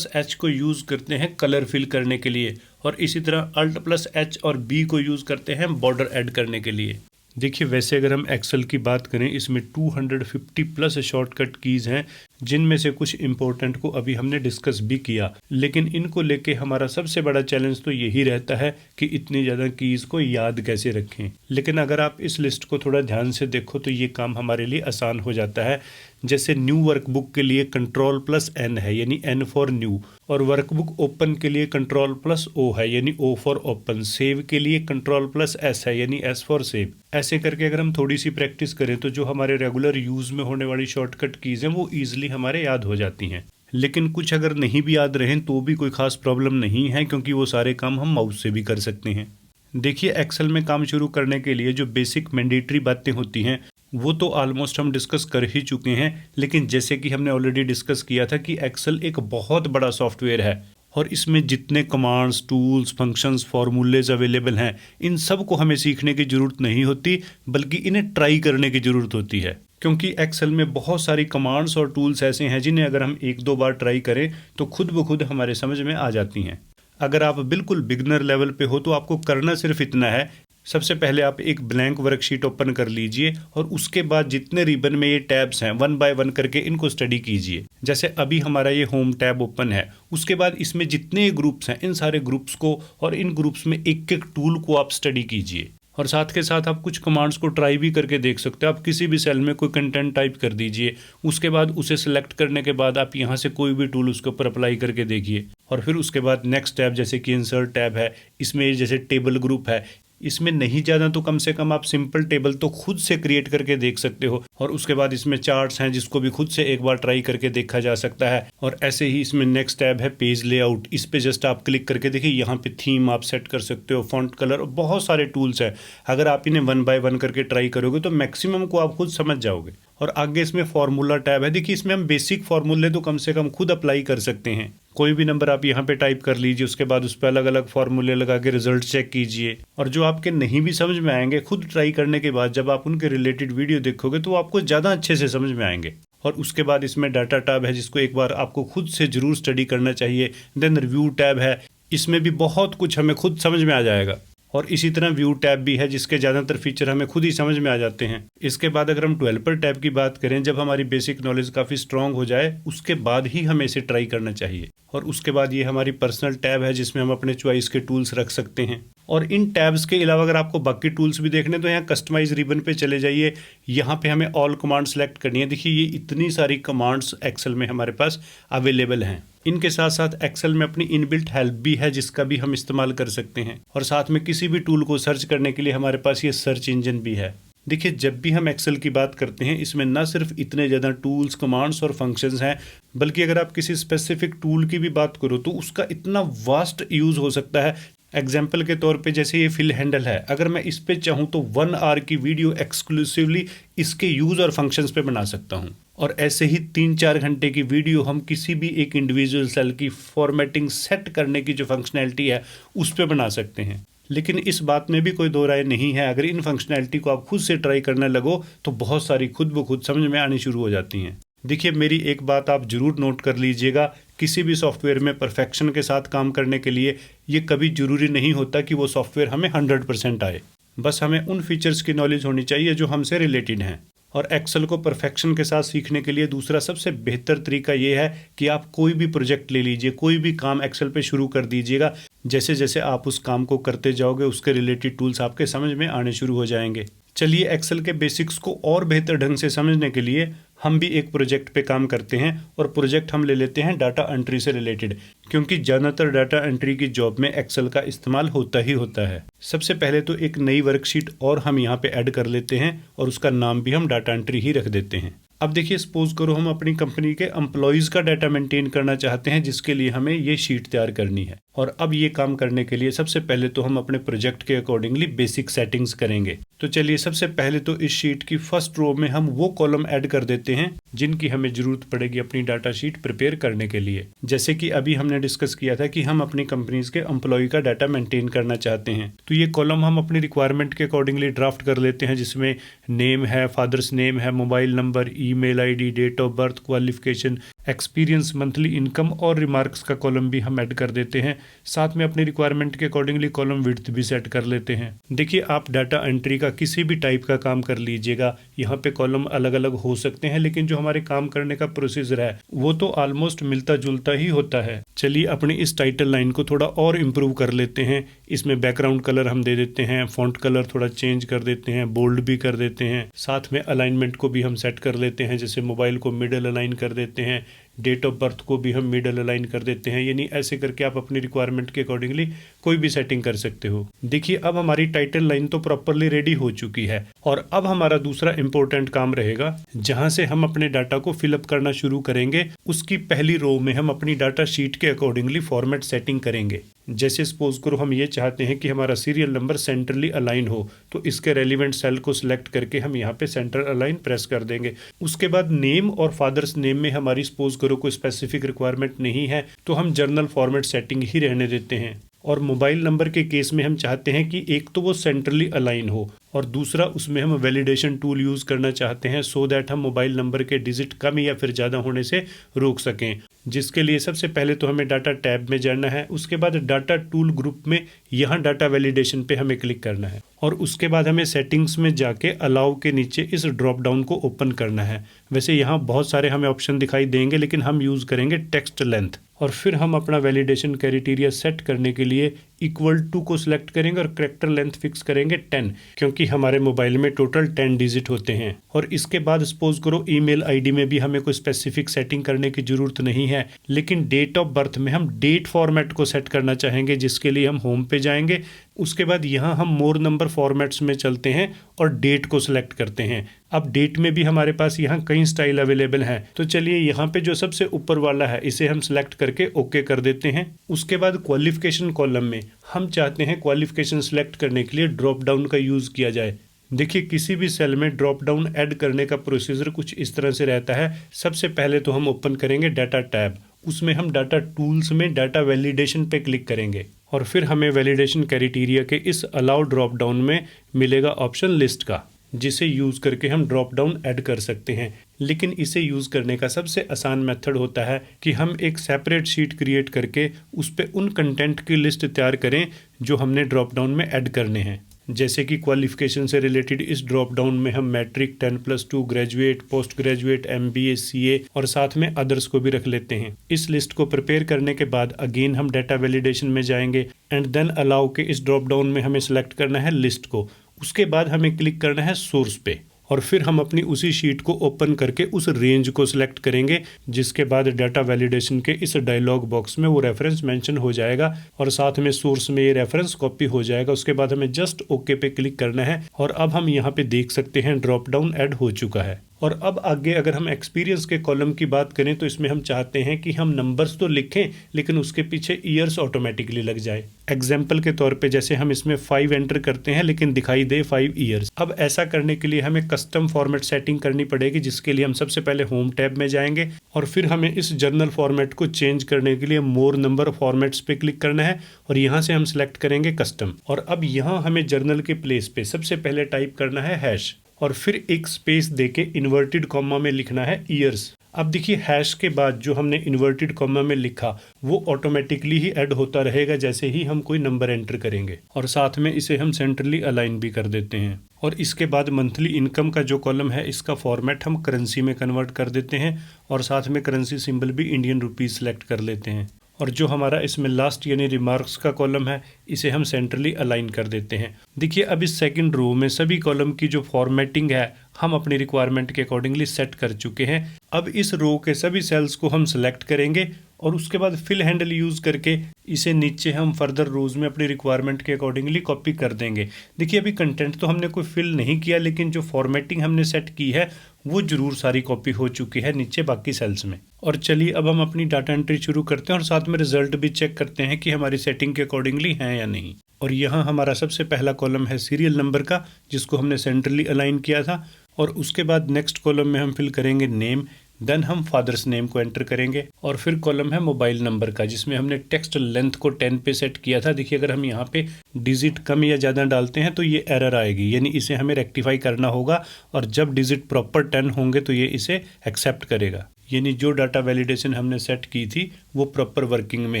एच को यूज़ करते हैं कलर फिल करने के लिए, और इसी तरह अल्ट प्लस एच और बी को यूज़ करते हैं बॉर्डर ऐड करने के लिए। देखिए वैसे अगर हम एक्सेल की बात करें इसमें 250 प्लस शॉर्टकट कीज़ हैं, जिनमें से कुछ इंपॉर्टेंट को अभी हमने डिस्कस भी किया, लेकिन इनको लेके हमारा सबसे बड़ा चैलेंज तो यही रहता है कि इतनी ज़्यादा कीज़ को याद कैसे रखें। लेकिन अगर आप इस लिस्ट को थोड़ा ध्यान से देखो तो ये काम हमारे लिए आसान हो जाता है। जैसे न्यू वर्कबुक के लिए कंट्रोल प्लस एन है यानी एन फॉर न्यू, और वर्कबुक ओपन के लिए कंट्रोल प्लस ओ है यानी ओ फॉर ओपन, सेव के लिए कंट्रोल प्लस एस है यानी एस फॉर सेव। ऐसे करके अगर हम थोड़ी सी प्रैक्टिस करें तो जो हमारे रेगुलर यूज़ में होने वाली शॉर्टकट कीज़ हैं वो ईजिली हमारे याद हो जाती हैं। लेकिन कुछ अगर नहीं भी याद रहें तो भी कोई खास प्रॉब्लम नहीं है, क्योंकि वो सारे काम हम माउस से भी कर सकते हैं। देखिए एक्सेल में काम शुरू करने के लिए जो बेसिक मैंडेटरी बातें होती हैं वो तो ऑलमोस्ट हम डिस्कस कर ही चुके हैं, लेकिन जैसे कि हमने ऑलरेडी डिस्कस किया था कि एक्सेल एक बहुत बड़ा सॉफ्टवेयर है और इसमें जितने कमांड्स, टूल्स, फंक्शंस, फार्मूलेज अवेलेबल हैं इन सब को हमें सीखने की ज़रूरत नहीं होती, बल्कि इन्हें ट्राई करने की ज़रूरत होती है। क्योंकि एक्सेल में बहुत सारी कमांड्स और टूल्स ऐसे हैं जिन्हें अगर हम 1-2 बार ट्राई करें तो खुद ब खुद हमारे समझ में आ जाती हैं। अगर आप बिल्कुल बिगनर लेवल पे हो तो आपको करना सिर्फ इतना है, सबसे पहले आप एक ब्लैंक वर्कशीट ओपन कर लीजिए और उसके बाद जितने रिबन में ये टैब्स हैं 1 बाय 1 करके इनको स्टडी कीजिए। जैसे अभी हमारा ये होम टैब ओपन है, उसके बाद इसमें जितने ग्रुप्स हैं इन सारे ग्रुप्स को और इन ग्रुप्स में एक एक टूल को आप स्टडी कीजिए। और साथ के साथ आप कुछ कमांड्स को ट्राई भी करके देख सकते हो। आप किसी भी सेल में कोई कंटेंट टाइप कर दीजिए, उसके बाद उसे सिलेक्ट करने के बाद आप यहाँ से कोई भी टूल उसके ऊपर अप्लाई करके देखिए। और फिर उसके बाद नेक्स्ट टैब जैसे कि इंसर्ट टैब है, इसमें जैसे टेबल ग्रुप है, इसमें नहीं ज़्यादा तो कम से कम आप सिंपल टेबल तो खुद से क्रिएट करके देख सकते हो। और उसके बाद इसमें चार्ट्स हैं जिसको भी खुद से एक बार ट्राई करके देखा जा सकता है। और ऐसे ही इसमें नेक्स्ट टैब है पेज लेआउट, इस पे जस्ट आप क्लिक करके देखिए, यहाँ पे थीम आप सेट कर सकते हो, फॉन्ट कलर, बहुत सारे टूल्स हैं। अगर आप इन्हें 1 बाय 1 करके ट्राई करोगे तो मैक्सिमम को आप खुद समझ जाओगे। और आगे इसमें फार्मूला टैब है, देखिए इसमें हम बेसिक फार्मूले तो कम से कम खुद अप्लाई कर सकते हैं। कोई भी नंबर आप यहाँ पे टाइप कर लीजिए, उसके बाद उस पर अलग अलग फार्मूले लगा के रिजल्ट चेक कीजिए। और जो आपके नहीं भी समझ में आएंगे, खुद ट्राई करने के बाद जब आप उनके रिलेटेड वीडियो देखोगे तो आपको ज़्यादा अच्छे से समझ में आएंगे। और उसके बाद इसमें डाटा टैब है जिसको एक बार आपको खुद से जरूर स्टडी करना चाहिए। देन रिव्यू टैब है, इसमें भी बहुत कुछ हमें खुद समझ में आ जाएगा। और इसी तरह व्यू टैब भी है जिसके ज़्यादातर फीचर हमें खुद ही समझ में आ जाते हैं। इसके बाद अगर हम डेवलपर टैब की बात करें, जब हमारी बेसिक नॉलेज काफ़ी स्ट्रांग हो जाए उसके बाद ही हमें इसे ट्राई करना चाहिए। और उसके बाद ये हमारी पर्सनल टैब है जिसमें हम अपने चॉइस के टूल्स रख सकते हैं। और इन टैब्स के अलावा अगर आपको बाकी टूल्स भी देखने तो यहाँ कस्टमाइज रिबन पे चले जाइए, यहाँ पे हमें ऑल कमांड सेलेक्ट करनी है। देखिए ये इतनी सारी कमांड्स एक्सेल में हमारे पास अवेलेबल हैं। इनके साथ साथ एक्सेल में अपनी इनबिल्ट हेल्प भी है जिसका भी हम इस्तेमाल कर सकते हैं। और साथ में किसी भी टूल को सर्च करने के लिए हमारे पास ये सर्च इंजन भी है। देखिए जब भी हम एक्सेल की बात करते हैं इसमें ना सिर्फ इतने ज़्यादा टूल्स, कमांड्स और फंक्शंस हैं, बल्कि अगर आप किसी स्पेसिफिक टूल की भी बात करो तो उसका इतना वास्ट यूज़ हो सकता है। एग्जाम्पल के तौर पे जैसे ये फिल हैंडल है, अगर मैं इस पे चाहूँ तो 1 आवर की वीडियो एक्सक्लूसिवली इसके यूज़ और फंक्शंस पे बना सकता हूँ। और ऐसे ही 3-4 घंटे की वीडियो हम किसी भी एक इंडिविजुअल सेल की फॉर्मेटिंग सेट करने की जो फंक्शनैलिटी है उस पे बना सकते हैं। लेकिन इस बात में भी कोई दो राय नहीं है, अगर इन फंक्शनैलिटी को आप खुद से ट्राई करने लगो तो बहुत सारी खुद ब खुद समझ में आनी शुरू हो जाती हैं। देखिए मेरी एक बात आप ज़रूर नोट कर लीजिएगा, किसी भी सॉफ्टवेयर में परफेक्शन के साथ काम करने के लिए ये कभी ज़रूरी नहीं होता कि वो सॉफ्टवेयर हमें 100% आए। बस हमें उन फीचर्स की नॉलेज होनी चाहिए जो हमसे रिलेटेड हैं। और एक्सेल को परफेक्शन के साथ सीखने के लिए दूसरा सबसे बेहतर तरीका ये है कि आप कोई भी प्रोजेक्ट ले लीजिए, कोई भी काम एक्सेल पे शुरू कर दीजिएगा। जैसे जैसे आप उस काम को करते जाओगे उसके रिलेटेड टूल्स आपके समझ में आने शुरू हो जाएंगे। चलिए एक्सेल के बेसिक्स को और बेहतर ढंग से समझने के लिए हम भी एक प्रोजेक्ट पे काम करते हैं और प्रोजेक्ट हम ले लेते हैं डाटा एंट्री से रिलेटेड, क्योंकि ज़्यादातर डाटा एंट्री की जॉब में एक्सेल का इस्तेमाल होता ही होता है। सबसे पहले तो एक नई वर्कशीट और हम यहाँ पे ऐड कर लेते हैं और उसका नाम भी हम डाटा एंट्री ही रख देते हैं। अब देखिए, सपोज करो हम अपनी कंपनी के एम्प्लॉयज़ का डाटा मेंटेन करना चाहते हैं, जिसके लिए हमें ये शीट तैयार करनी है। और अब ये काम करने के लिए सबसे पहले तो हम अपने प्रोजेक्ट के अकॉर्डिंगली बेसिक सेटिंग्स करेंगे। तो चलिए, सबसे पहले तो इस शीट की फर्स्ट रो में हम वो कॉलम ऐड कर देते हैं जिनकी हमें जरूरत पड़ेगी अपनी डाटा शीट प्रिपेयर करने के लिए। जैसे कि अभी हमने डिस्कस किया था कि हम अपनी कंपनीज के एम्प्लॉय का डाटा मेंटेन करना चाहते हैं, तो ये कॉलम हम अपनी रिक्वायरमेंट के अकॉर्डिंगली ड्राफ्ट कर लेते हैं, जिसमें नेम है, फादर्स नेम है, mobile number, email ID, date of birth, qualification, experience, monthly income और रिमार्क्स का कॉलम भी हम ऐड कर देते हैं। साथ में अपनी रिक्वायरमेंट के अकॉर्डिंगली कॉलम विड्थ भी सेट कर लेते हैं। देखिए, आप डाटा एंट्री का किसी भी टाइप का काम कर लीजिएगा, यहाँ पे कॉलम अलग अलग हो सकते हैं, लेकिन जो हमारे काम करने का प्रोसीजर है वो तो ऑलमोस्ट मिलता जुलता ही होता है। चलिए, अपनी इस टाइटल लाइन को थोड़ा और इम्प्रूव कर लेते हैं। इसमें बैकग्राउंड कलर हम दे देते हैं, फॉन्ट कलर थोड़ा चेंज कर देते हैं, बोल्ड भी कर देते हैं। साथ में अलाइनमेंट को भी हम सेट कर लेते हैं, जैसे मोबाइल को मिडल अलाइन कर देते हैं, डेट ऑफ बर्थ को भी हम मिडल अलाइन कर देते हैं। यानी ऐसे करके आप अपनी रिक्वायरमेंट के अकॉर्डिंगली कोई भी सेटिंग कर सकते हो। देखिए, अब हमारी टाइटल लाइन तो प्रॉपरली रेडी हो चुकी है और अब हमारा दूसरा इंपॉर्टेंट काम रहेगा, जहां से हम अपने डाटा को फिलअप करना शुरू करेंगे। उसकी पहली रो में हम अपनी डाटा शीट के अकॉर्डिंगली फॉर्मेट सेटिंग करेंगे। जैसे सपोज करो हम ये चाहते हैं कि हमारा सीरियल नंबर सेंट्रली अलाइन हो, तो इसके रेलिवेंट सेल को सिलेक्ट करके हम यहाँ पे सेंटर अलाइन प्रेस कर देंगे। उसके बाद नेम और फादर्स नेम में हमारी सपोज करो कोई स्पेसिफिक रिक्वायरमेंट नहीं है, तो हम जर्नल फॉर्मेट सेटिंग ही रहने देते हैं। और मोबाइल नंबर के केस में हम चाहते हैं कि एक तो वो सेंट्रली अलाइन हो और दूसरा उसमें हम वैलिडेशन टूल यूज़ करना चाहते हैं, सो दैट हम मोबाइल नंबर के डिजिट कम या फिर ज़्यादा होने से रोक सकें। जिसके लिए सबसे पहले तो हमें डाटा टैब में जाना है, उसके बाद डाटा टूल ग्रुप में यहाँ डाटा वैलिडेशन पे हमें क्लिक करना है और उसके बाद हमें सेटिंग्स में जाके अलाउ के नीचे इस ड्रॉप डाउन को ओपन करना है। वैसे यहाँ बहुत सारे हमें ऑप्शन दिखाई देंगे, लेकिन हम यूज़ करेंगे टेक्स्ट लेंथ। और फिर हम अपना वैलिडेशन क्राइटेरिया सेट करने के लिए इक्वल टू को सिलेक्ट करेंगे और कैरेक्टर लेंथ फिक्स करेंगे 10, क्योंकि हमारे मोबाइल में टोटल 10 डिजिट होते हैं। और इसके बाद सपोज करो ईमेल आईडी में भी हमें कोई स्पेसिफिक सेटिंग करने की जरूरत नहीं है, लेकिन डेट ऑफ बर्थ में हम डेट फॉर्मेट को सेट करना चाहेंगे, जिसके लिए हम होम पे जाएंगे। उसके बाद यहाँ हम मोर नंबर फॉर्मेट्स में चलते हैं और डेट को सिलेक्ट करते हैं। अब डेट में भी हमारे पास यहाँ कई स्टाइल अवेलेबल हैं, तो चलिए यहाँ पे जो सबसे ऊपर वाला है इसे हम सिलेक्ट करके ओके कर देते हैं। उसके बाद क्वालिफिकेशन कॉलम में हम चाहते हैं क्वालिफिकेशन सिलेक्ट करने के लिए ड्रॉप डाउन का यूज़ किया जाए। देखिए, किसी भी सेल में ड्रॉप डाउन ऐड करने का प्रोसीजर कुछ इस तरह से रहता है। सबसे पहले तो हम ओपन करेंगे डाटा टैब, उसमें हम डाटा टूल्स में डाटा वैलिडेशन पे क्लिक करेंगे और फिर हमें वैलिडेशन क्राइटेरिया के इस अलाउ ड्रॉप डाउन में मिलेगा ऑप्शन लिस्ट का, जिसे यूज़ करके हम ड्रॉप डाउन ऐड कर सकते हैं। लेकिन इसे यूज़ करने का सबसे आसान मेथड होता है कि हम एक सेपरेट शीट क्रिएट करके उस पर उन कंटेंट की लिस्ट तैयार करें जो हमने ड्रॉप डाउन में ऐड करने हैं। जैसे कि क्वालिफिकेशन से रिलेटेड इस ड्रॉप डाउन में हम matric, 10+2, graduate, post graduate, MBA, CA और साथ में अदर्स को भी रख लेते हैं। इस लिस्ट को प्रिपेयर करने के बाद अगेन हम डाटा वैलिडेशन में जाएंगे एंड देन अलाउ के इस ड्रॉप डाउन में हमें सेलेक्ट करना है लिस्ट को। उसके बाद हमें क्लिक करना है सोर्स पे और फिर हम अपनी उसी शीट को ओपन करके उस रेंज को सिलेक्ट करेंगे, जिसके बाद डाटा वैलिडेशन के इस डायलॉग बॉक्स में वो रेफरेंस मेंशन हो जाएगा और साथ में सोर्स में ये रेफरेंस कॉपी हो जाएगा। उसके बाद हमें जस्ट ओके पे क्लिक करना है और अब हम यहाँ पे देख सकते हैं ड्रॉप डाउन ऐड हो चुका है। और अब आगे अगर हम एक्सपीरियंस के कॉलम की बात करें तो इसमें हम चाहते हैं कि हम नंबर्स तो लिखें, लेकिन उसके पीछे ईयर्स ऑटोमेटिकली लग जाए। एग्जाम्पल के तौर पे जैसे हम इसमें 5 एंटर करते हैं लेकिन दिखाई दे 5 ईयर्स। अब ऐसा करने के लिए हमें कस्टम फॉर्मेट सेटिंग करनी पड़ेगी, जिसके लिए हम सबसे पहले होम टैब में जाएंगे और फिर हमें इस जर्नल फॉर्मेट को चेंज करने के लिए मोर नंबर फॉर्मेट्स पे क्लिक करना है और यहाँ से हम सिलेक्ट करेंगे कस्टम। और अब यहाँ हमें जर्नल के प्लेस पे सबसे पहले टाइप करना है हैश और फिर एक स्पेस देके इन्वर्टेड कॉमा में लिखना है ईयर्स। अब देखिए, हैश के बाद जो हमने इन्वर्टेड कॉमा में लिखा वो ऑटोमेटिकली ही ऐड होता रहेगा जैसे ही हम कोई नंबर एंटर करेंगे और साथ में इसे हम सेंट्रली अलाइन भी कर देते हैं। और इसके बाद मंथली इनकम का जो कॉलम है इसका फॉर्मेट हम करेंसी में कन्वर्ट कर देते हैं और साथ में करेंसी सिंबल भी इंडियन रुपीस सेलेक्ट कर लेते हैं। और जो हमारा इसमें लास्ट यानी रिमार्क्स का कॉलम है इसे हम सेंट्रली अलाइन कर देते हैं। देखिए अब इस सेकंड रो में सभी कॉलम की जो फॉर्मेटिंग है हम अपनी रिक्वायरमेंट के अकॉर्डिंगली सेट कर चुके हैं। अब इस रो के सभी सेल्स को हम सिलेक्ट करेंगे और उसके बाद फिल हैंडल यूज करके इसे नीचे हम फर्दर रोज में अपनी रिक्वायरमेंट के अकॉर्डिंगली कॉपी कर देंगे। देखिए अभी कंटेंट तो हमने कोई फिल नहीं किया, लेकिन जो फॉर्मेटिंग हमने सेट की है वो जरूर सारी कॉपी हो चुकी है नीचे बाकी सेल्स में। और चलिए अब हम अपनी डाटा एंट्री शुरू करते हैं और साथ में रिजल्ट भी चेक करते हैं कि हमारी सेटिंग के अकॉर्डिंगली है या नहीं। और यहाँ हमारा सबसे पहला कॉलम है सीरियल नंबर का, जिसको हमने सेंट्रली अलाइन किया था। और उसके बाद नेक्स्ट कॉलम में हम फिल करेंगे नेम, देन हम फादर्स नेम को एंटर करेंगे। और फिर कॉलम है मोबाइल नंबर का, जिसमें हमने टेक्स्ट लेंथ को 10 पे सेट किया था। देखिए अगर हम यहाँ पे डिजिट कम या ज़्यादा डालते हैं तो ये एरर आएगी, यानी इसे हमें रेक्टिफाई करना होगा। और जब डिजिट प्रॉपर 10 होंगे तो ये इसे एक्सेप्ट करेगा, यानी जो डाटा वैलिडेशन हमने सेट की थी वो प्रॉपर वर्किंग में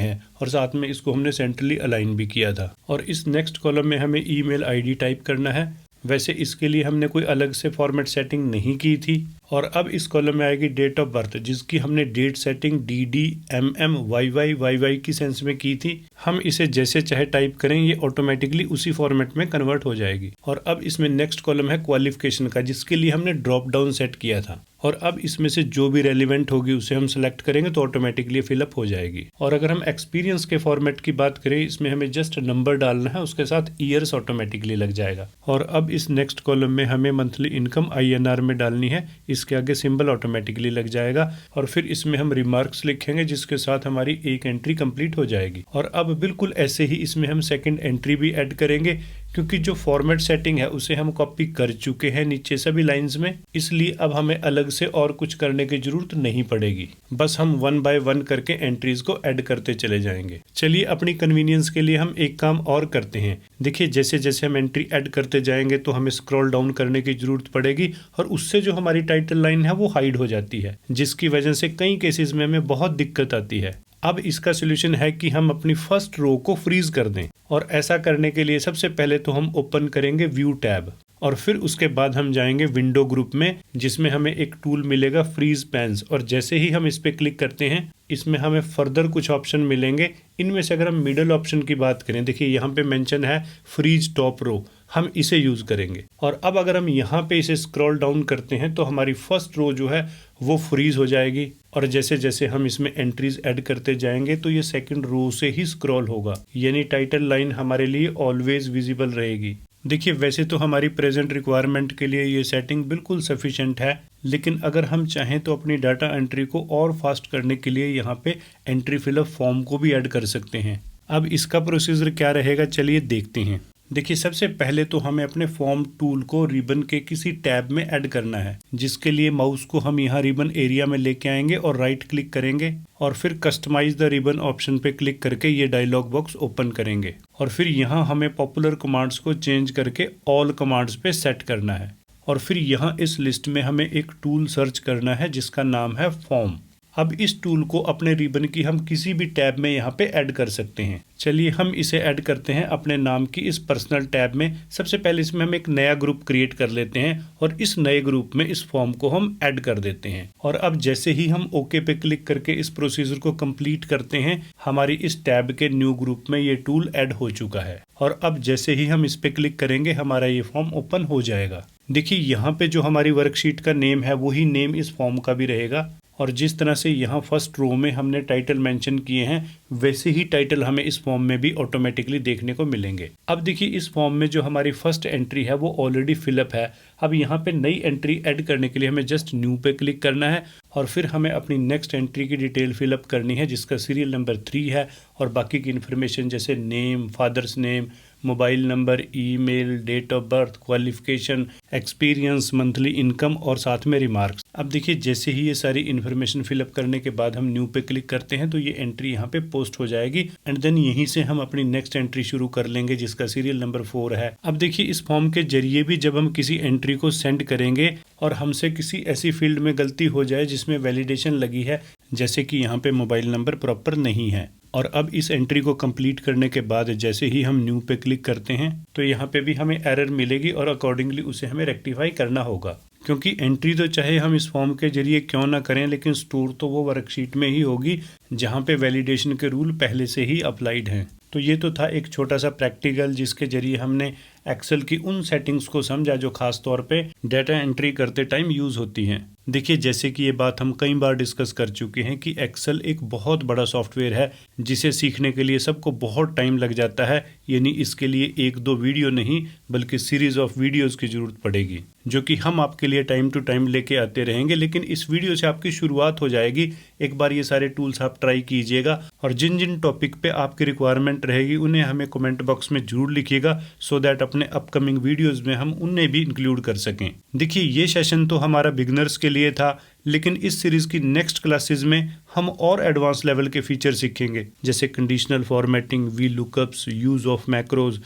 है। और साथ में इसको हमने सेंट्रली अलाइन भी किया था। और इस नेक्स्ट कॉलम में हमें ईमेल आईडी टाइप करना है। वैसे इसके लिए हमने कोई अलग से फॉर्मेट सेटिंग नहीं की थी। और अब इस कॉलम में आएगी डेट ऑफ बर्थ, जिसकी हमने date setting DD MM YY की सेंस में की थी। हम इसे जैसे चाहे टाइप करें, ये ऑटोमेटिकली उसी फॉर्मेट में कन्वर्ट हो जाएगी। और अब इसमें नेक्स्ट कॉलम है क्वालिफिकेशन का, जिसके लिए हमने ड्रॉप डाउन सेट किया था। और अब इसमें से जो भी रेलिवेंट होगी उसे हम सेलेक्ट करेंगे तो ऑटोमेटिकली फिलअप हो जाएगी। और अगर हम एक्सपीरियंस के फॉर्मेट की बात करें, इसमें हमें जस्ट नंबर डालना है, उसके साथ ईयर्स ऑटोमेटिकली लग जाएगा। और अब इस नेक्स्ट कॉलम में हमें मंथली इनकम INR में डालनी है, इसके आगे सिंबल ऑटोमेटिकली लग जाएगा। और फिर इसमें हम रिमार्क्स लिखेंगे, जिसके साथ हमारी एक एंट्री कंप्लीट हो जाएगी। और अब बिल्कुल ऐसे ही इसमें हम सेकंड एंट्री भी ऐड करेंगे, क्योंकि जो फॉर्मेट सेटिंग है उसे हम कॉपी कर चुके हैं नीचे सभी लाइंस में, इसलिए अब हमें अलग से और कुछ करने की जरूरत नहीं पड़ेगी। बस हम 1 बाय 1 करके एंट्रीज को ऐड करते चले जाएंगे। चलिए अपनी कन्वीनियंस के लिए हम एक काम और करते हैं। देखिए जैसे जैसे हम एंट्री ऐड करते जाएंगे तो हमें स्क्रॉल डाउन करने की जरूरत पड़ेगी, और उससे जो हमारी टाइटल लाइन है वो हाइड हो जाती है, जिसकी वजह से कई केसेस में हमें बहुत दिक्कत आती है। अब इसका सोल्यूशन है कि हम अपनी फर्स्ट रो को फ्रीज कर दें। और ऐसा करने के लिए सबसे पहले तो हम ओपन करेंगे व्यू टैब, और फिर उसके बाद हम जाएंगे विंडो ग्रुप में, जिसमें हमें एक टूल मिलेगा फ्रीज पैन्स। और जैसे ही हम इस पे क्लिक करते हैं, इसमें हमें फर्दर कुछ ऑप्शन मिलेंगे। इनमें से अगर हम मिडल ऑप्शन की बात करें, देखिए यहाँ पे मेंशन है फ्रीज टॉप रो, हम इसे यूज करेंगे। और अब अगर हम यहाँ पे इसे स्क्रॉल डाउन करते हैं तो हमारी फर्स्ट रो जो है वो फ्रीज हो जाएगी। और जैसे जैसे हम इसमें एंट्रीज ऐड करते जाएंगे तो ये सेकंड रो से ही स्क्रॉल होगा, यानी टाइटल लाइन हमारे लिए ऑलवेज विजिबल रहेगी। देखिए वैसे तो हमारी प्रेजेंट रिक्वायरमेंट के लिए ये सेटिंग बिल्कुल सफिशिएंट है, लेकिन अगर हम चाहें तो अपनी डाटा एंट्री को और फास्ट करने के लिए यहाँ पे एंट्री फिलअप फॉर्म को भी ऐड कर सकते हैं। अब इसका प्रोसीजर क्या रहेगा, चलिए देखते हैं। देखिए सबसे पहले तो हमें अपने फॉर्म टूल को रिबन के किसी टैब में ऐड करना है, जिसके लिए माउस को हम यहाँ रिबन एरिया में लेके आएंगे और राइट क्लिक करेंगे, और फिर कस्टमाइज द रिबन ऑप्शन पे क्लिक करके ये डायलॉग बॉक्स ओपन करेंगे। और फिर यहाँ हमें पॉपुलर कमांड्स को चेंज करके ऑल कमांड्स पे सेट करना है। और फिर यहाँ इस लिस्ट में हमें एक टूल सर्च करना है जिसका नाम है फॉर्म। अब इस टूल को अपने रिबन की हम किसी भी टैब में यहाँ पे ऐड कर सकते हैं। चलिए हम इसे ऐड करते हैं अपने नाम की इस पर्सनल टैब में। सबसे पहले इसमें हम एक नया ग्रुप क्रिएट कर लेते हैं और इस नए ग्रुप में इस फॉर्म को हम ऐड कर देते हैं। और अब जैसे ही हम ओके पे क्लिक करके इस प्रोसीजर को कंप्लीट करते हैं, हमारी इस टैब के न्यू ग्रुप में ये टूल ऐड हो चुका है। और अब जैसे ही हम इस पे क्लिक करेंगे, हमारा ये फॉर्म ओपन हो जाएगा। देखिए यहाँ पे जो हमारी वर्कशीट का नेम है वही नेम इस फॉर्म का भी रहेगा। और जिस तरह से यहाँ फर्स्ट रो में हमने टाइटल मेंशन किए हैं, वैसे ही टाइटल हमें इस फॉर्म में भी ऑटोमेटिकली देखने को मिलेंगे। अब देखिए इस फॉर्म में जो हमारी फर्स्ट एंट्री है वो ऑलरेडी फिलअप है। अब यहाँ पे नई एंट्री ऐड करने के लिए हमें जस्ट न्यू पे क्लिक करना है, और फिर हमें अपनी नेक्स्ट एंट्री की डिटेल फिलअप करनी है, जिसका सीरियल नंबर 3 है। और बाकी की इन्फॉर्मेशन जैसे name, father's name, mobile number, email, date of birth, qualification, experience, monthly income और साथ में रिमार्क्स। अब देखिए जैसे ही ये सारी इन्फॉर्मेशन फिलअप करने के बाद हम न्यू पे क्लिक करते हैं तो ये एंट्री यहाँ पे पोस्ट हो जाएगी। एंड देन यहीं से हम अपनी नेक्स्ट एंट्री शुरू कर लेंगे, जिसका सीरियल नंबर 4 है। अब देखिए इस फॉर्म के जरिए भी जब हम किसी एंट्री को सेंड करेंगे और हमसे किसी ऐसी फील्ड में गलती हो जाए जिसमें वैलिडेशन लगी है, जैसे कि यहाँ पे मोबाइल नंबर प्रॉपर नहीं है, और अब इस एंट्री को कंप्लीट करने के बाद जैसे ही हम न्यू पे क्लिक करते हैं तो यहाँ पे भी हमें एरर मिलेगी और अकॉर्डिंगली उसे हमें रेक्टिफाई करना होगा। क्योंकि एंट्री तो चाहे हम इस फॉर्म के जरिए क्यों ना करें, लेकिन स्टोर तो वो वर्कशीट में ही होगी जहाँ पे वैलिडेशन के रूल पहले से ही अप्लाइड हैं। तो ये तो था एक छोटा सा प्रैक्टिकल जिसके जरिए हमने एक्सेल की उन सेटिंग्स को समझा जो खास तौर पे डाटा एंट्री करते टाइम यूज़ होती हैं। देखिए, जैसे कि ये बात हम कई बार डिस्कस कर चुके हैं कि एक्सेल एक बहुत बड़ा सॉफ्टवेयर है जिसे सीखने के लिए सबको बहुत टाइम लग जाता है, यानी इसके लिए 1-2 वीडियो नहीं बल्कि सीरीज ऑफ वीडियोस की ज़रूरत पड़ेगी, जो कि हम आपके लिए टाइम टू टाइम लेके आते रहेंगे। लेकिन इस वीडियो से आपकी शुरुआत हो जाएगी। एक बार ये सारे टूल्स आप ट्राई कीजिएगा और जिन जिन टॉपिक पे आपकी रिक्वायरमेंट रहेगी उन्हें हमें कमेंट बॉक्स में जरूर लिखिएगा, सो दैट अपने अपकमिंग वीडियोस में हम उन्हें भी इंक्लूड कर सकें। देखिए, ये सेशन तो हमारा बिगनर्स के लिए था, लेकिन इस सीरीज की नेक्स्ट क्लासेस में हम और एडवांस लेवल के फीचर सीखेंगे, जैसे conditional formatting, V lookups, use of macros.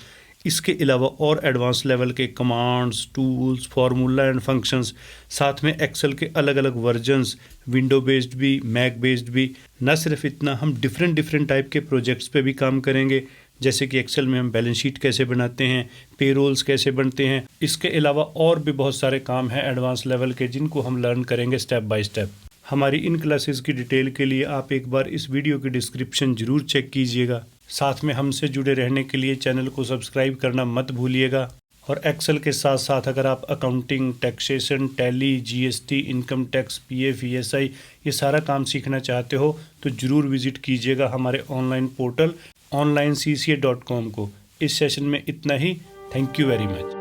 इसके अलावा और एडवांस लेवल के commands, tools, formula and functions, साथ में एक्सेल के अलग अलग वर्जन्स, विंडो बेस्ड भी, मैक बेस्ड भी। न सिर्फ इतना, हम डिफरेंट टाइप के प्रोजेक्ट्स पे भी काम करेंगे, जैसे कि एक्सेल में हम बैलेंस शीट कैसे बनाते हैं, पेरोल्स कैसे बनते हैं। इसके अलावा और भी बहुत सारे काम हैं एडवांस लेवल के जिनको हम लर्न करेंगे स्टेप बाय स्टेप। हमारी इन क्लासेस की डिटेल के लिए आप एक बार इस वीडियो की डिस्क्रिप्शन जरूर चेक कीजिएगा। साथ में हमसे जुड़े रहने के लिए चैनल को सब्सक्राइब करना मत भूलिएगा। और एक्सेल के साथ साथ अगर आप accounting, taxation, tally, GST, income tax, PF, ESI ये सारा काम सीखना चाहते हो तो ज़रूर विजिट कीजिएगा हमारे ऑनलाइन पोर्टल onlinecca.com को। इस सेशन में इतना ही। Thank you very much.